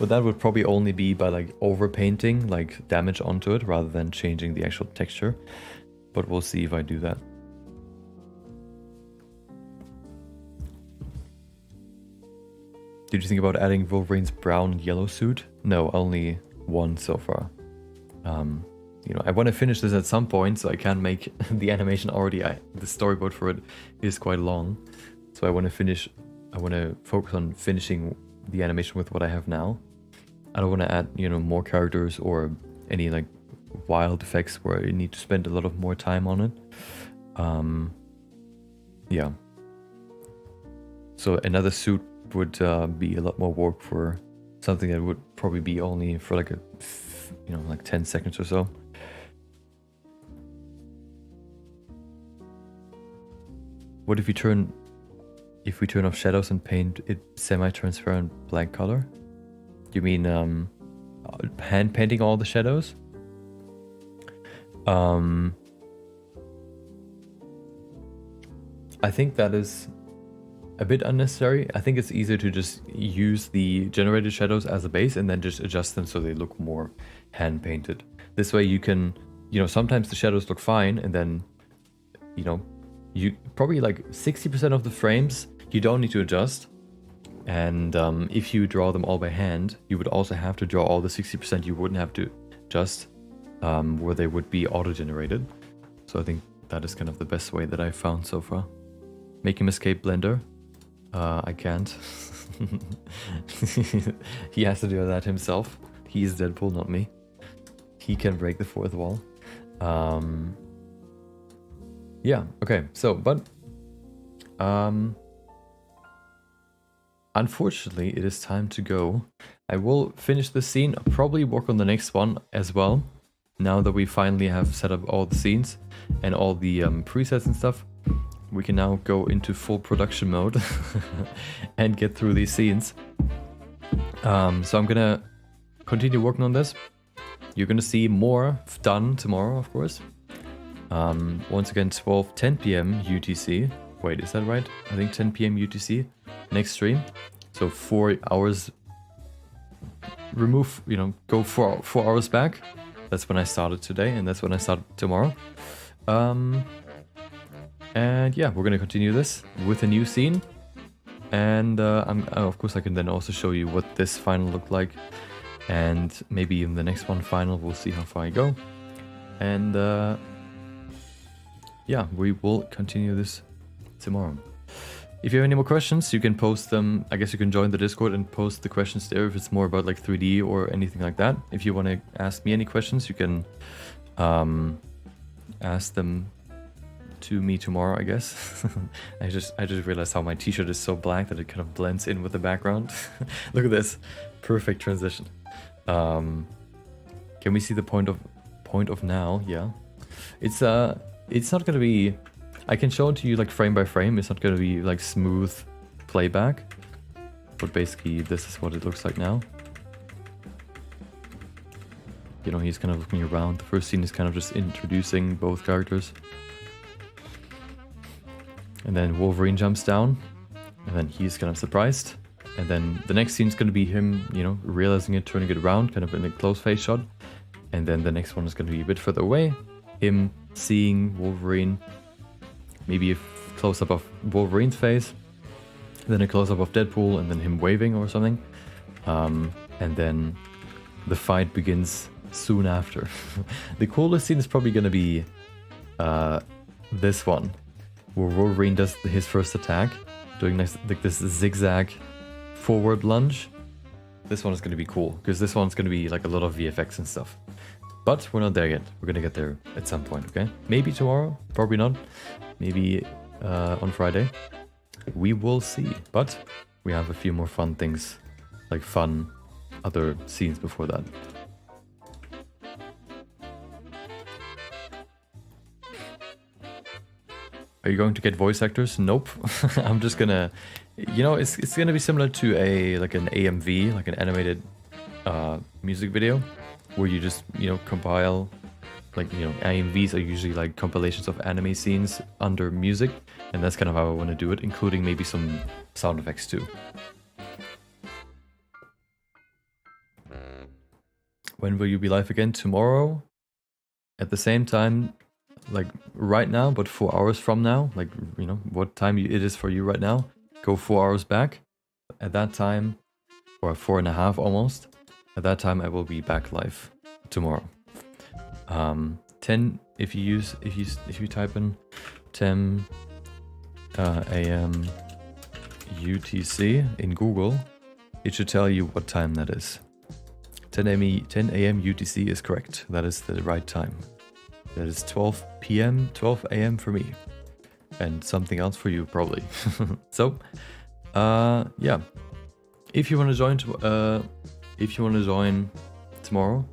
[SPEAKER 1] But that would probably only be by like overpainting, like damage onto it, rather than changing the actual texture. But we'll see if I do that. Did you think about adding Wolverine's brown and yellow suit? No, only one so far. You know, I want to finish this at some point, so I can't make the animation already. The storyboard for it is quite long, so I want to focus on finishing the animation with what I have now. I don't want to add, you know, more characters or any like wild effects where you need to spend a lot of more time on it. Yeah. So another suit would be a lot more work for something that would probably be only for like like 10 seconds or so. What if we turn off shadows and paint it semi-transparent black color? You mean hand painting all the shadows? I think that is a bit unnecessary. I think it's easier to just use the generated shadows as a base and then just adjust them so they look more hand painted. This way you can, sometimes the shadows look fine, and then, you probably like 60% of the frames you don't need to adjust. And if you draw them all by hand, you would also have to draw all the 60% you wouldn't have to adjust, where they would be auto-generated. So I think that is kind of the best way that I've found so far. Make him escape Blender. I can't. He has to do that himself. He is Deadpool, not me. He can break the fourth wall. Yeah, okay, so, but unfortunately it is time to go. I will finish this scene, I'll probably work on the next one as well, now that we finally have set up all the scenes and all the presets and stuff. We can now go into full production mode and get through these scenes. So I'm gonna continue working on this. You're gonna see more done tomorrow, of course. Once again, 10 p.m. UTC. Wait, is that right? I think 10 p.m. UTC. Next stream. So 4 hours. Remove, go 4 hours back. That's when I started today, and that's when I start tomorrow. And yeah, we're gonna continue this with a new scene. And of course I can then also show you what this final looked like. And maybe in the next one final, we'll see how far I go. And yeah, we will continue this tomorrow. If you have any more questions, you can post them. I guess you can join the Discord and post the questions there if it's more about like 3D or anything like that. If you want to ask me any questions, you can ask them to me tomorrow, I guess. I just realized how my t-shirt is so black that it kind of blends in with the background. Look at this. Perfect transition. Can we see the point of now? Yeah. It's not gonna be, I can show it to you like frame by frame. It's not gonna be like smooth playback, but basically this is what it looks like now. He's kind of looking around. The first scene is kind of just introducing both characters. And then Wolverine jumps down, and then he's kind of surprised. And then the next scene is going to be him, realizing it, turning it around, kind of in a close face shot. And then the next one is going to be a bit further away. Him seeing Wolverine, maybe a close-up of Wolverine's face, then a close-up of Deadpool, and then him waving or something. And then the fight begins soon after. The coolest scene is probably going to be this one, where Wolverine does his first attack, doing like this zigzag forward lunge. This one is going to be cool, because this one's going to be like a lot of VFX and stuff. But we're not there yet. We're going to get there at some point, okay? Maybe tomorrow, probably not. Maybe on Friday. We will see. But we have a few more fun things, like fun other scenes before that. Are you going to get voice actors? Nope. I'm just gonna, it's gonna be similar to an AMV, like an animated music video, where you just compile, AMVs are usually like compilations of anime scenes under music, and that's kind of how I want to do it, including maybe some sound effects too. When will you be live again? Tomorrow, at the same time. Like right now, but 4 hours from now, what time it is for you right now, go 4 hours back. At that time, or 4.5 almost, at that time I will be back live tomorrow. 10 if you type in 10 a.m. UTC in Google, it should tell you what time that is. 10 a.m. UTC is correct. That is the right time. That is 12 p.m., 12 a.m. for me. And something else for you, probably. So, yeah. If you want to join, tomorrow,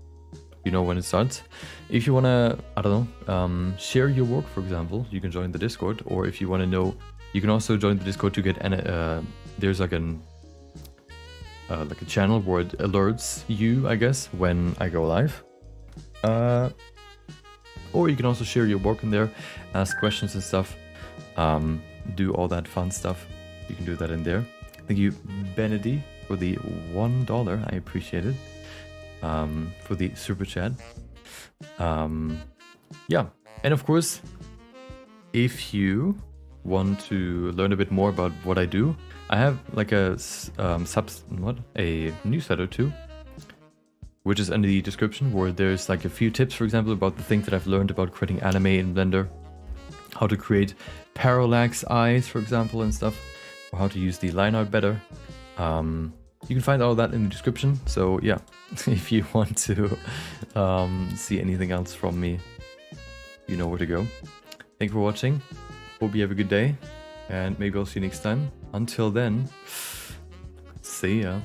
[SPEAKER 1] you know when it starts. If you want to, I don't know, share your work, for example, you can join the Discord. Or if you want to know, you can also join the Discord to get, there's like a channel where it alerts you, I guess, when I go live. Or you can also share your work in there, ask questions and stuff, do all that fun stuff. You can do that in there. Thank you, Benedy, for the $1. I appreciate it. For the super chat. Yeah, and of course, if you want to learn a bit more about what I do, I have like a newsletter too, which is in the description, where there's like a few tips, for example, about the things that I've learned about creating anime in Blender, how to create parallax eyes, for example, and stuff, or how to use the line art better. You can find all that in the description. So yeah, if you want to see anything else from me, you know where to go. Thank you for watching. Hope you have a good day, and maybe I'll see you next time. Until then, see ya.